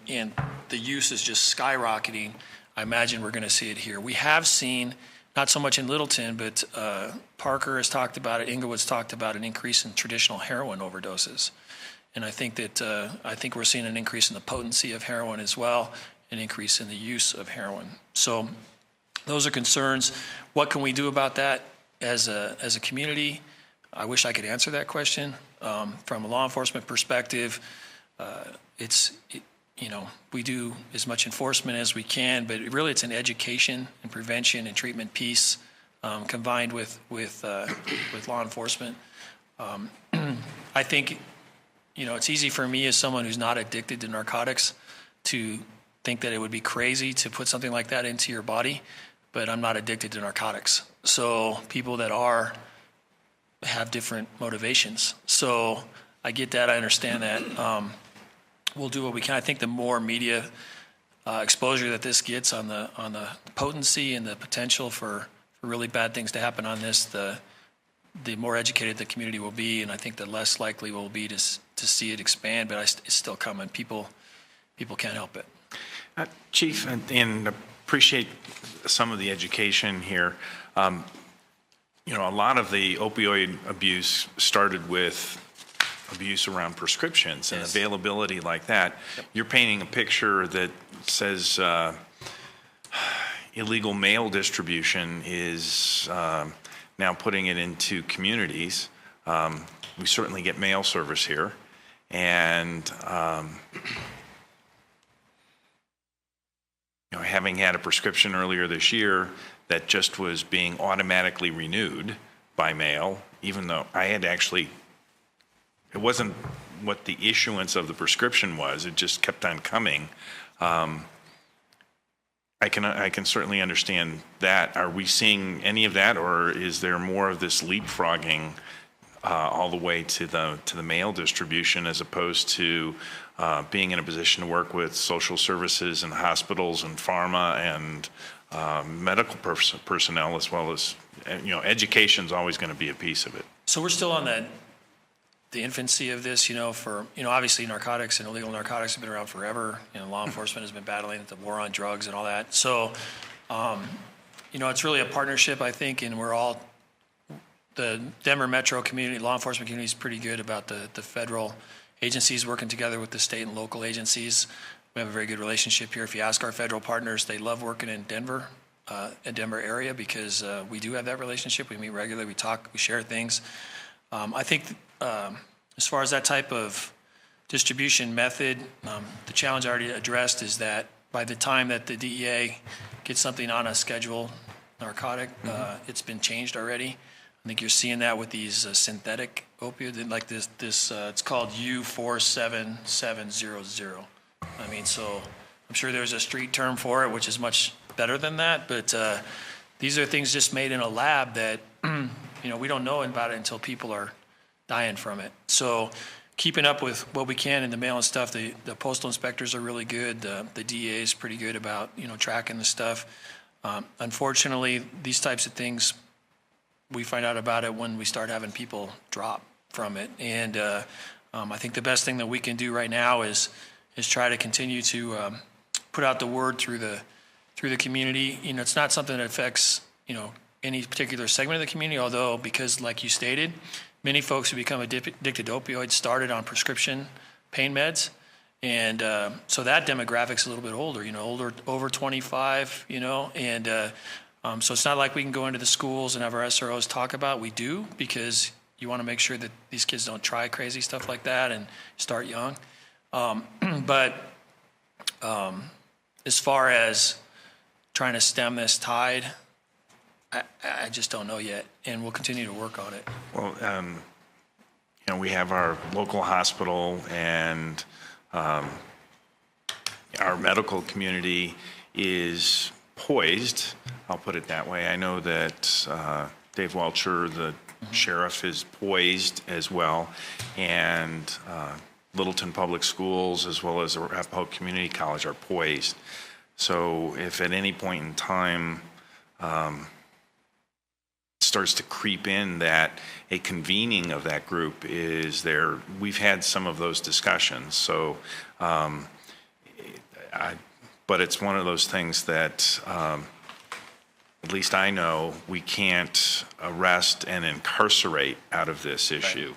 the use is just skyrocketing, I imagine we're going to see it here. We have seen, not so much in Littleton, but Parker has talked about it, Inglewood's talked about an increase in traditional heroin overdoses. And I think that we're seeing an increase in the potency of heroin as well, an increase in the use of heroin. So those are concerns. What can we do about that as a community? I wish I could answer that question. From a law enforcement perspective, we do as much enforcement as we can, but really it's an education and prevention and treatment piece combined with law enforcement. I think, it's easy for me as someone who's not addicted to narcotics to think that it would be crazy to put something like that into your body, but I'm not addicted to narcotics. So people that have different motivations. So I get that, I understand that. We'll do what we can. I think the more media exposure that this gets on the potency and the potential for really bad things to happen on this, the more educated the community will be, and I think the less likely we'll be to see it expand. But it's still coming. People can't help it. Chief, and appreciate some of the education here. A lot of the opioid abuse started with abuse around prescriptions and availability like that. Yep. You're painting a picture that says illegal mail distribution is now putting it into communities. We certainly get mail service here. And having had a prescription earlier this year that just was being automatically renewed by mail, even though I had actually, it wasn't what the issuance of the prescription was, it just kept on coming. I can certainly understand that. Are we seeing any of that, or is there more of this leapfrogging all the way to the mail distribution, as opposed to being in a position to work with social services and hospitals and pharma and medical personnel, as well as, education's always going to be a piece of it. So we're still on the infancy of this, obviously narcotics and illegal narcotics have been around forever. Law enforcement has been battling the war on drugs and all that. So, it's really a partnership, I think, and the Denver metro community, law enforcement community is pretty good about the federal agencies working together with the state and local agencies. We have a very good relationship here. If you ask our federal partners, they love working in Denver, Denver area, because we do have that relationship. We meet regularly, we talk, we share things. I think as far as that type of distribution method, the challenge I already addressed is that by the time that the DEA gets something on a schedule narcotic, it's been changed already. I think you're seeing that with these synthetic opioids, like this it's called U47700. So I'm sure there's a street term for it, which is much better than that, but these are things just made in a lab that, we don't know about it until people are dying from it. So keeping up with what we can in the mail and stuff, the postal inspectors are really good. The DEA is pretty good about, tracking the stuff. Unfortunately, these types of things, we find out about it when we start having people drop from it. And I think the best thing that we can do right now is try to continue to put out the word through the community. It's not something that affects any particular segment of the community, although because like you stated, many folks who become addicted to opioids started on prescription pain meds. And so that demographic's a little bit older, over 25, and so it's not like we can go into the schools and have our SROs talk about. We do, because you want to make sure that these kids don't try crazy stuff like that and start young. But as far as trying to stem this tide, I just don't know yet, and we'll continue to work on it. Well, we have our local hospital, and our medical community is poised, I'll put it that way. I know that Dave Welcher, the sheriff, is poised as well, and Littleton Public Schools as well as Arapahoe Community College are poised. So if at any point in time starts to creep in that a convening of that group is there, we've had some of those discussions. So, but it's one of those things that at least I know we can't arrest and incarcerate out of this issue.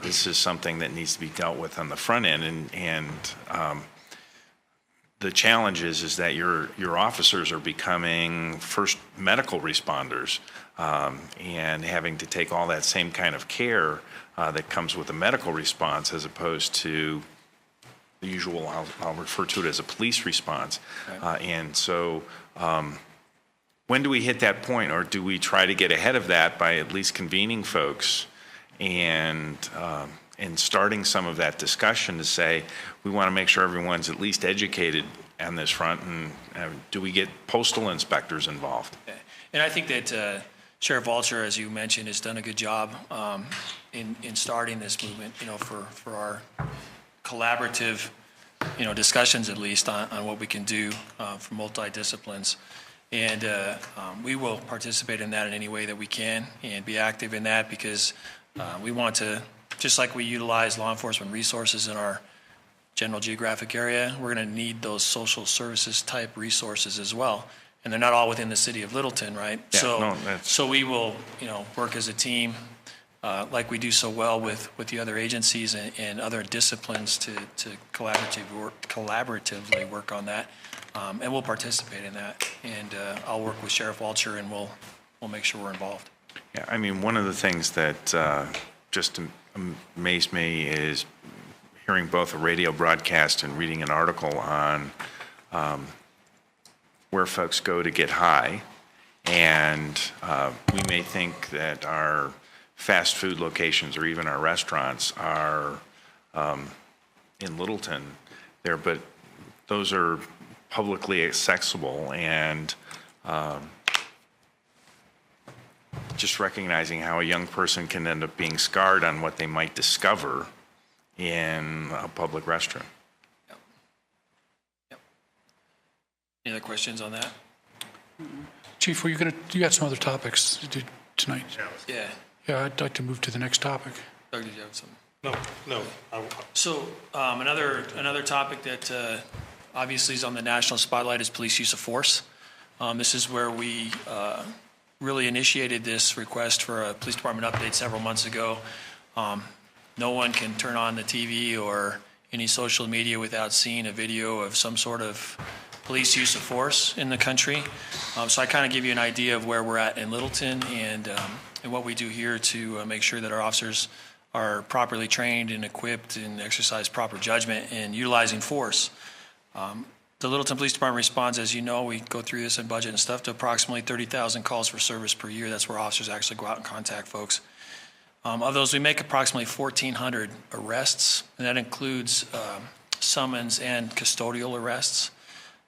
This is something that needs to be dealt with on the front end, and the challenge is that your officers are becoming first medical responders, and having to take all that same kind of care that comes with a medical response, as opposed to the usual, I'll refer to it as a police response. Right. And so when do we hit that point, or do we try to get ahead of that by at least convening folks and starting some of that discussion to say, we want to make sure everyone's at least educated on this front, and do we get postal inspectors involved? And I think that Sheriff Walcher, as you mentioned, has done a good job in starting this movement, for our collaborative, discussions at least on what we can do for multi-disciplines. And we will participate in that in any way that we can and be active in that, because we want to, just like we utilize law enforcement resources in our general geographic area, we're going to need those social services type resources as well. And they're not all within the city of Littleton, right? Yeah, so we will, work as a team like we do so well with the other agencies and other disciplines to collaboratively work on that. And we'll participate in that. And I'll work with Sheriff Walcher, and we'll make sure we're involved. Yeah, I mean, one of the things that just amazed me is hearing both a radio broadcast and reading an article on where folks go to get high. And we may think that our fast food locations or even our restaurants are in Littleton there, but those are publicly accessible, and just recognizing how a young person can end up being scarred on what they might discover in a public restroom. Yep. Any other questions on that? Chief, you got some other topics tonight? Yeah. Yeah, I'd like to move to the next topic. Doug, did you have something? No. So another topic that obviously is on the national spotlight is police use of force. This is where we really initiated this request for a police department update several months ago. No one can turn on the TV or any social media without seeing a video of some sort of police use of force in the country. So I kind of give you an idea of where we're at in Littleton and what we do here to make sure that our officers are properly trained and equipped and exercise proper judgment in utilizing force. The Littleton Police Department responds, as you know, we go through this in budget and stuff, to approximately 30,000 calls for service per year. That's where officers actually go out and contact folks. Of those, we make approximately 1,400 arrests, and that includes summons and custodial arrests.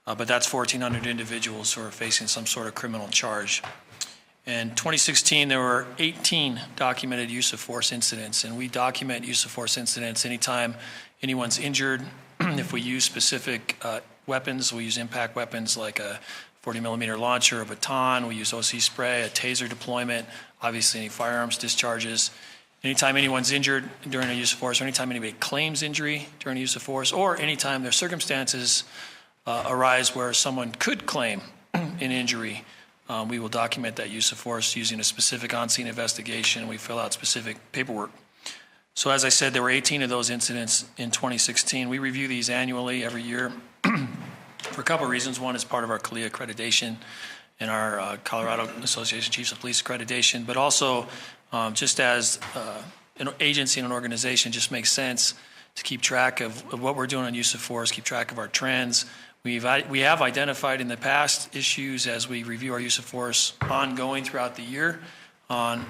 But that's 1,400 individuals who are facing some sort of criminal charge. In 2016, there were 18 documented use of force incidents, and we document use of force incidents anytime anyone's injured. If we use specific weapons, we use impact weapons like a 40-millimeter launcher, a baton. We use OC spray, a taser deployment, obviously any firearms discharges. Anytime anyone's injured during a use of force, or anytime anybody claims injury during a use of force, or anytime there's circumstances arise where someone could claim an injury we will document that use of force using a specific on-scene investigation, and we fill out specific paperwork. So as I said, there were 18 of those incidents in 2016. We review these annually every year for a couple of reasons. One is part of our CALEA accreditation and our Colorado Association of Chiefs of Police accreditation, but also just as an agency and an organization, just makes sense to keep track of what we're doing on use of force, keep track of our trends. We have identified in the past issues as we review our use of force ongoing throughout the year on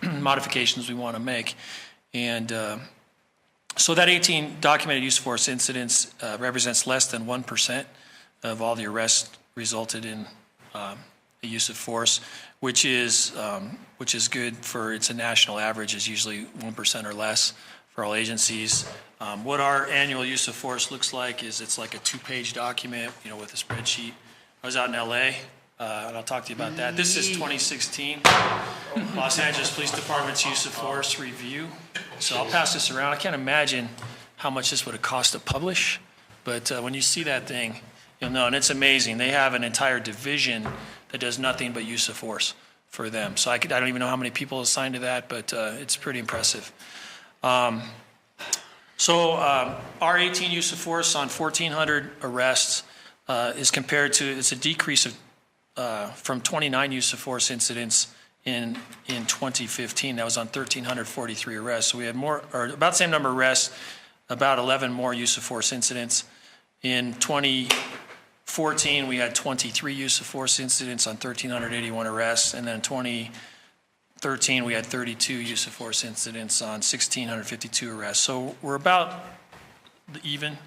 modifications we want to make. And so that 18 documented use of force incidents represents less than 1% of all the arrests resulted in the use of force, which is good for, it's a national average, is usually 1% or less for all agencies. What our annual use of force looks like is it's like a 2-page document, with a spreadsheet. I was out in LA, and I'll talk to you about that. This is 2016, Los Angeles Police Department's use of force review. So I'll pass this around. I can't imagine how much this would have cost to publish, but when you see that thing, you'll know, and it's amazing. They have an entire division that does nothing but use of force for them. So I don't even know how many people assigned to that, but it's pretty impressive. So our 18 use of force on 1,400 arrests is compared to, it's a decrease of from 29 use of force incidents in 2015. That was on 1,343 arrests. So we had more, or about the same number of arrests, about 11 more use of force incidents. In 2014, we had 23 use of force incidents on 1,381 arrests, and then in 2013, we had 32 use of force incidents on 1,652 arrests. So we're about even,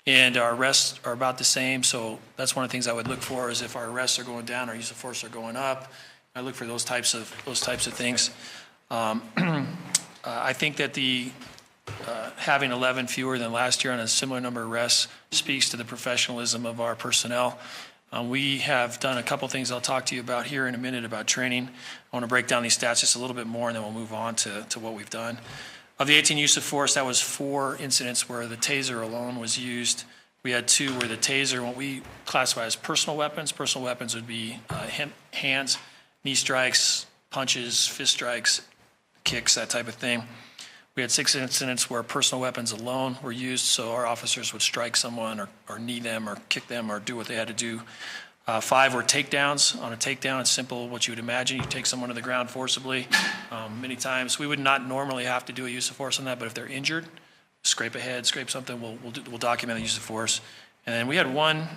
and our arrests are about the same. So that's one of the things I would look for, is if our arrests are going down, our use of force are going up. I look for those types of things. I think that the having 11 fewer than last year on a similar number of arrests speaks to the professionalism of our personnel. We have done a couple things I'll talk to you about here in a minute about training. I want to break down these stats just a little bit more, and then we'll move on to what we've done. Of the 18 use of force, that was 4 incidents where the taser alone was used. We had 2 where the taser, what we classify as personal weapons. Personal weapons would be hands, knee strikes, punches, fist strikes, kicks, that type of thing. We had 6 incidents where personal weapons alone were used, so our officers would strike someone or knee them or kick them or do what they had to do. 5 were takedowns. On a takedown, it's simple, what you would imagine. You take someone to the ground forcibly. Many times, we would not normally have to do a use of force on that, but if they're injured, scrape a head, scrape something, we'll document the use of force. And then we had 1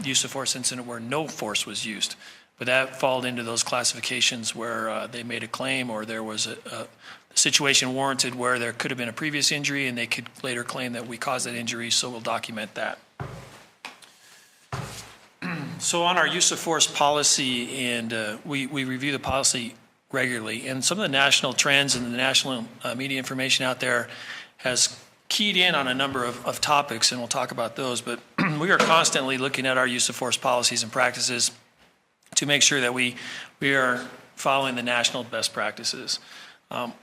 use of force incident where no force was used, but that fall into those classifications where they made a claim or there was a situation warranted where there could have been a previous injury and they could later claim that we caused that injury, so we'll document that. So on our use of force policy, and we review the policy regularly, and some of the national trends and the national media information out there has keyed in on a number of topics, and we'll talk about those, but we are constantly looking at our use of force policies and practices to make sure that we are following the national best practices.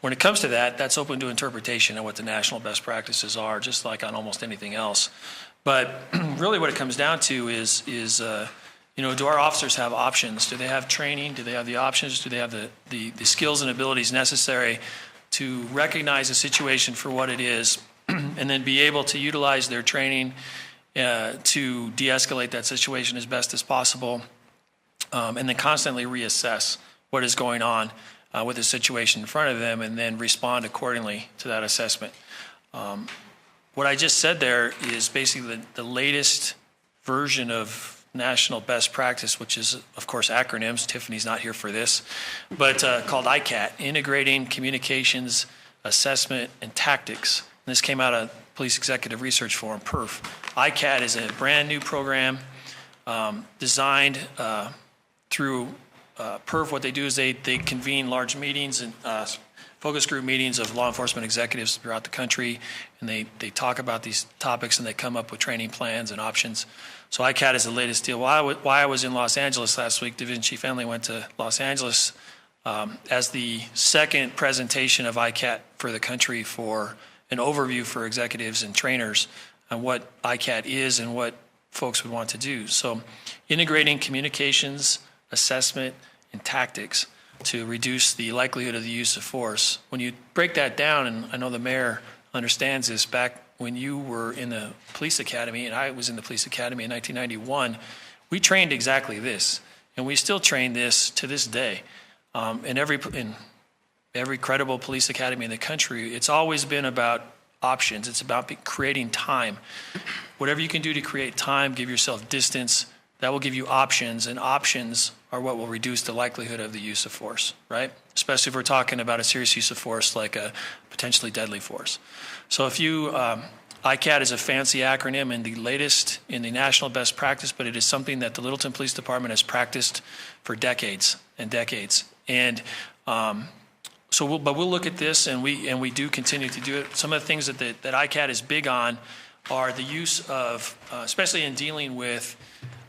When it comes to that, that's open to interpretation of what the national best practices are, just like on almost anything else. But really what it comes down to is do our officers have options? Do they have training? Do they have the options? Do they have the skills and abilities necessary to recognize a situation for what it is and then be able to utilize their training to de-escalate that situation as best as possible, and then constantly reassess what is going on with the situation in front of them and then respond accordingly to that assessment. What I just said there is basically the latest version of national best practice, which is, of course, acronyms. Tiffany's not here for this, but called ICAT, Integrating Communications, Assessment, and Tactics. And this came out of Police Executive Research Forum, PERF. ICAT is a brand new program designed through PERF. What they do is they convene large meetings and focus group meetings of law enforcement executives throughout the country, and they talk about these topics and they come up with training plans and options. So ICAT is the latest deal. While I was in Los Angeles last week, Division Chief Henley went to Los Angeles as the second presentation of ICAT for the country for an overview for executives and trainers on what ICAT is and what folks would want to do. So integrating communications, assessment, and tactics to reduce the likelihood of the use of force. When you break that down, and I know the mayor understands this, back when you were in the police academy and I was in the police academy in 1991, we trained exactly this, and we still train this to this day. In every credible police academy in the country, it's always been about options. It's about creating time. Whatever you can do to create time, give yourself distance, that will give you options, and options are what will reduce the likelihood of the use of force, right? Especially if we're talking about a serious use of force like a potentially deadly force. So if you, ICAT is a fancy acronym and the latest in the national best practice, but it is something that the Littleton Police Department has practiced for decades and decades. And but we'll look at this, and we do continue to do it. Some of the things that ICAT is big on are the use of, especially in dealing with,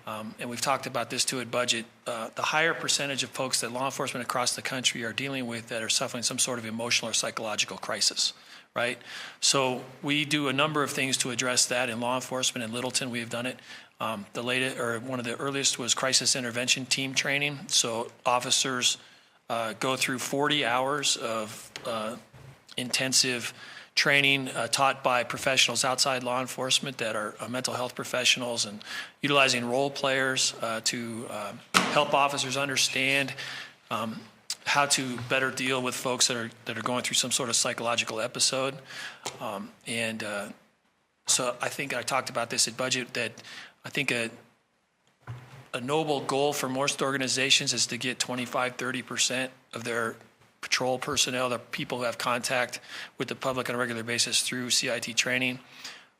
and we've talked about this too at budget, the higher percentage of folks that law enforcement across the country are dealing with that are suffering some sort of emotional or psychological crisis, right? So we do a number of things to address that in law enforcement. In Littleton, we have done it. The latest, or one of the earliest, was crisis intervention team training. So officers go through 40 hours of intensive training taught by professionals outside law enforcement that are mental health professionals, and utilizing role players to help officers understand how to better deal with folks that are going through some sort of psychological episode. So I think I talked about this at budget, that I think a noble goal for most organizations is to get 25-30% of their patrol personnel, the people who have contact with the public on a regular basis, through CIT training.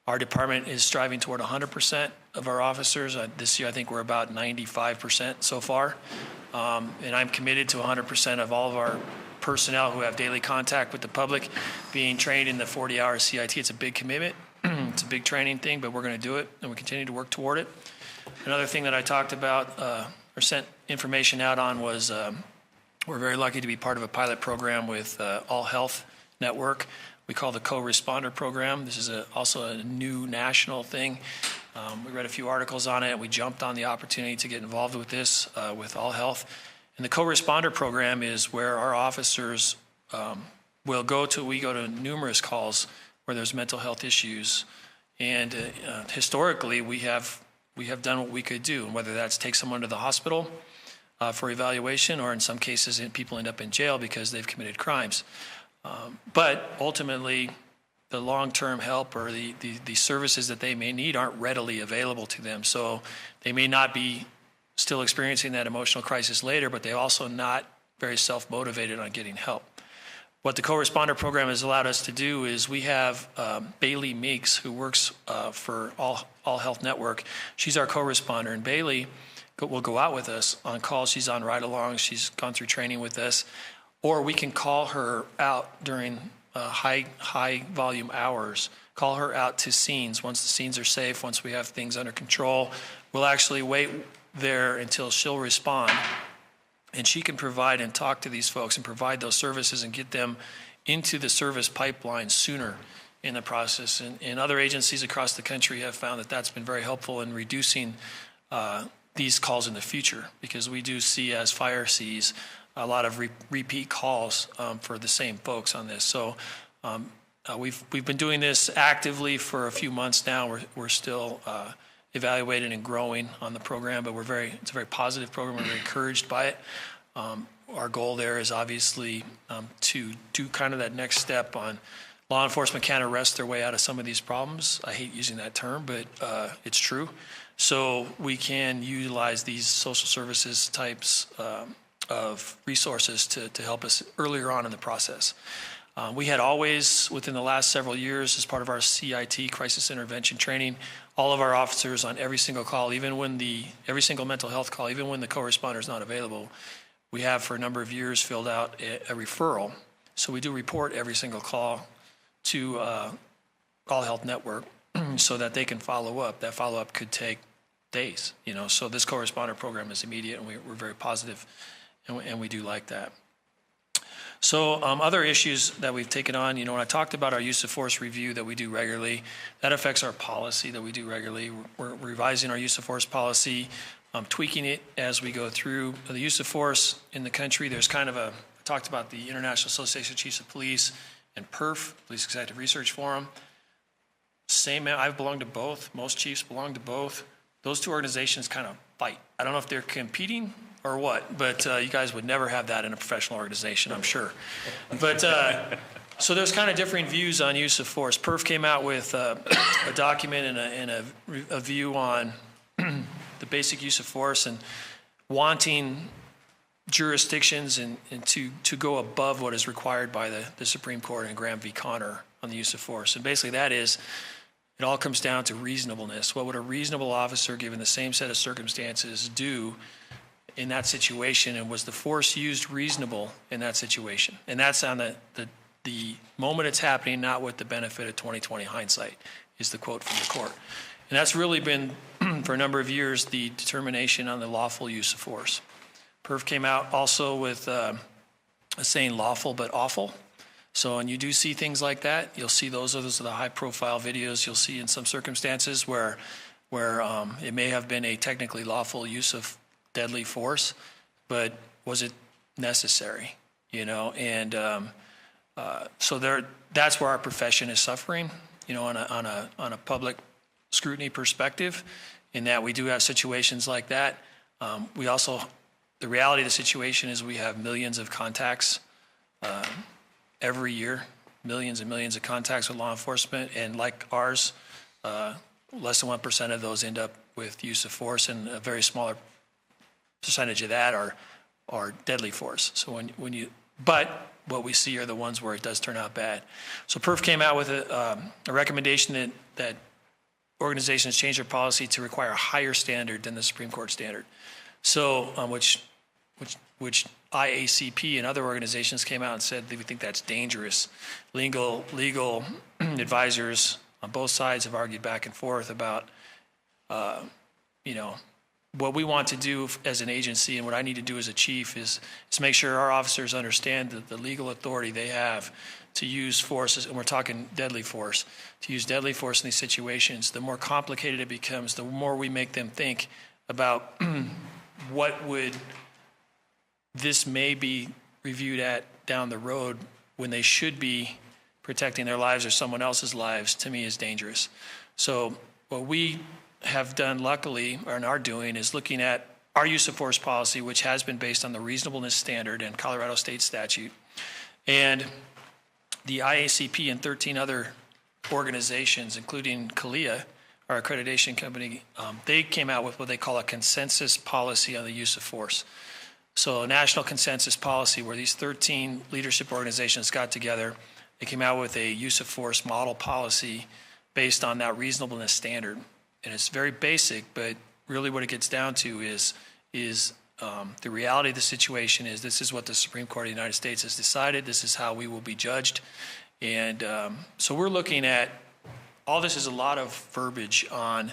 Our department is striving toward 100% of our officers. This year, I think we're about 95% so far. And I'm committed to 100% of all of our personnel who have daily contact with the public being trained in the 40-hour CIT. It's a big commitment. It's a big training thing, but we're going to do it, and we continue to work toward it. Another thing that I talked about or sent information out on was we're very lucky to be part of a pilot program with All Health Network. We call the Co-Responder Program. This is also a new national thing. We read a few articles on it. We jumped on the opportunity to get involved with this with All Health. And the Co-Responder Program is where our officers will go to. We go to numerous calls where there's mental health issues. And historically, we have done what we could do, and whether that's take someone to the hospital for evaluation, or in some cases people end up in jail because they've committed crimes. But ultimately, the long-term help or the services that they may need aren't readily available to them. So they may not be still experiencing that emotional crisis later, but they're also not very self-motivated on getting help. What the Co-Responder Program has allowed us to do is we have Bailey Meeks, who works for All Health Network. She's our co-responder, and Bailey will go out with us on calls. She's on ride-alongs. She's gone through training with us. Or we can call her out during high volume hours, call her out to scenes. Once the scenes are safe, once we have things under control, we'll actually wait there until she'll respond. And she can provide and talk to these folks and provide those services and get them into the service pipeline sooner in the process. And other agencies across the country have found that that's been very helpful in reducing these calls in the future, because we do see, as fire sees, a lot of repeat calls for the same folks on this. So we've been doing this actively for a few months now. We're still evaluating and growing on the program, but it's a very positive program. We're very encouraged by it. Our goal there is obviously to do kind of that next step on law enforcement can't arrest their way out of some of these problems. I hate using that term, but it's true. So we can utilize these social services types of resources to help us earlier on in the process. We had always, within the last several years, as part of our CIT, crisis intervention training, all of our officers on every single call, every single mental health call, even when the co-responder is not available, we have for a number of years filled out a referral. So we do report every single call to All Health Network so that they can follow up. That follow-up could take days, So this co-responder program is immediate, and we're very positive, and we do like that. So other issues that we've taken on, when I talked about our use of force review that we do regularly, that affects our policy that we do regularly. We're revising our use of force policy. tweaking it as we go through the use of force in the country. There's kind of I talked about the International Association of Chiefs of Police and PERF, Police Executive Research Forum. I've belonged to both. Most chiefs belong to both. Those two organizations kind of fight. I don't know if they're competing or what, but you guys would never have that in a professional organization, I'm sure. But so there's kind of differing views on use of force. PERF came out with a document and a view on the basic use of force and wanting jurisdictions and to go above what is required by the Supreme Court in Graham v. Connor on the use of force. And basically that is, it all comes down to reasonableness. What would a reasonable officer, given the same set of circumstances, do in that situation, and was the force used reasonable in that situation? And that's on the moment it's happening, not with the benefit of 20/20 hindsight, is the quote from the court. And that's really been, for a number of years, the determination on the lawful use of force. PERF came out also with saying lawful but awful. So when you do see things like that, you'll see those are the high-profile videos you'll see in some circumstances where it may have been a technically lawful use of deadly force, but was it necessary? And so that's where our profession is suffering, on a public scrutiny perspective, in that we do have situations like that. We also, the reality of the situation is we have millions of contacts every year, millions and millions of contacts with law enforcement, and like ours, less than 1% of those end up with use of force, and a very smaller percentage of that are deadly force. So but what we see are the ones where it does turn out bad. So PERF came out with a recommendation that organizations change their policy to require a higher standard than the Supreme Court standard. So, which IACP and other organizations came out and said they would think that's dangerous. Legal advisors on both sides have argued back and forth about, what we want to do as an agency, and what I need to do as a chief is make sure our officers understand the legal authority they have to use force, and we're talking deadly force, to use deadly force in these situations. The more complicated it becomes, the more we make them think about this may be reviewed at down the road when they should be protecting their lives or someone else's lives, to me is dangerous. So what we have done, luckily, and are doing, is looking at our use of force policy, which has been based on the reasonableness standard and Colorado state statute. And the IACP and 13 other organizations, including CALEA, our accreditation company, they came out with what they call a consensus policy on the use of force. So a national consensus policy where these 13 leadership organizations got together. They came out with a use of force model policy based on that reasonableness standard. And it's very basic, but really what it gets down to is the reality of the situation is this is what the Supreme Court of the United States has decided. This is how we will be judged. And so we're looking at, all this is a lot of verbiage on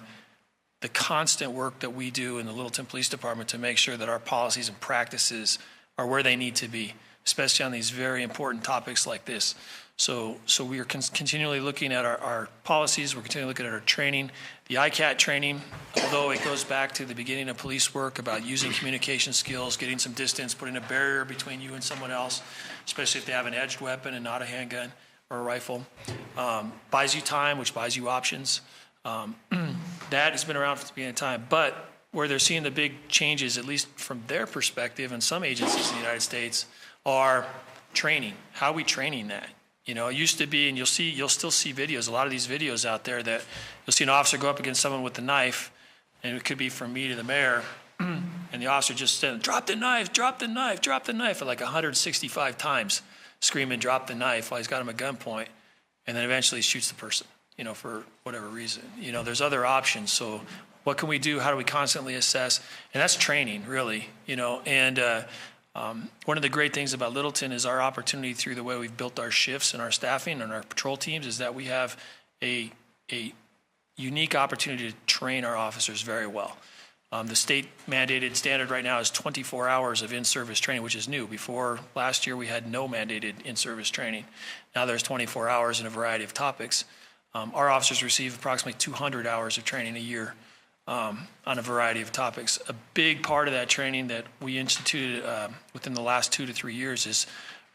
the constant work that we do in the Littleton Police Department to make sure that our policies and practices are where they need to be, especially on these very important topics like this. So we are continually looking at our policies. We're continually looking at our training. The ICAT training, although it goes back to the beginning of police work about using communication skills, getting some distance, putting a barrier between you and someone else, especially if they have an edged weapon and not a handgun or a rifle, buys you time, which buys you options. That has been around from the beginning of time. But where they're seeing the big changes, at least from their perspective, and some agencies in the United States, are training. How are we training that? It used to be, and you'll still see videos, a lot of these videos out there that you'll see an officer go up against someone with a knife, and it could be from me to the mayor, and the officer just said, drop the knife, drop the knife, drop the knife, like 165 times, screaming, drop the knife, while he's got him at gunpoint, and then eventually he shoots the person, for whatever reason. There's other options. So what can we do? How do we constantly assess? And that's training, really, and one of the great things about Littleton is our opportunity through the way we've built our shifts and our staffing and our patrol teams is that we have a unique opportunity to train our officers very well. The state mandated standard right now is 24 hours of in-service training, which is new. Before last year, we had no mandated in-service training. Now there's 24 hours in a variety of topics. Our officers receive approximately 200 hours of training a year on a variety of topics. A big part of that training that we instituted within the last 2 to 3 years is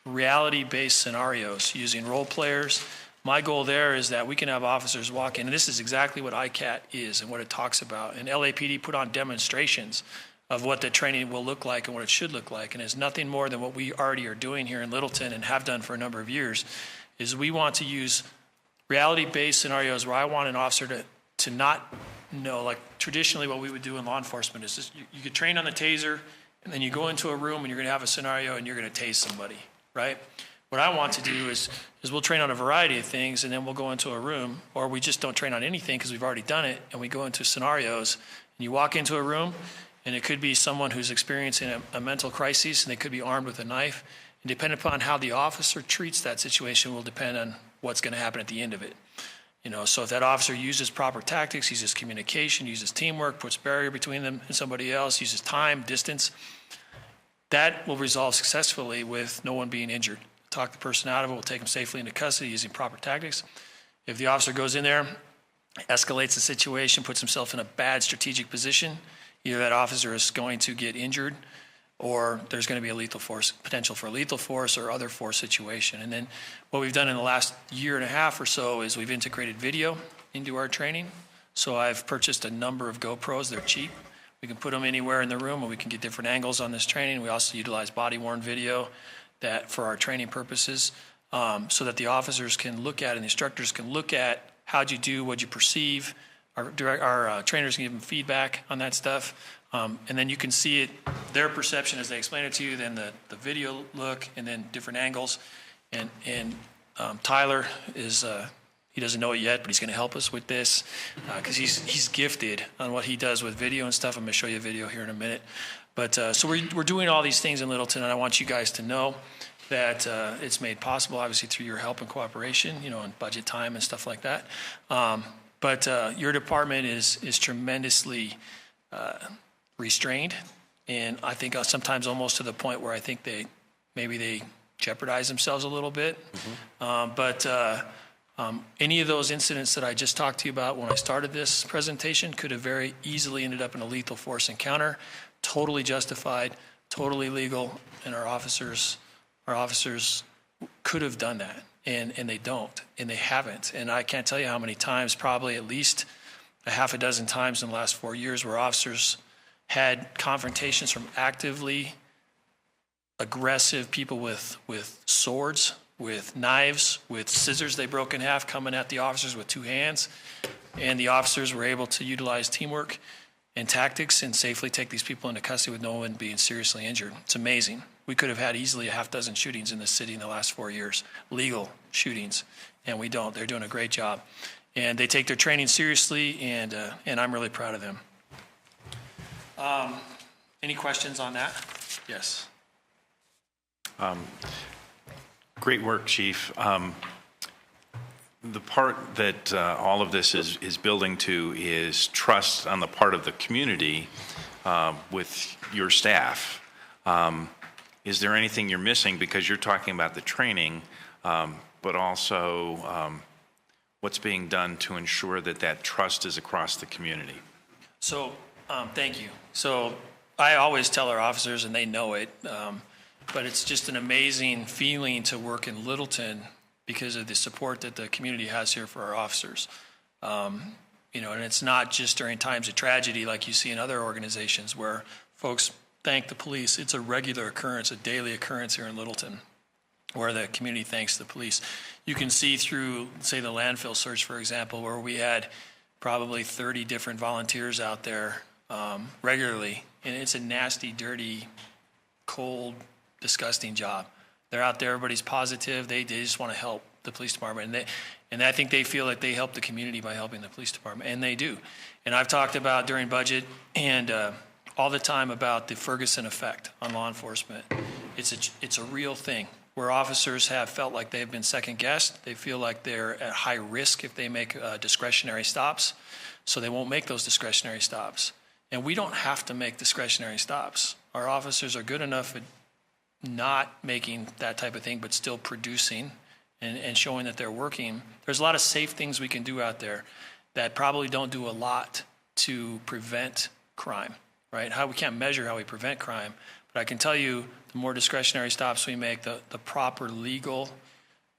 reality-based scenarios using role players. My goal there is that we can have officers walk in, and this is exactly what ICAT is and what it talks about. And LAPD put on demonstrations of what the training will look like and what it should look like. And it's nothing more than what we already are doing here in Littleton and have done for a number of years, is we want to use reality-based scenarios where I want an officer to not know, like traditionally what we would do in law enforcement is just, you could train on the taser, and then you go into a room and you're gonna have a scenario and you're gonna tase somebody, right? What I want to do is we'll train on a variety of things, and then we'll go into a room, or we just don't train on anything because we've already done it, and we go into scenarios, and you walk into a room, and it could be someone who's experiencing a mental crisis, and they could be armed with a knife. And depending upon how the officer treats that situation will depend on what's going to happen at the end of it. You know, so if that officer uses proper tactics, uses communication, uses teamwork, puts barrier between them and somebody else, uses time, distance, that will resolve successfully with no one being injured. Talk the person out of it, we'll take them safely into custody using proper tactics. If the officer goes in there, escalates the situation, puts himself in a bad strategic position, either that officer is going to get injured or there's going to be a lethal force, potential for a lethal force or other force situation. And then what we've done in the last year and a half or so is we've integrated video into our training. So I've purchased a number of GoPros. They're cheap. We can put them anywhere in the room, and we can get different angles on this training. We also utilize body-worn video that for our training purposes, so that the officers can look at and the instructors can look at how'd you do, what'd you perceive. Our trainers can give them feedback on that stuff. And then you can see it, their perception as they explain it to you, then the video look, and then different angles. And Tyler is, he doesn't know it yet, but he's going to help us with this because he's gifted on what he does with video and stuff. I'm going to show you a video here in a minute. But so we're doing all these things in Littleton, and I want you guys to know that it's made possible, obviously, through your help and cooperation, you know, and budget time and stuff like that. But your department is tremendously restrained, and I think sometimes almost to the point where I think they jeopardize themselves a little bit. But any of those incidents that I just talked to you about when I started this presentation could have very easily ended up in a lethal force encounter, totally justified, totally legal, and our officers could have done that, and they don't, and they haven't. And I can't tell you how many times, probably at least a half a dozen times in the last 4 years, where officers had confrontations from actively aggressive people with swords, with knives, with scissors they broke in half, coming at the officers with two hands. And the officers were able to utilize teamwork and tactics and safely take these people into custody with no one being seriously injured. It's amazing. We could have had easily a half dozen shootings in this city in the last 4 years, legal shootings, and we don't. They're doing a great job. And they take their training seriously, and I'm really proud of them. Any questions on that? Yes. Great work, Chief. The part that all of this is building to is trust on the part of the community with your staff. Is there anything you're missing? Because you're talking about the training, but also what's being done to ensure that that trust is across the community? So, thank you. So I always tell our officers, and they know it, but it's just an amazing feeling to work in Littleton because of the support that the community has here for our officers. You know, and it's not just during times of tragedy like you see in other organizations where folks thank the police. It's a regular occurrence, a daily occurrence here in Littleton, where the community thanks the police. You can see through, say, the landfill search, for example, where we had probably 30 different volunteers out there regularly, and it's a nasty, dirty, cold, disgusting job. They're out there, everybody's positive, they just want to help the police department, and I think they feel like they help the community by helping the police department, and they do. And I've talked about during budget and all the time about the Ferguson effect on law enforcement. It's a real thing where officers have felt like they've been second guessed. They feel like they're at high risk if they make discretionary stops, so they won't make those discretionary stops. And we don't have to make discretionary stops. Our officers are good enough at not making that type of thing, but still producing and showing that they're working. There's a lot of safe things we can do out there that probably don't do a lot to prevent crime, right? How we can't measure how we prevent crime, but I can tell you the more discretionary stops we make, the proper legal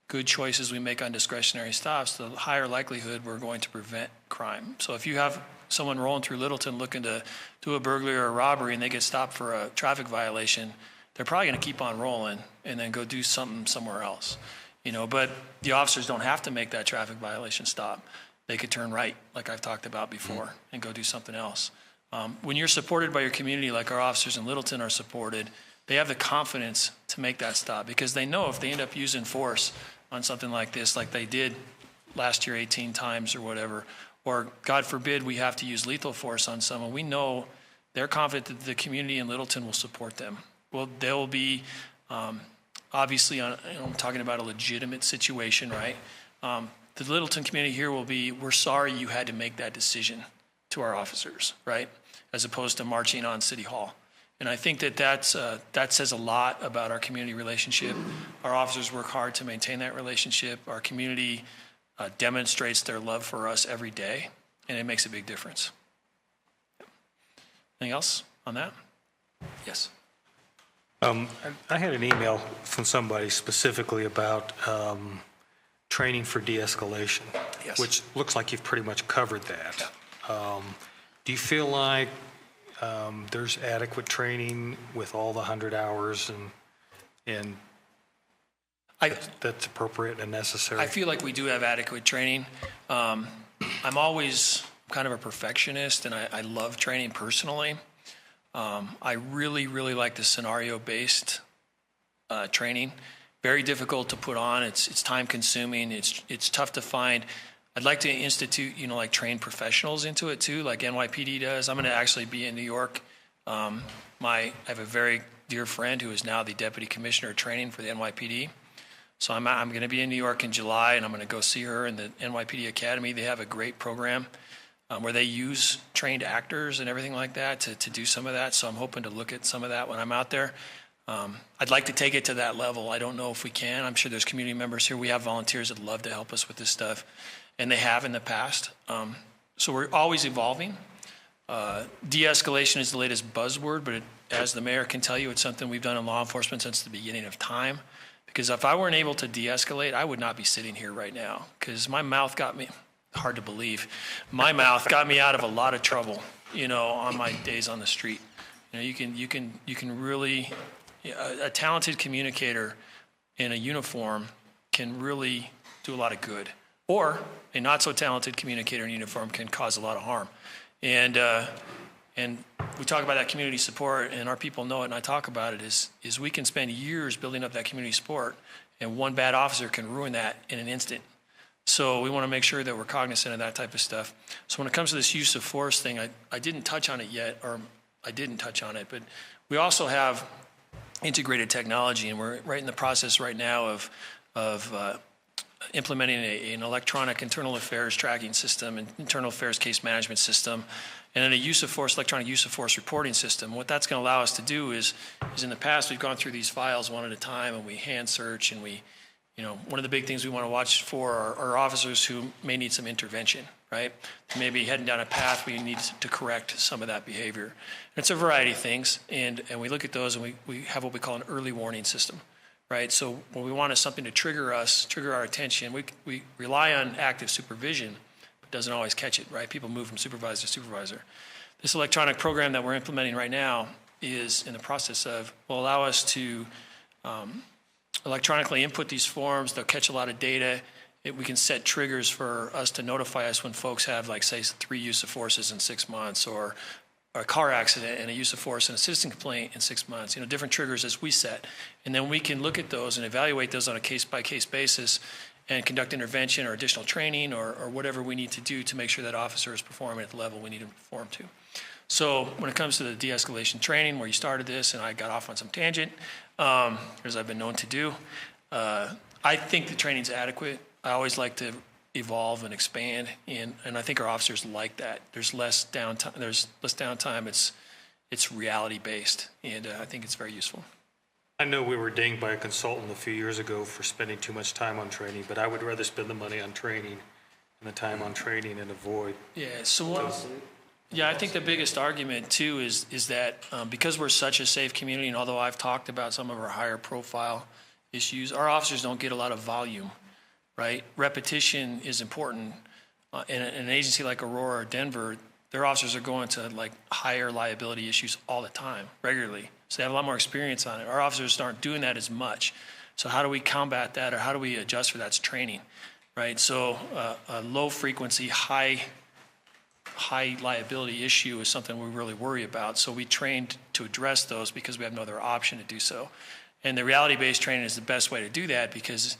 good choices we make on discretionary stops, the higher likelihood we're going to prevent crime. So if you have someone rolling through Littleton looking to do a burglary or a robbery and they get stopped for a traffic violation, they're probably going to keep on rolling and then go do something somewhere else. But the officers don't have to make that traffic violation stop. They could turn right, like I've talked about before, and go do something else. When you're supported by your community, like our officers in Littleton are supported, they have the confidence to make that stop because they know if they end up using force on something like this, like they did last year 18 times or whatever, or God forbid we have to use lethal force on someone, we know they're confident that the community in Littleton will support them. Well, they will be, obviously, I'm talking about a legitimate situation, right? The Littleton community here will be, we're sorry you had to make that decision to our officers, right? As opposed to marching on City Hall. And I think that says a lot about our community relationship. Our officers work hard to maintain that relationship. Our community demonstrates their love for us every day, and it makes a big difference. Anything else on that? Yes. I had an email from somebody specifically about training for de-escalation, Yes. which looks like you've pretty much covered that. Do you feel like there's adequate training with all the 100 hours and that's appropriate and necessary? I feel like we do have adequate training. I'm always kind of a perfectionist, and I love training personally. I really, really like the scenario-based training. Very difficult to put on. It's time-consuming. It's tough to find. I'd like to institute, like trained professionals into it too, like NYPD does. I'm going to actually be in New York. I have a very dear friend who is now the Deputy Commissioner of Training for the NYPD. So I'm going to be in New York in July, and I'm going to go see her in the NYPD Academy. They have a great program where they use trained actors and everything like that to do some of that. So I'm hoping to look at some of that when I'm out there. I'd like to take it to that level. I don't know if we can. I'm sure there's community members here. We have volunteers that love to help us with this stuff, and they have in the past. So we're always evolving. De-escalation is the latest buzzword, but as the mayor can tell you, it's something we've done in law enforcement since the beginning of time. Because if I weren't able to de-escalate, I would not be sitting here right now. Because my mouth got me, hard to believe, my mouth got me out of a lot of trouble, on my days on the street. You can really, a talented communicator in a uniform can really do a lot of good. Or a not so talented communicator in uniform can cause a lot of harm. And we talk about that community support, and our people know it, and I talk about it, is we can spend years building up that community support, and one bad officer can ruin that in an instant. So we want to make sure that we're cognizant of that type of stuff. So when it comes to this use of force thing, I didn't touch on it yet, or I didn't touch on it, but we also have integrated technology, and we're right in the process right now of implementing an electronic internal affairs tracking system, an internal affairs case management system, and then a use of force, electronic use of force reporting system. What that's going to allow us to do is in the past we've gone through these files one at a time, and we hand search, and we, one of the big things we want to watch for are officers who may need some intervention, right? Maybe heading down a path we need to correct some of that behavior. And it's a variety of things, and we look at those, and we have what we call an early warning system. Right, so what we want is something to trigger our attention. We rely on active supervision, but doesn't always catch it, right? People move from supervisor to supervisor. This electronic program that we're implementing right now is in the process will allow us to electronically input these forms. They'll catch a lot of data. We can set triggers for us to notify us when folks have, like, say, 3 use of forces in 6 months, or a car accident and a use of force and a citizen complaint in 6 months, different triggers as we set. And then we can look at those and evaluate those on a case-by-case basis and conduct intervention or additional training or whatever we need to do to make sure that officer is performing at the level we need him to perform to. So when it comes to the de-escalation training, where you started this, and I got off on some tangent, as I've been known to do, I think the training's adequate. I always like to evolve and expand, and I think our officers like that. There's less downtime. It's reality based, and I think it's very useful. I know we were dinged by a consultant a few years ago for spending too much time on training, but I would rather spend the money on training and the time on training and avoid. Yeah. So Yeah, I think the biggest argument too is that because we're such a safe community, and although I've talked about some of our higher profile issues, our officers don't get a lot of volume, right? Repetition is important. In an agency like Aurora or Denver, their officers are going to like higher liability issues all the time, regularly. So they have a lot more experience on it. Our officers aren't doing that as much. So how do we combat that, or how do we adjust for that? It's training, right? So a low frequency, high liability issue is something we really worry about. So we trained to address those because we have no other option to do so. And the reality-based training is the best way to do that because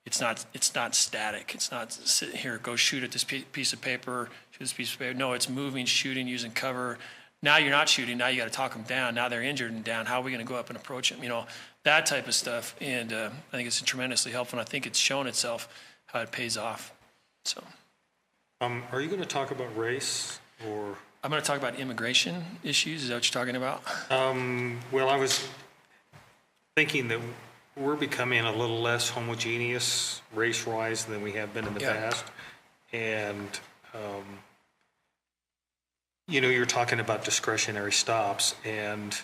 it's not static. It's not sit here, go shoot at this piece of paper, shoot this piece of paper. No, it's moving, shooting, using cover. Now you're not shooting. Now you got to talk them down. Now they're injured and down. How are we going to go up and approach them? You know, that type of stuff. And I think it's tremendously helpful. And I think it's shown itself how it pays off. So, Are you going to talk about race or? I'm going to talk about immigration issues. Is that what you're talking about? Well, I was thinking that we're becoming a little less homogeneous race-wise than we have been in the past. And, you know, you're talking about discretionary stops, and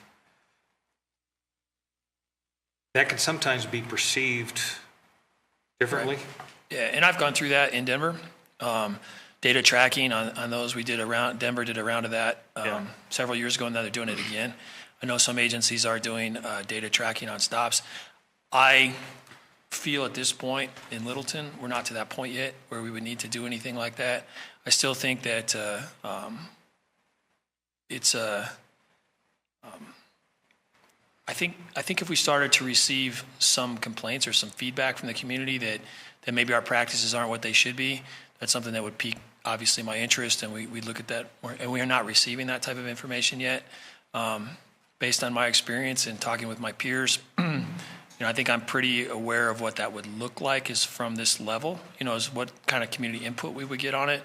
that can sometimes be perceived differently. Right. Yeah, and I've gone through that in Denver. Data tracking on those, Denver did a round of that several years ago, and now they're doing it again. I know some agencies are doing data tracking on stops. I feel at this point in Littleton, we're not to that point yet where we would need to do anything like that. I still think that I think if we started to receive some complaints or some feedback from the community that maybe our practices aren't what they should be, that's something that would pique obviously my interest, and we look at that. And we are not receiving that type of information yet. Based on my experience and talking with my peers, you know, I think I'm pretty aware of what that would look like is from this level, you know, is what kind of community input we would get on it.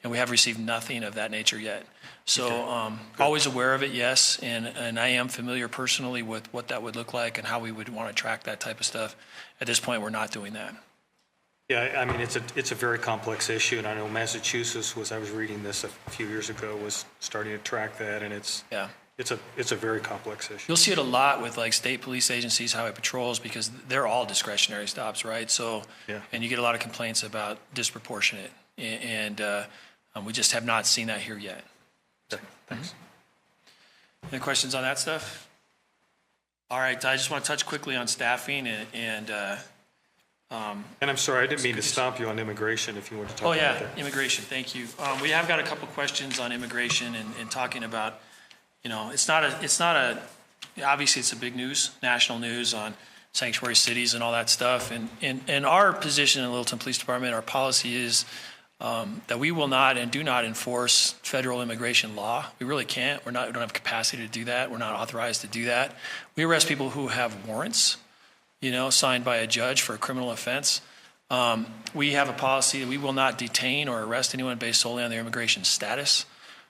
And we have received nothing of that nature yet. So always aware of it, yes. And I am familiar personally with what that would look like and how we would want to track that type of stuff. At this point, we're not doing that. Yeah, I mean, it's a very complex issue. And I know Massachusetts I was reading this a few years ago, was starting to track that. And it's a very complex issue. You'll see it a lot with like state police agencies, highway patrols, because they're all discretionary stops, right? So, and you get a lot of complaints about disproportionate, and we just have not seen that here yet. Okay, thanks. Any questions on that stuff? All right, I just want to touch quickly on staffing and I'm sorry, I didn't mean to stop you on immigration if you want to talk about that. Immigration, thank you. We have got a couple questions on immigration and talking about, you know, it's not a, obviously it's a big news, national news on sanctuary cities and all that stuff. And our position in the Littleton Police Department, our policy is that we will not and do not enforce federal immigration law. We really can't. We don't have capacity to do that. We're not authorized to do that. We arrest people who have warrants, you know, signed by a judge for a criminal offense. We have a policy that we will not detain or arrest anyone based solely on their immigration status.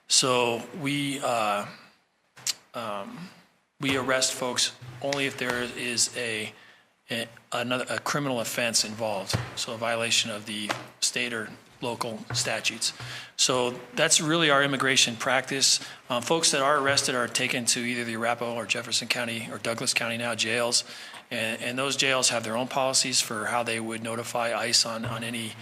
So we arrest folks only if there is a criminal offense involved, so a violation of the state or local statutes. So that's really our immigration practice. Folks that are arrested are taken to either the Arapahoe or Jefferson County or Douglas County now jails, and those jails have their own policies for how they would notify ICE on any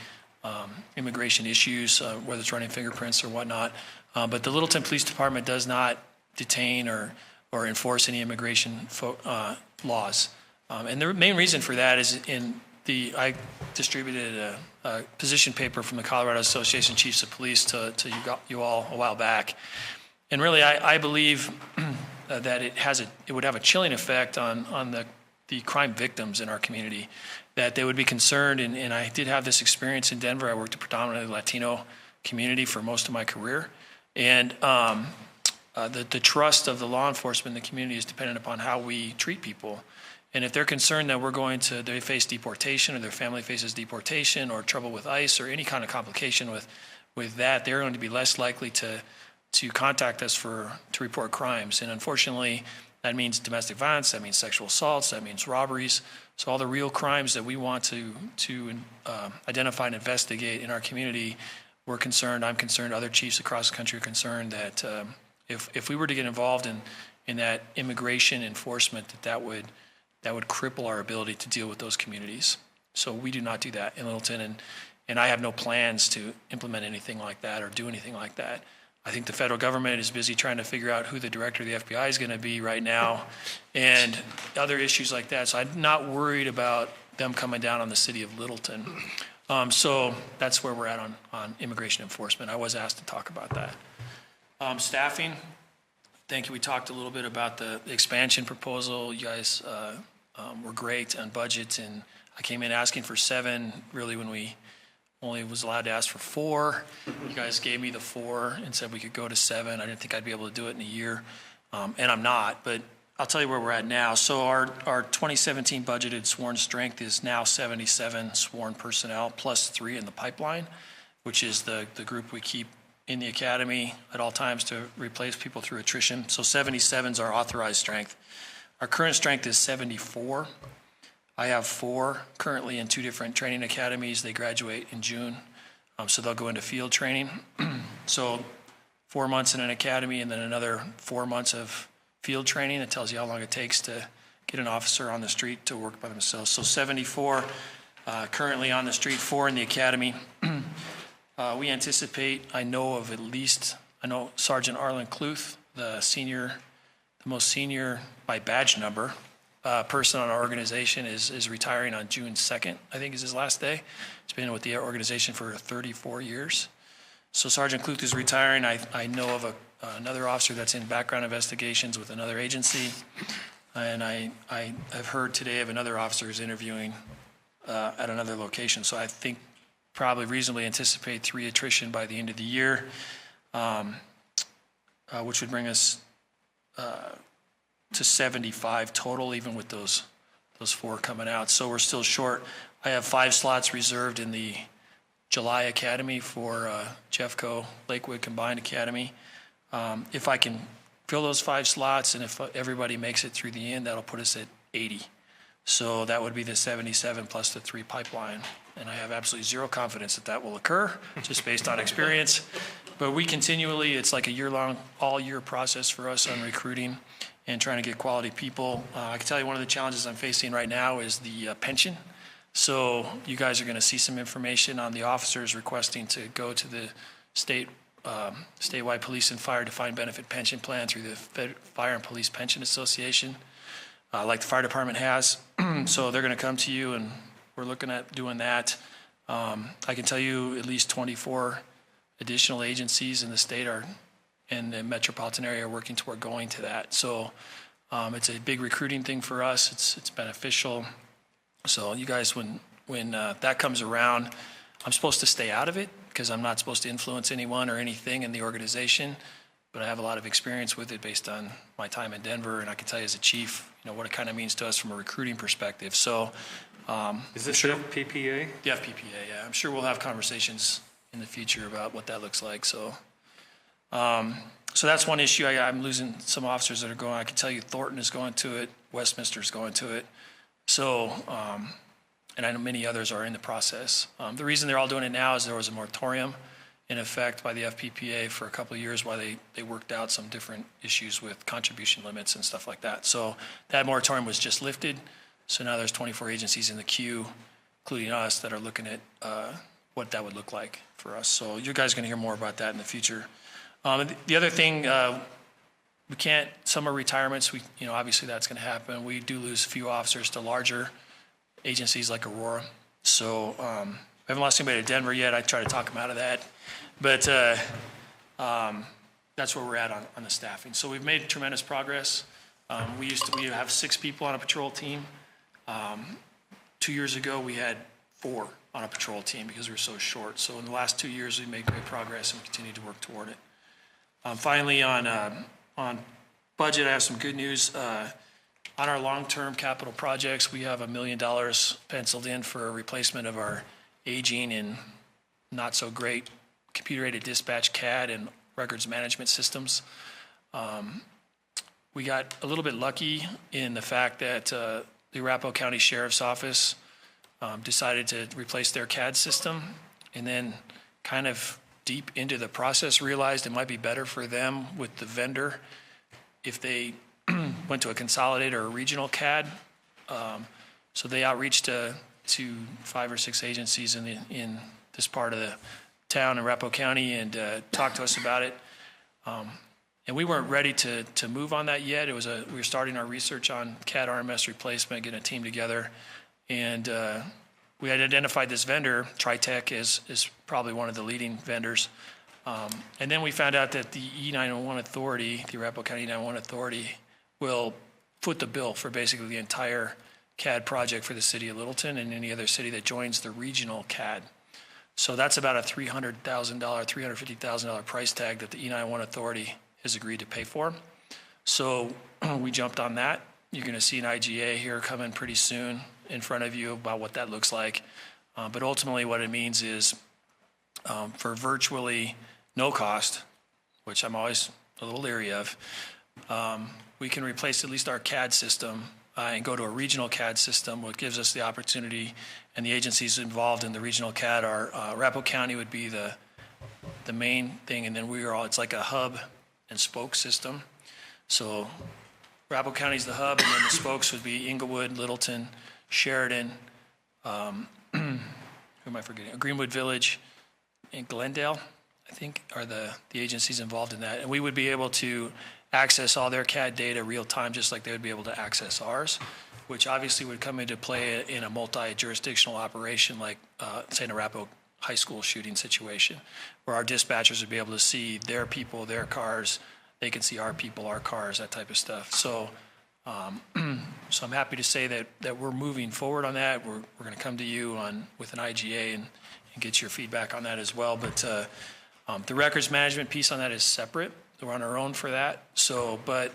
immigration issues, whether it's running fingerprints or whatnot. But the Littleton Police Department does not detain or enforce any immigration laws. And the main reason for that is I distributed a position paper from the Colorado Association of Chiefs of Police to you all a while back. And really, I believe that it would have a chilling effect on the crime victims in our community, that they would be concerned. And I did have this experience in Denver. I worked a predominantly Latino community for most of my career. And the trust of the law enforcement in the community is dependent upon how we treat people. And if they're concerned that they face deportation or their family faces deportation or trouble with ICE or any kind of complication with that, they're going to be less likely to contact us to report crimes. And unfortunately, that means domestic violence, that means sexual assaults, that means robberies. So all the real crimes that we want to identify and investigate in our community, we're concerned, I'm concerned, other chiefs across the country are concerned that if we were to get involved in that immigration enforcement, that would cripple our ability to deal with those communities. So we do not do that in Littleton, and I have no plans to implement anything like that or do anything like that. I think the federal government is busy trying to figure out who the director of the FBI is going to be right now and other issues like that. So I'm not worried about them coming down on the city of Littleton. So that's where we're at on immigration enforcement. I was asked to talk about that. Staffing, thank you. We talked a little bit about the expansion proposal. You guys were great on budget, and I came in asking for 7, really when we only was allowed to ask for 4. You guys gave me the 4 and said we could go to 7. I didn't think I'd be able to do it in a year, and I'm not, but I'll tell you where we're at now. So our 2017 budgeted sworn strength is now 77 sworn personnel plus 3 in the pipeline, which is the group we keep in the academy at all times to replace people through attrition. So 77 is our authorized strength. Our current strength is 74. I have 4 currently in 2 different training academies. They graduate in June, so they'll go into field training. So 4 months in an academy and then another 4 months of field training. It tells you how long it takes to get an officer on the street to work by themselves. So 74 currently on the street, 4 in the academy. We anticipate, I know Sergeant Arlen Kluth, the most senior by badge number person on our organization is retiring on June 2nd, I think is his last day. He's been with the organization for 34 years. So Sergeant Kluth is retiring. I know of another officer that's in background investigations with another agency. And I've heard today of another officer who's interviewing at another location. So I think probably reasonably anticipate 3 attrition by the end of the year, which would bring us to 75 total, even with those 4 coming out. So we're still short. I have 5 slots reserved in the July Academy for Jeffco Lakewood Combined Academy. If I can fill those 5 slots and if everybody makes it through the end, that'll put us at 80. So that would be the 77 plus the 3 pipeline. And I have absolutely zero confidence that will occur, just based on experience. But we continually, it's like a year-long, all-year process for us on recruiting and trying to get quality people. I can tell you one of the challenges I'm facing right now is the pension. So you guys are going to see some information on the officers requesting to go to the statewide police and fire defined benefit pension plan through the Fire and Police Pension Association, like the fire department has. So they're going to come to you, and we're looking at doing that. I can tell you at least 24 additional agencies in the state in the metropolitan area are working toward going to that. So it's a big recruiting thing for us. It's beneficial. So you guys, when that comes around, I'm supposed to stay out of it because I'm not supposed to influence anyone or anything in the organization, but I have a lot of experience with it based on my time in Denver, and I can tell you as a chief, what it kind of means to us from a recruiting perspective. So is this the FPPA? The FPPA, yeah. I'm sure we'll have conversations in the future about what that looks like. So so that's one issue. I'm losing some officers that are going. I can tell you Thornton is going to it. Westminster is going to it. So, and I know many others are in the process. The reason they're all doing it now is there was a moratorium in effect by the FPPA for a couple of years while they worked out some different issues with contribution limits and stuff like that. So that moratorium was just lifted. So now there's 24 agencies in the queue, including us, that are looking at what that would look like for us. So you guys are going to hear more about that in the future. The other thing, we can't, summer retirements, obviously that's going to happen. We do lose a few officers to larger agencies like Aurora. So I haven't lost anybody to Denver yet. I try to talk them out of that. But that's where we're at on the staffing. So we've made tremendous progress. We have 6 people on a patrol team. 2 years ago, we had 4 on a patrol team because we were so short. So in the last 2 years, we've made great progress and continue to work toward it. Finally, on budget, I have some good news. On our long-term capital projects, we have $1 million penciled in for a replacement of our aging and not so great computer-aided dispatch CAD and records management systems. We got a little bit lucky in the fact that the Arapahoe County Sheriff's Office decided to replace their CAD system and then kind of deep into the process realized it might be better for them with the vendor if they went to a consolidated or a regional CAD. So they outreached to 5 or 6 agencies in this part of the town in Arapahoe County and talked to us about it. And we weren't ready to move on that yet. We were starting our research on CAD RMS replacement, getting a team together. And we had identified this vendor, Tritech, is probably one of the leading vendors. And then we found out that the E911 Authority, the Arapahoe County E911 Authority, will foot the bill for basically the entire CAD project for the city of Littleton and any other city that joins the regional CAD. So that's about a $300,000, $350,000 price tag that the E911 Authority has agreed to pay for. So we jumped on that. You're going to see an IGA here coming pretty soon in front of you about what that looks like. But ultimately what it means is for virtually no cost, which I'm always a little leery of, we can replace at least our CAD system and go to a regional CAD system, which gives us the opportunity, and the agencies involved in the regional CAD are Arapahoe County would be the main thing, and then it's like a hub and spoke system. So Arapahoe County is the hub, and then the spokes would be Inglewood, Littleton, Sheridan, who am I forgetting? Greenwood Village, and Glendale, I think, are the agencies involved in that. And we would be able to access all their CAD data real time, just like they would be able to access ours, which obviously would come into play in a multi-jurisdictional operation like, say, an Arapahoe High School shooting situation, where our dispatchers would be able to see their people, their cars, they can see our people, our cars, that type of stuff. So so I'm happy to say that we're moving forward on that. We're going to come to you with an IGA and get your feedback on that as well. But the records management piece on that is separate. We're on our own for that. So, but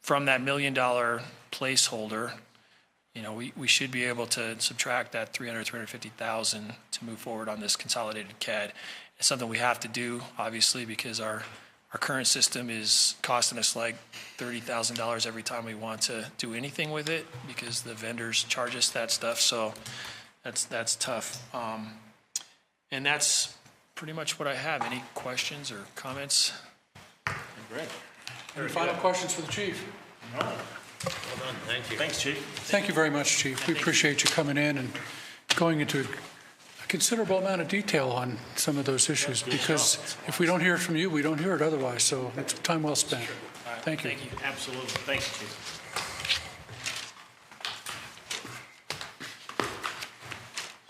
from that $1 million placeholder, we should be able to subtract that $350,000 to move forward on this consolidated CAD. It's something we have to do, obviously, because our current system is costing us like $30,000 every time we want to do anything with it because the vendors charge us that stuff. So that's tough. And that's pretty much what I have. Any questions or comments? Great. Any final questions for the chief? No. Well done. Thank you. Thanks, Chief. Thank you very much, Chief. We appreciate you coming in and going into a considerable amount of detail on some of those issues, because if we don't hear it from you, we don't hear it otherwise. So it's time well spent. Thank you. Thank you. Absolutely. Thanks, Chief.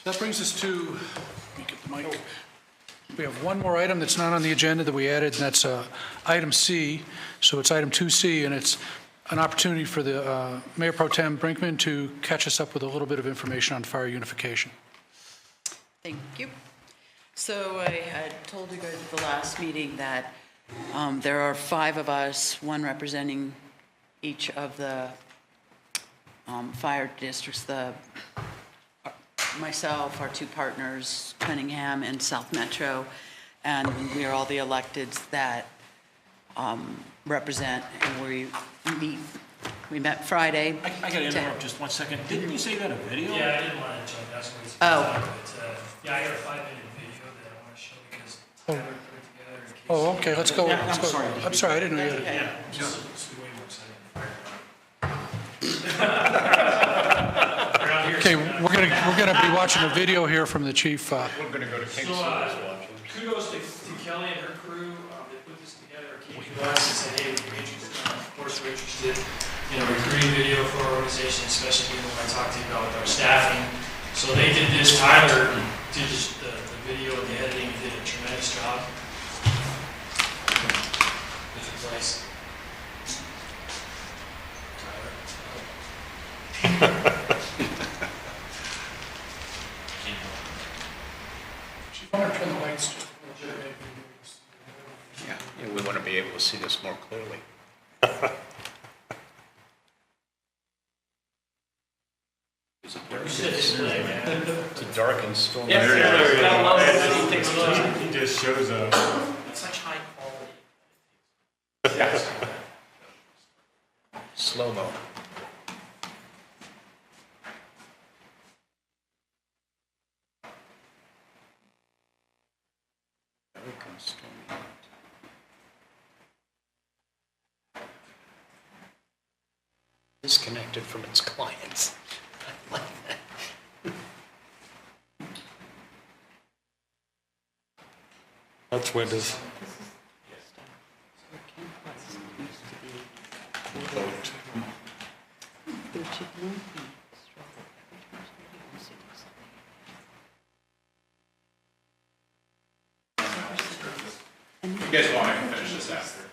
That brings us to, let me get the mic. We have one more item that's not on the agenda that we added, and that's item C. So it's item 2C, and it's an opportunity for the Mayor Pro Tem Brinkman to catch us up with a little bit of information on fire unification. Thank you. So I had told you guys at the last meeting that there are 5 of us, one representing each of the fire districts, myself, our 2 partners, Cunningham and South Metro, and we are all the electeds that represent, and we met Friday. I got to interrupt just 1 second. Didn't you say that a video? Yeah, I didn't want to jump. That's what it's yeah, I got a 5-minute video that I want to show because Tyler put it together. In case Okay, let's go. Yeah, I'm sorry. I'm sorry, I didn't know you had it. Yeah, it's way more exciting. Okay, we're gonna be watching a video here from the chief. We're going to go to Kingston. Kudos to Kelly and her crew. They put this together, came to us and said, hey, we're interested. Of course, we're interested in a recruiting video for our organization, especially given what I talked to you about with our staffing. So they did this. Tyler did the video and the editing and did a tremendous job. Different place. Chief, I'm gonna turn the lights just a little bit. Yeah, we want to be able to see this more clearly. It's a dark and stormy. He just shows up. It's such high quality. Slow-mo. Disconnected from its clients. That's Windows. You guys want to finish this after?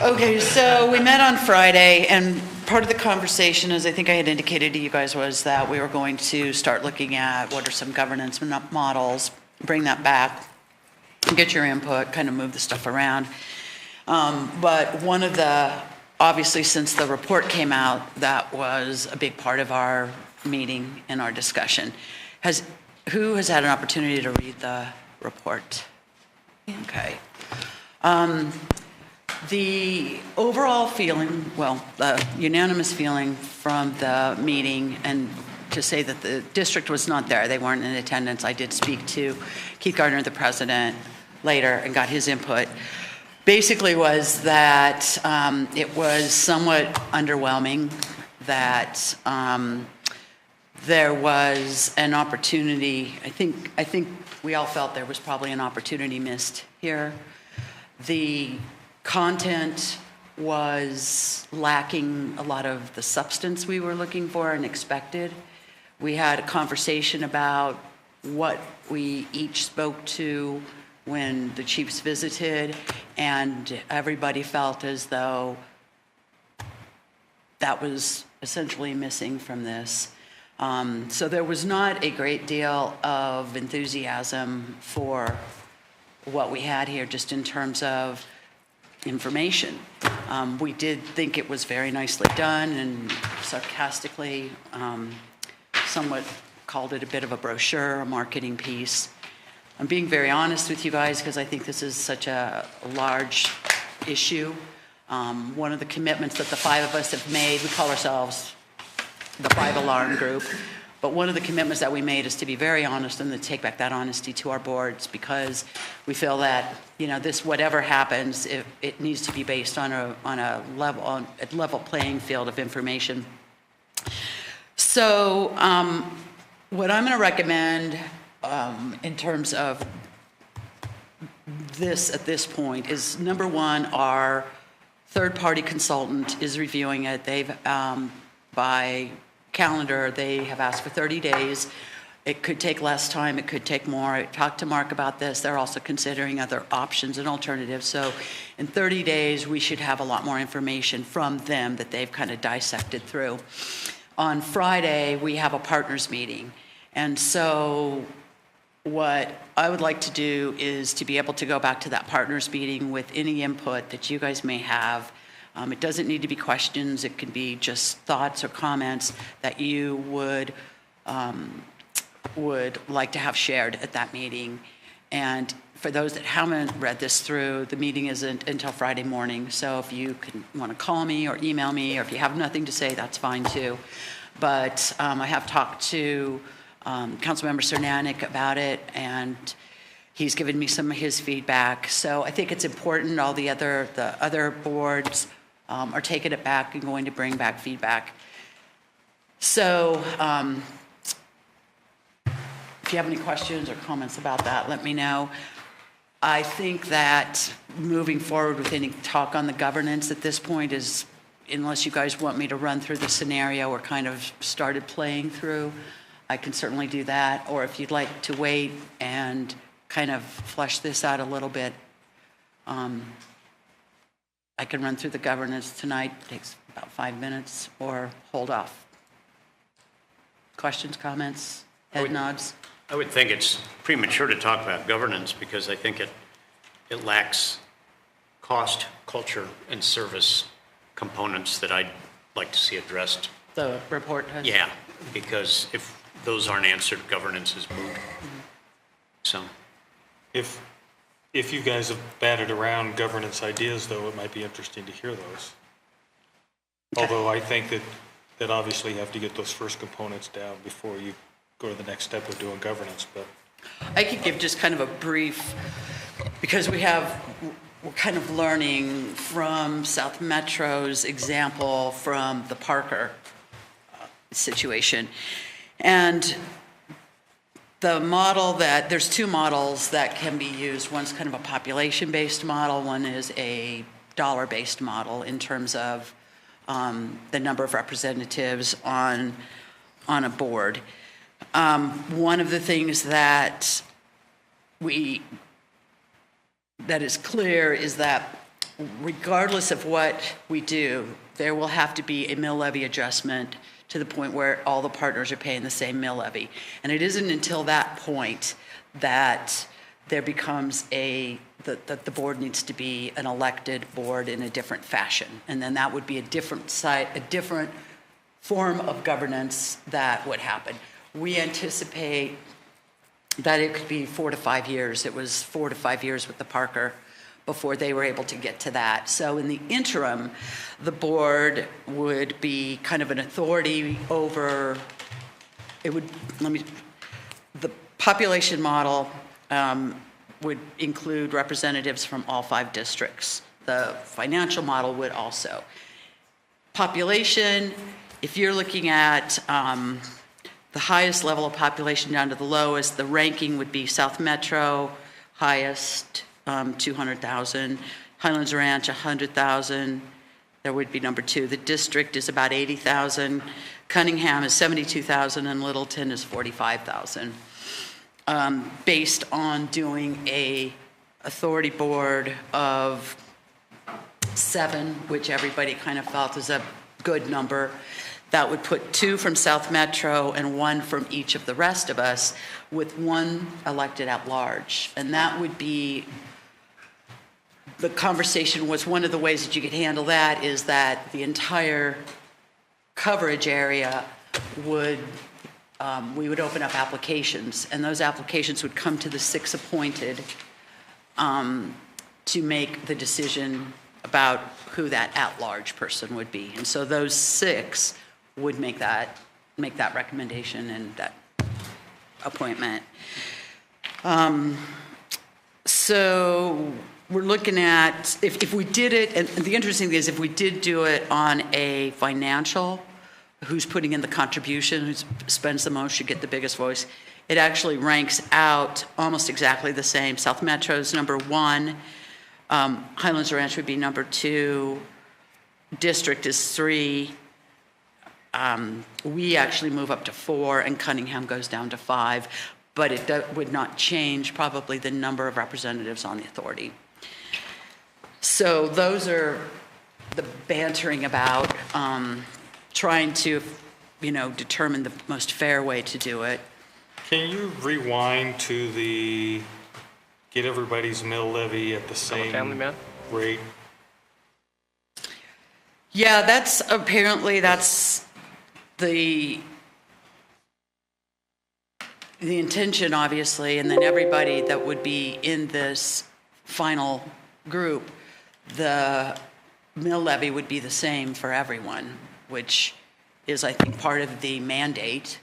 Okay, so we met on Friday, and part of the conversation, as I think I had indicated to you guys, was that we were going to start looking at what are some governance models, bring that back, get your input, kind of move the stuff around. But one of the, obviously, since the report came out, that was a big part of our meeting and our discussion. Who has had an opportunity to read the report? Okay. The overall feeling, well, the unanimous feeling from the meeting, and to say that the district was not there, they weren't in attendance. I did speak to Keith Gardner, the president, later and got his input. Basically was that it was somewhat underwhelming, that there was an opportunity. I think we all felt there was probably an opportunity missed here. The content was lacking a lot of the substance we were looking for and expected. We had a conversation about what we each spoke to when the chiefs visited, and everybody felt as though that was essentially missing from this. So there was not a great deal of enthusiasm for what we had here, just in terms of information. We did think it was very nicely done, and sarcastically somewhat called it a bit of a brochure, a marketing piece. I'm being very honest with you guys because I think this is such a large issue. One of the commitments that the five of us have made, we call ourselves the Five Alarm Group, but one of the commitments that we made is to be very honest and to take back that honesty to our boards, because we feel that, you know, this, whatever happens, it needs to be based on a level playing field of information. So what I'm going to recommend in terms of this at this point is, number one, our third-party consultant is reviewing it. They've, by calendar, they have asked for 30 days. It could take less time, it could take more. I talked to Mark about this. They're also considering other options and alternatives. So in 30 days, we should have a lot more information from them that they've kind of dissected through. On Friday, we have a partners meeting. And so what I would like to do is to be able to go back to that partners meeting with any input that you guys may have. It doesn't need to be questions. It can be just thoughts or comments that you would like to have shared at that meeting. And for those that haven't read this through, the meeting isn't until Friday morning. So if you want to call me or email me, or if you have nothing to say, that's fine too. But I have talked to Councilmember Cernanik about it, and he's given me some of his feedback. So I think it's important. All the other boards are taking it back and going to bring back feedback. So if you have any questions or comments about that, let me know. I think that moving forward with any talk on the governance at this point is, unless you guys want me to run through the scenario or kind of started playing through, I can certainly do that. Or if you'd like to wait and kind of flesh this out a little bit, I can run through the governance tonight. It takes about 5 minutes, or hold off. Questions, comments, head nods? I would think it's premature to talk about governance because I think it lacks cost, culture, and service components that I'd like to see addressed. The report has? Yeah, because if those aren't answered, governance is moot. So, If you guys have batted around governance ideas, though, it might be interesting to hear those. Okay. Although I think that that obviously you have to get those first components down before you go to the next step of doing governance, but. I could give just kind of a brief, because we're kind of learning from South Metro's example from the Parker situation. And the model there's two models that can be used. One's kind of a population-based model, one is a dollar-based model in terms of the number of representatives on a board. One of the things that is clear is that regardless of what we do, there will have to be a mill levy adjustment to the point where all the partners are paying the same mill levy. And it isn't until that point that there becomes that the board needs to be an elected board in a different fashion. And then that would be a different form of governance that would happen. We anticipate that it could be 4 to 5 years. It was 4 to 5 years with the Parker before they were able to get to that. So in the interim, the board would be kind of an authority over, the population model would include representatives from all 5 districts. The financial model would also. Population, if you're looking at the highest level of population down to the lowest, the ranking would be South Metro, highest, 200,000. Highlands Ranch, 100,000. There would be number 2. The district is about 80,000. Cunningham is 72,000, and Littleton is 45,000. Based on doing a authority board of 7, which everybody kind of felt is a good number, that would put 2 from South Metro and 1 from each of the rest of us, with 1 elected at large. And that would be, the conversation was, one of the ways that you could handle that is that the entire coverage area would, we would open up applications, and those applications would come to the 6 appointed to make the decision about who that at-large person would be. And so those 6 would make that recommendation and that appointment. So we're looking at, if we did it, and the interesting thing is if we did do it on a financial, who's putting in the contribution, who spends the most should get the biggest voice, it actually ranks out almost exactly the same. South Metro's number 1, Highlands Ranch would be number 2, district is 3, we actually move up to 4, and Cunningham goes down to 5, but it would not change probably the number of representatives on the authority. So those are the bantering about trying to, determine the most fair way to do it. Can you rewind to get everybody's mill levy at the same rate? Yeah, that's the intention, obviously, and then everybody that would be in this final group, the mill levy would be the same for everyone, which is, I think, part of the mandate.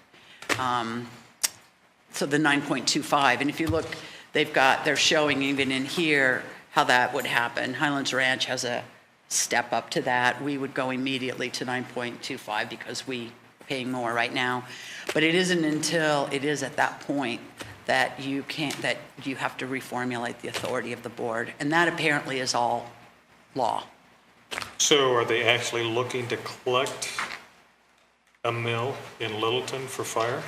So the 9.25, and if you look, they're showing even in here how that would happen. Highlands Ranch has a step up to that. We would go immediately to 9.25 because we paying more right now. But it isn't until it is at that point that you have to reformulate the authority of the board. And that apparently is all law. So are they actually looking to collect a mill in Littleton for fire?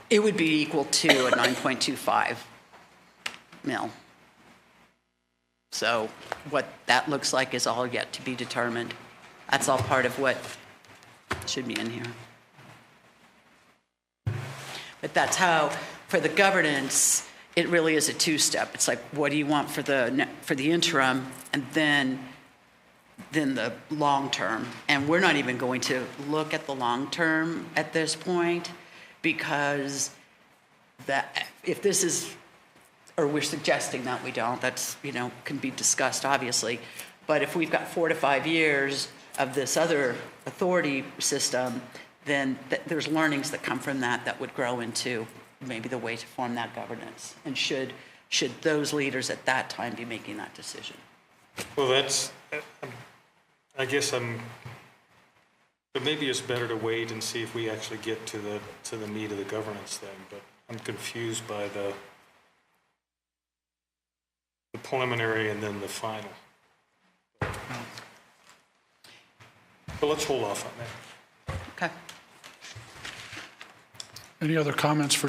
It would be equal to a 9.25 mill. So what that looks like is all yet to be determined. That's all part of what should be in here. But that's how, for the governance, it really is a 2-step. It's like, what do you want for the interim, and then the long term. And we're not even going to look at the long term at this point, because if this is, or we're suggesting that we don't, that's, can be discussed, obviously. But if we've got 4 to 5 years, of this other authority system, then there's learnings that come from that that would grow into maybe the way to form that governance. And should those leaders at that time be making that decision? Well, I guess but maybe it's better to wait and see if we actually get to the meat of the governance thing, but I'm confused by the preliminary and then the final. But let's hold off on that. Okay. Any other comments for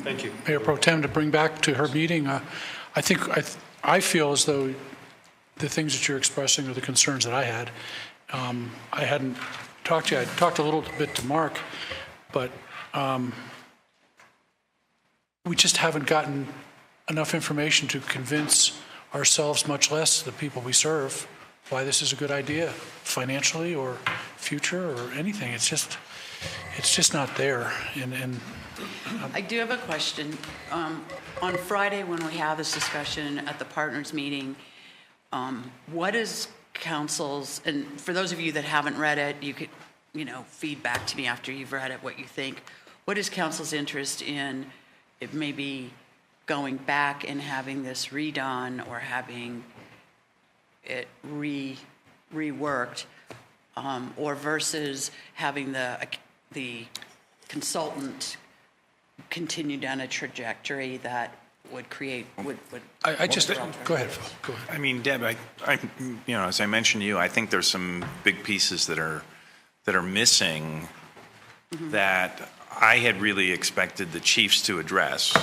Thank you. Mayor Pro Tem to bring back to her meeting? I feel as though the things that you're expressing are the concerns that I had. I hadn't talked to you. I talked a little bit to Mark, but we just haven't gotten enough information to convince ourselves, much less the people we serve, why this is a good idea, financially or future or anything. It's just not there. And I do have a question. On Friday, when we have this discussion at the partners meeting, what is council's, and for those of you that haven't read it, you could, feed back to me after you've read it what you think. What is council's interest in it maybe going back and having this redone or having it reworked, or versus having the consultant continue down a trajectory that would create, I just, go ahead, Phil. Go ahead. I mean, Deb, as I mentioned to you, I think there's some big pieces that are missing that I had really expected the chiefs to address,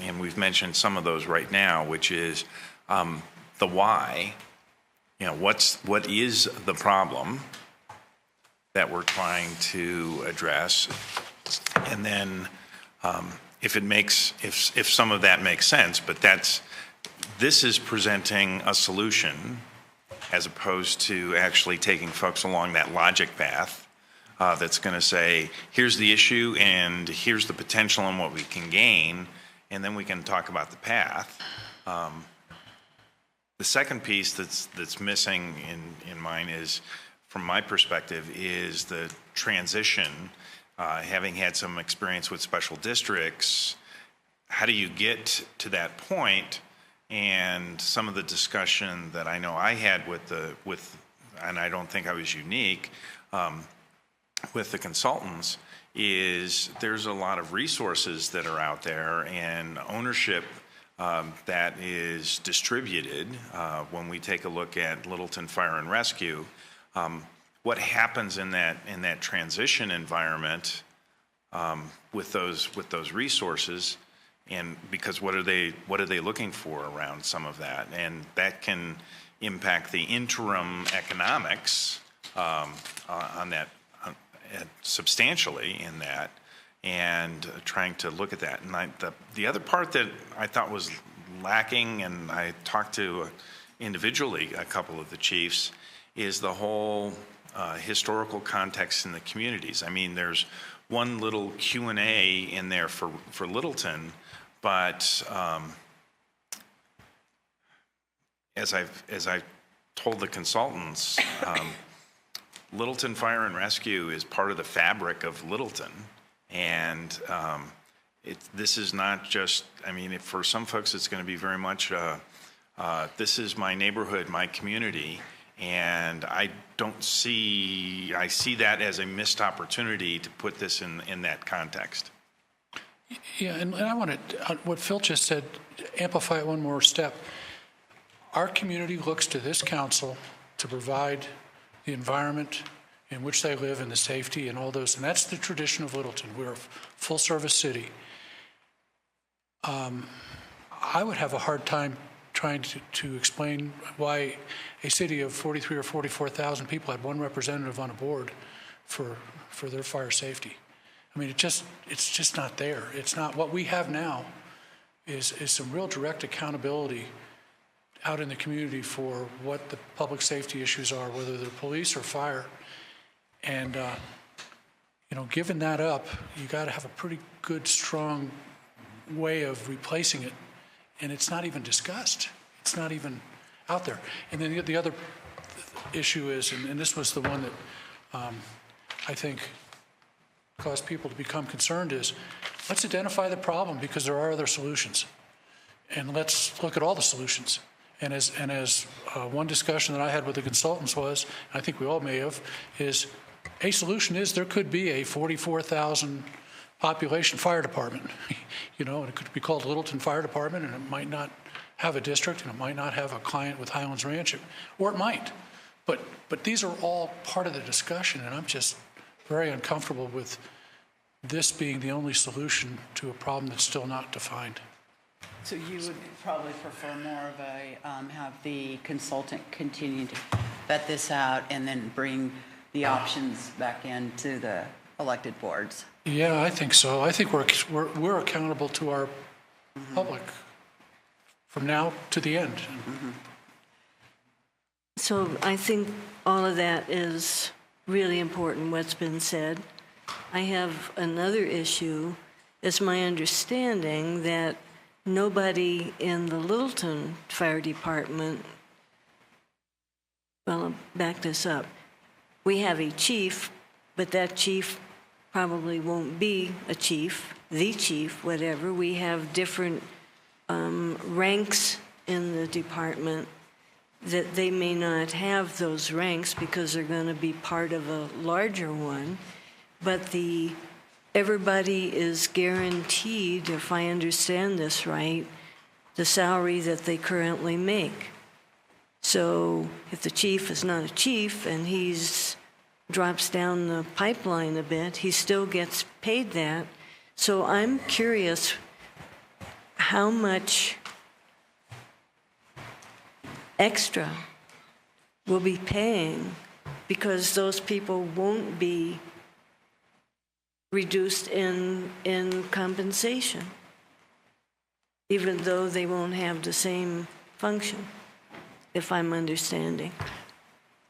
and we've mentioned some of those right now, which is the why. What is the problem that we're trying to address, and then if some of that makes sense, but this is presenting a solution as opposed to actually taking folks along that logic path that's going to say, here's the issue and here's the potential and what we can gain, and then we can talk about the path. The second piece that's missing in mine is, from my perspective, is the transition. Having had some experience with special districts, how do you get to that point? And some of the discussion that I know I had and I don't think I was unique, with the consultants, is there's a lot of resources that are out there and ownership that is distributed. When we take a look at Littleton Fire and Rescue, what happens in that transition environment with those resources, and because what are they looking for around some of that, and that can impact the interim economics on that substantially in that, and trying to look at that. And the other part that I thought was lacking, and I talked to individually a couple of the chiefs, is the whole historical context in the communities. I mean, there's one little Q&A in there for Littleton, but as I've told the consultants, Littleton Fire and Rescue is part of the fabric of Littleton, and this is not just, for some folks it's going to be very much, this is my neighborhood, my community, and I see that as a missed opportunity to put this in that context. Yeah, and I want to, what Phil just said, amplify it one more step. Our community looks to this council to provide the environment in which they live and the safety and all those, and that's the tradition of Littleton. We're a full-service city. I would have a hard time trying to explain why a city of 43 or 44,000 people had one representative on a board for their fire safety. It's just not there. It's not. What we have now is some real direct accountability out in the community for what the public safety issues are, whether they're police or fire. And, giving that up, you got to have a pretty good, strong way of replacing it. And it's not even discussed. It's not even out there. And then the other issue is, and this was the one that I think caused people to become concerned, is let's identify the problem because there are other solutions. And let's look at all the solutions. And as one discussion that I had with the consultants was, and I think we all may have, is a solution is there could be a 44,000 population fire department, and it could be called Littleton Fire Department, and it might not have a district, and it might not have a client with Highlands Ranch, or it might. But these are all part of the discussion, and I'm just very uncomfortable with this being the only solution to a problem that's still not defined. So you would probably prefer more of a, have the consultant continue to vet this out and then bring the options back into the elected boards? Yeah, I think so. I think we're accountable to our public from now to the end. So I think all of that is really important, what's been said. I have another issue. It's my understanding that nobody in the Littleton Fire Department, well, I'll back this up. We have a chief, but that chief probably won't be a chief, the chief, whatever. We have different ranks in the department that they may not have those ranks because they're going to be part of a larger one. But everybody is guaranteed, if I understand this right, the salary that they currently make. So if the chief is not a chief and he's drops down the pipeline a bit, he still gets paid that. So I'm curious how much extra we'll be paying because those people won't be reduced in compensation, even though they won't have the same function, if I'm understanding.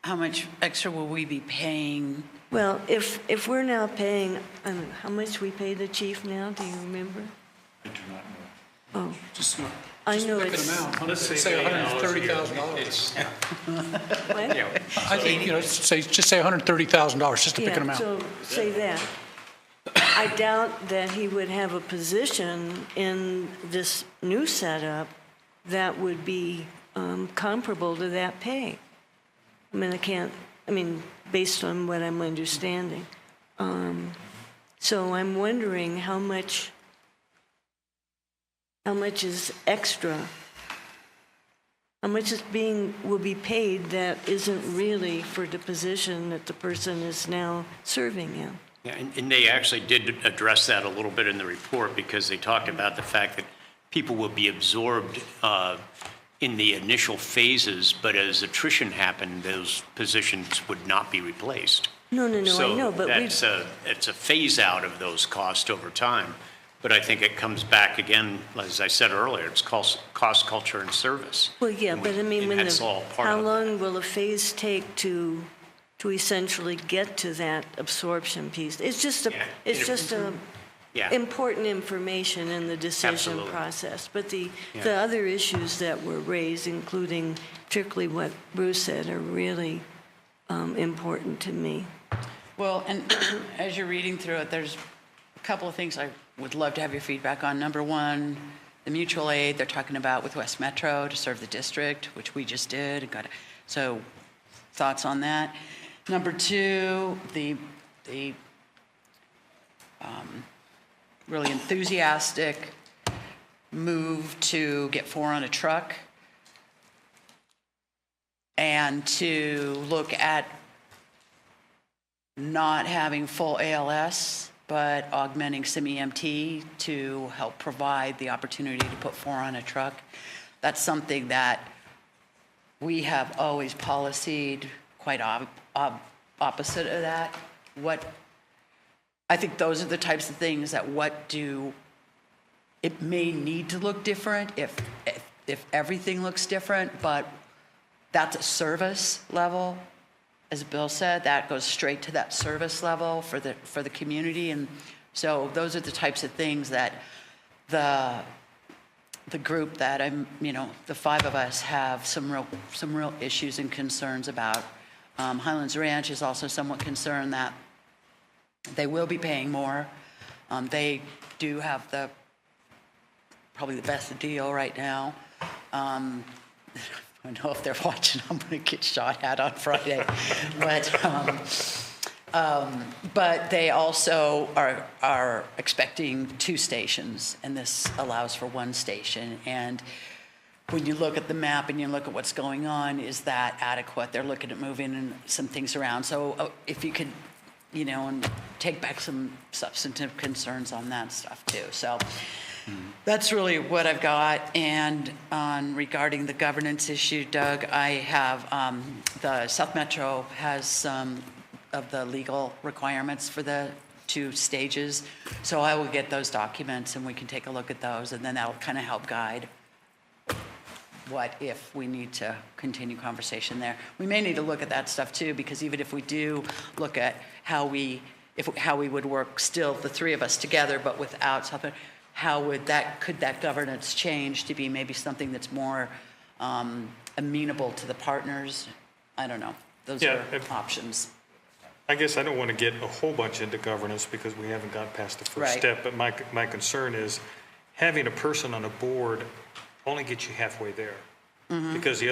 How much extra will we be paying? Well, if we're now paying, how much we pay the chief now, do you remember? I do not know. Oh, Just I know pick an it's, amount. Let's say $130,000. what? I think, just say $130,000, just to pick an amount. So say that. I doubt that he would have a position in this new setup that would be comparable to that pay. Based on what I'm understanding. So I'm wondering how much is extra, how much will be paid that isn't really for the position that the person is now serving in. Yeah, and they actually did address that a little bit in the report because they talked about the fact that people will be absorbed in the initial phases, but as attrition happened, those positions would not be replaced. No, I know, but it's a phase out of those costs over time. But I think it comes back again, as I said earlier, it's cost, culture, and service. Well, yeah, but that's all part how of it. long will a phase take to essentially get to that absorption piece? It's just important information in the decision Absolutely. process. But the other issues that were raised, including particularly what Bruce said, are really important to me. Well, and as you're reading through it, there's a couple of things I would love to have your feedback on. Number one, the mutual aid they're talking about with West Metro to serve the district, which we just did. So thoughts on that. Number two, the really enthusiastic move to get 4 on a truck and to look at not having full ALS, but augmenting some EMT to help provide the opportunity to put 4 on a truck. That's something that we have always policied quite opposite of that. I think those are the types of things that it may need to look different if everything looks different, but that's a service level. As Bill said, that goes straight to that service level for the community. And so those are the types of things that the group that the 5 of us have some real issues and concerns about. Highlands Ranch is also somewhat concerned that they will be paying more. They do have probably the best deal right now. I don't know if they're watching, I'm going to get shot at on Friday. But they also are expecting 2 stations, and this allows for 1 station. And when you look at the map and you look at what's going on, is that adequate? They're looking at moving some things around. So if you could, and take back some substantive concerns on that stuff too. So that's really what I've got. And regarding the governance issue, Doug, I have, the South Metro has some of the legal requirements for the 2 stages. So I will get those documents and we can take a look at those, and then that'll kind of help guide what if we need to continue conversation there. We may need to look at that stuff too, because even if we do look at how we would work still, the 3 of us together, but without something, could that governance change to be maybe something that's more amenable to the partners? I don't know. Those are options. I guess I don't want to get a whole bunch into governance because we haven't got past the first step, but my concern is having a person on a board only gets you halfway there. Mm-hmm. Because the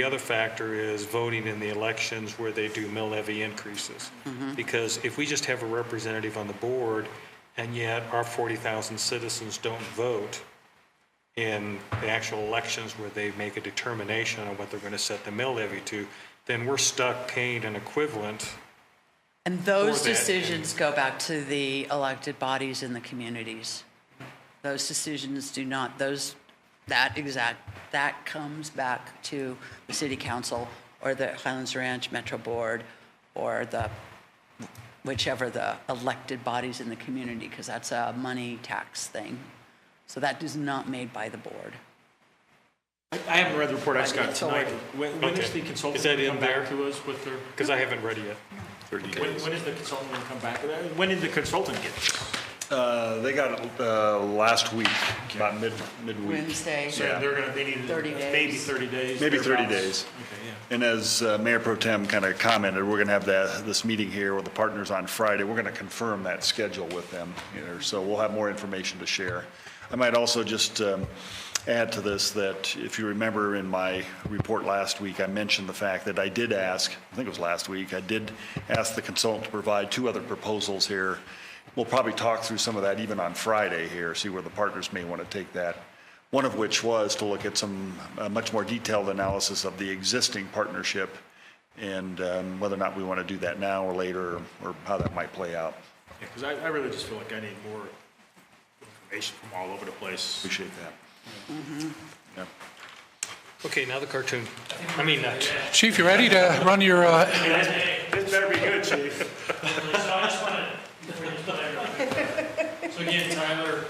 other factor is voting in the elections where they do mill levy increases. Mm-hmm. Because if we just have a representative on the board and yet our 40,000 citizens don't vote in the actual elections where they make a determination on what they're going to set the mill levy to, then we're stuck paying an equivalent. And those decisions go back to the elected bodies in the communities. Those decisions do not, that comes back to the city council or the Highlands Ranch Metro Board or whichever the elected bodies in the community, because that's a money tax thing. So that is not made by the board. I haven't read the report I just got tonight. When is the consultant going to come back to us with their? Because I haven't read it yet. 30 days. When is the consultant going to come back? When did the consultant get this? They got it last week, about midweek. Wednesday. So they need 30 days. Maybe 30 days. Maybe 30 days. Okay, yeah. And as Mayor Pro Tem kind of commented, we're going to have this meeting here with the partners on Friday. We're going to confirm that schedule with them. So we'll have more information to share. I might also just add to this that if you remember in my report last week, I mentioned the fact that I did ask, I think it was last week, I did ask the consultant to provide 2 other proposals here. We'll probably talk through some of that even on Friday here, see where the partners may want to take that. One of which was to look at some much more detailed analysis of the existing partnership and whether or not we want to do that now or later or how that might play out. Yeah, because I really just feel like I need more information from all over the place. Appreciate that. Mm-hmm. Yeah. Okay, now the cartoon. Chief, you ready to run your? This better be good, Chief. So I just want to. So again, Tyler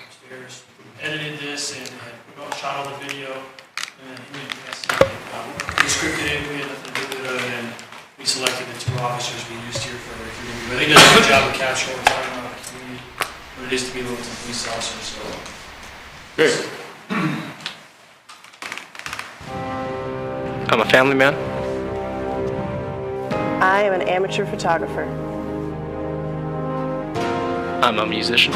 upstairs edited this and had shot all the video, and then we scripted it. We had nothing to do with it, and we selected the 2 officers we used here for the interview. But they did a good job of capturing what we're talking about the community, what it is to be a Littleton police officer. So. Great. I'm a family man. I am an amateur photographer. I'm a musician.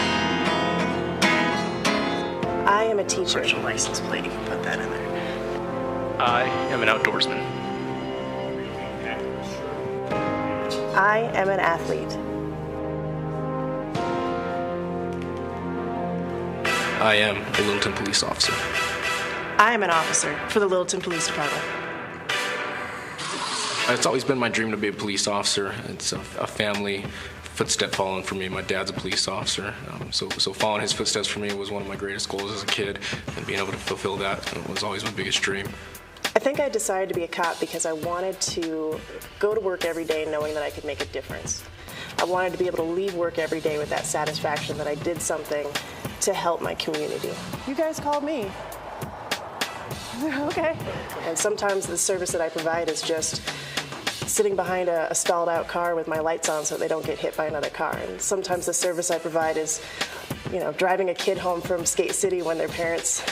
I am a teacher. Virtual license plate, you can put that in there. I am an outdoorsman. I am an athlete. I am a Littleton police officer. I am an officer for the Littleton Police Department. It's always been my dream to be a police officer. It's a family footstep following for me. My dad's a police officer, so following his footsteps for me was one of my greatest goals as a kid, and being able to fulfill that was always my biggest dream. I think I decided to be a cop because I wanted to go to work every day knowing that I could make a difference. I wanted to be able to leave work every day with that satisfaction that I did something to help my community. You guys called me. Okay. And sometimes the service that I provide is just sitting behind a stalled out car with my lights on so they don't get hit by another car. And sometimes the service I provide is driving a kid home from Skate City when their parents,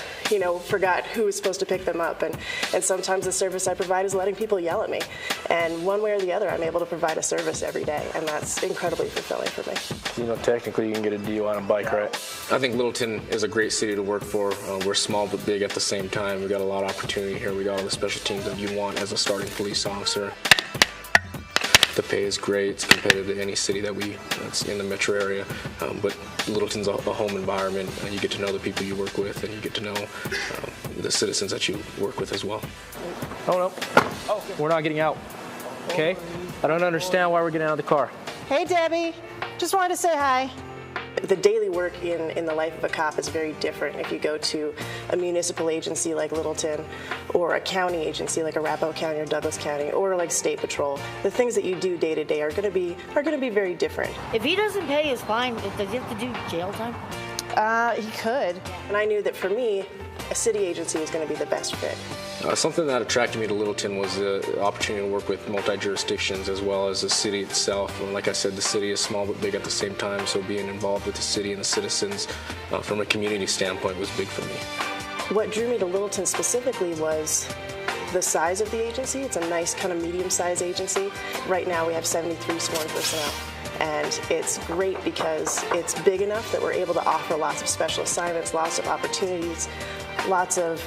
forgot who was supposed to pick them up. And sometimes the service I provide is letting people yell at me. And one way or the other, I'm able to provide a service every day, and that's incredibly fulfilling for me. Technically you can get a DUI on a bike, right? I think Littleton is a great city to work for. We're small but big at the same time. We've got a lot of opportunity here. We got all the special teams that you want as a starting police officer. The pay is great. It's competitive to any city that's in the metro area. But Littleton's a home environment. You get to know the people you work with, and you get to know the citizens that you work with as well. Oh, no. We're not getting out. Okay? I don't understand why we're getting out of the car. Hey, Debbie. Just wanted to say hi. The daily work in the life of a cop is very different if you go to a municipal agency like Littleton or a county agency like Arapahoe County or Douglas County or like State Patrol. The things that you do day to day are going to be very different. If he doesn't pay his fine, does he have to do jail time? He could. And I knew that for me, a city agency was going to be the best fit. Something that attracted me to Littleton was the opportunity to work with multi-jurisdictions as well as the city itself. And like I said, the city is small but big at the same time, so being involved with the city and the citizens from a community standpoint was big for me. What drew me to Littleton specifically was the size of the agency. It's a nice kind of medium-sized agency. Right now we have 73 sworn personnel. And it's great because it's big enough that we're able to offer lots of special assignments, lots of opportunities, lots of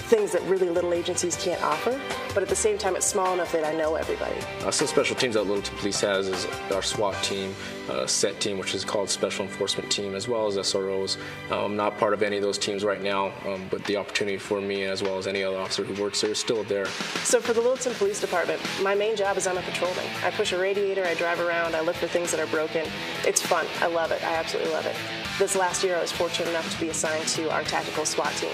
things that really little agencies can't offer. But at the same time, it's small enough that I know everybody. Some special teams that Littleton Police has is our SWAT team, SET team, which is called Special Enforcement Team, as well as SROs. I'm not part of any of those teams right now, but the opportunity for me, as well as any other officer who works there, is still there. So for the Littleton Police Department, my main job is I'm a patrolman. I push a radiator, I drive around, I look for things that are broken. It's fun. I love it. I absolutely love it. This last year, I was fortunate enough to be assigned to our tactical SWAT team.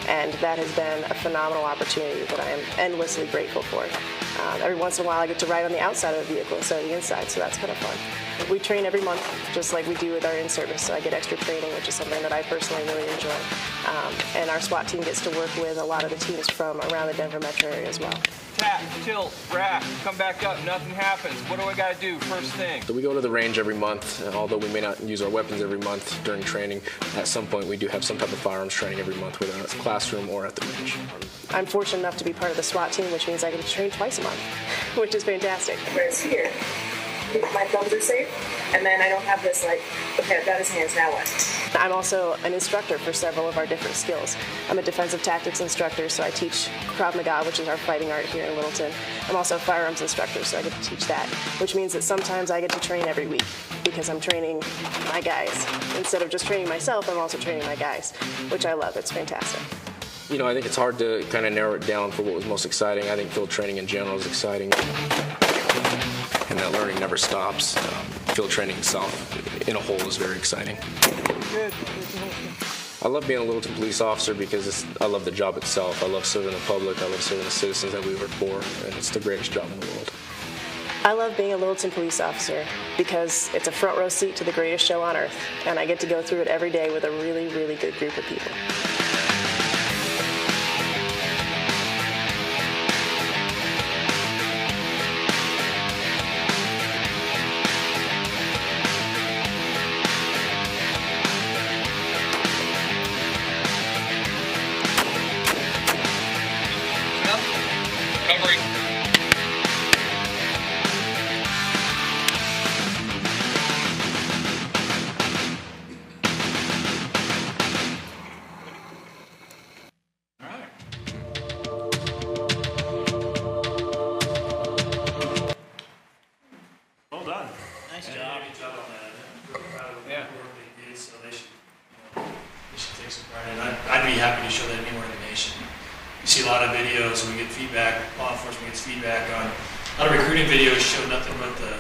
And that has been a phenomenal opportunity that I am endlessly grateful for. Every once in a while, I get to ride on the outside of the vehicle instead of the inside, so that's kind of fun. We train every month, just like we do with our in-service, so I get extra training, which is something that I personally really enjoy. And our SWAT team gets to work with a lot of the teams from around the Denver metro area as well. Tap, tilt, wrap, come back up, nothing happens. What do I got to do first thing? So we go to the range every month, although we may not use our weapons every month during training. At some point, we do have some type of firearms training every month, whether it's classroom or at the range. I'm fortunate enough to be part of the SWAT team, which means I get to train twice a month, which is fantastic. Whereas here, my thumbs are safe, and then I don't have this like, okay, I've got his hands, now what? I'm also an instructor for several of our different skills. I'm a defensive tactics instructor, so I teach Krav Maga, which is our fighting art here in Littleton. I'm also a firearms instructor, so I get to teach that, which means that sometimes I get to train every week because I'm training my guys. Instead of just training myself, I'm also training my guys, which I love. It's fantastic. I think it's hard to kind of narrow it down for what was most exciting. I think field training in general is exciting. And that learning never stops. Field training itself in a whole is very exciting. Good. I love being a Littleton police officer because I love the job itself. I love serving the public. I love serving the citizens that we work for, and it's the greatest job in the world. I love being a Littleton police officer because it's a front row seat to the greatest show on earth, and I get to go through it every day with a really, really good group of people. I'd be happy to show that anywhere in the nation. You see a lot of videos, and we get feedback, law enforcement gets feedback on, a lot of recruiting videos show nothing but the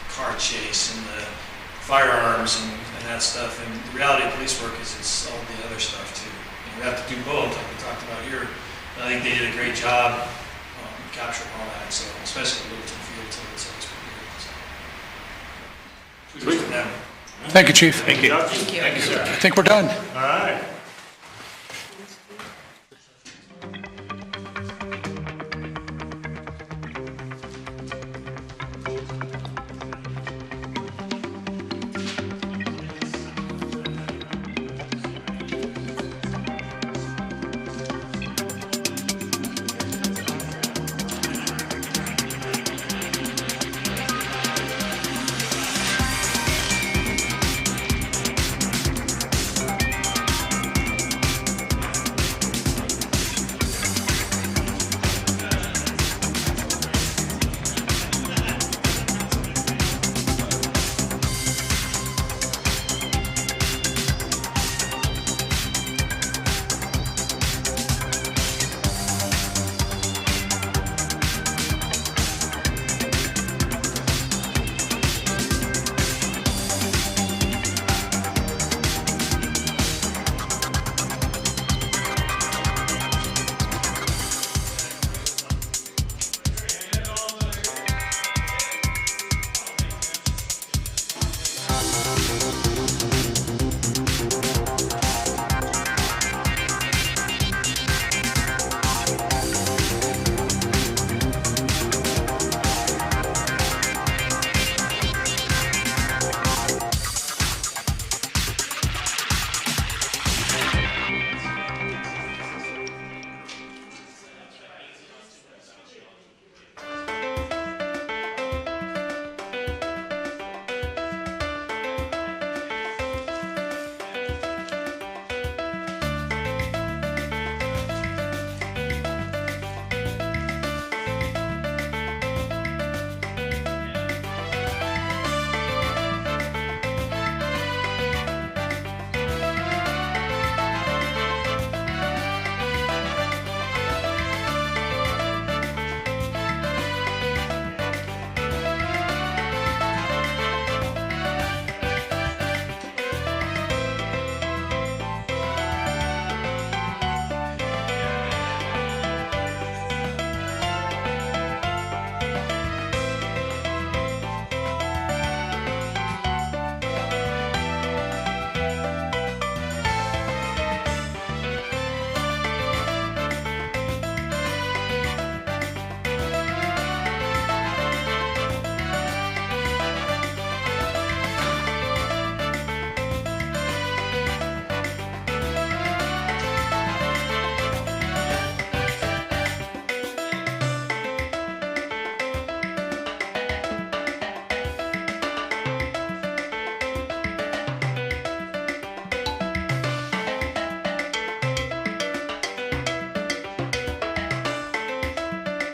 car chase and the firearms and that stuff. And the reality of police work is it's all the other stuff too. And we have to do both, like we talked about here. And I think they did a great job capturing all that, so especially the Littleton field too. So it's pretty good. So, Thank you, Chief. Thank you. Thank you, sir. I think we're done. All right.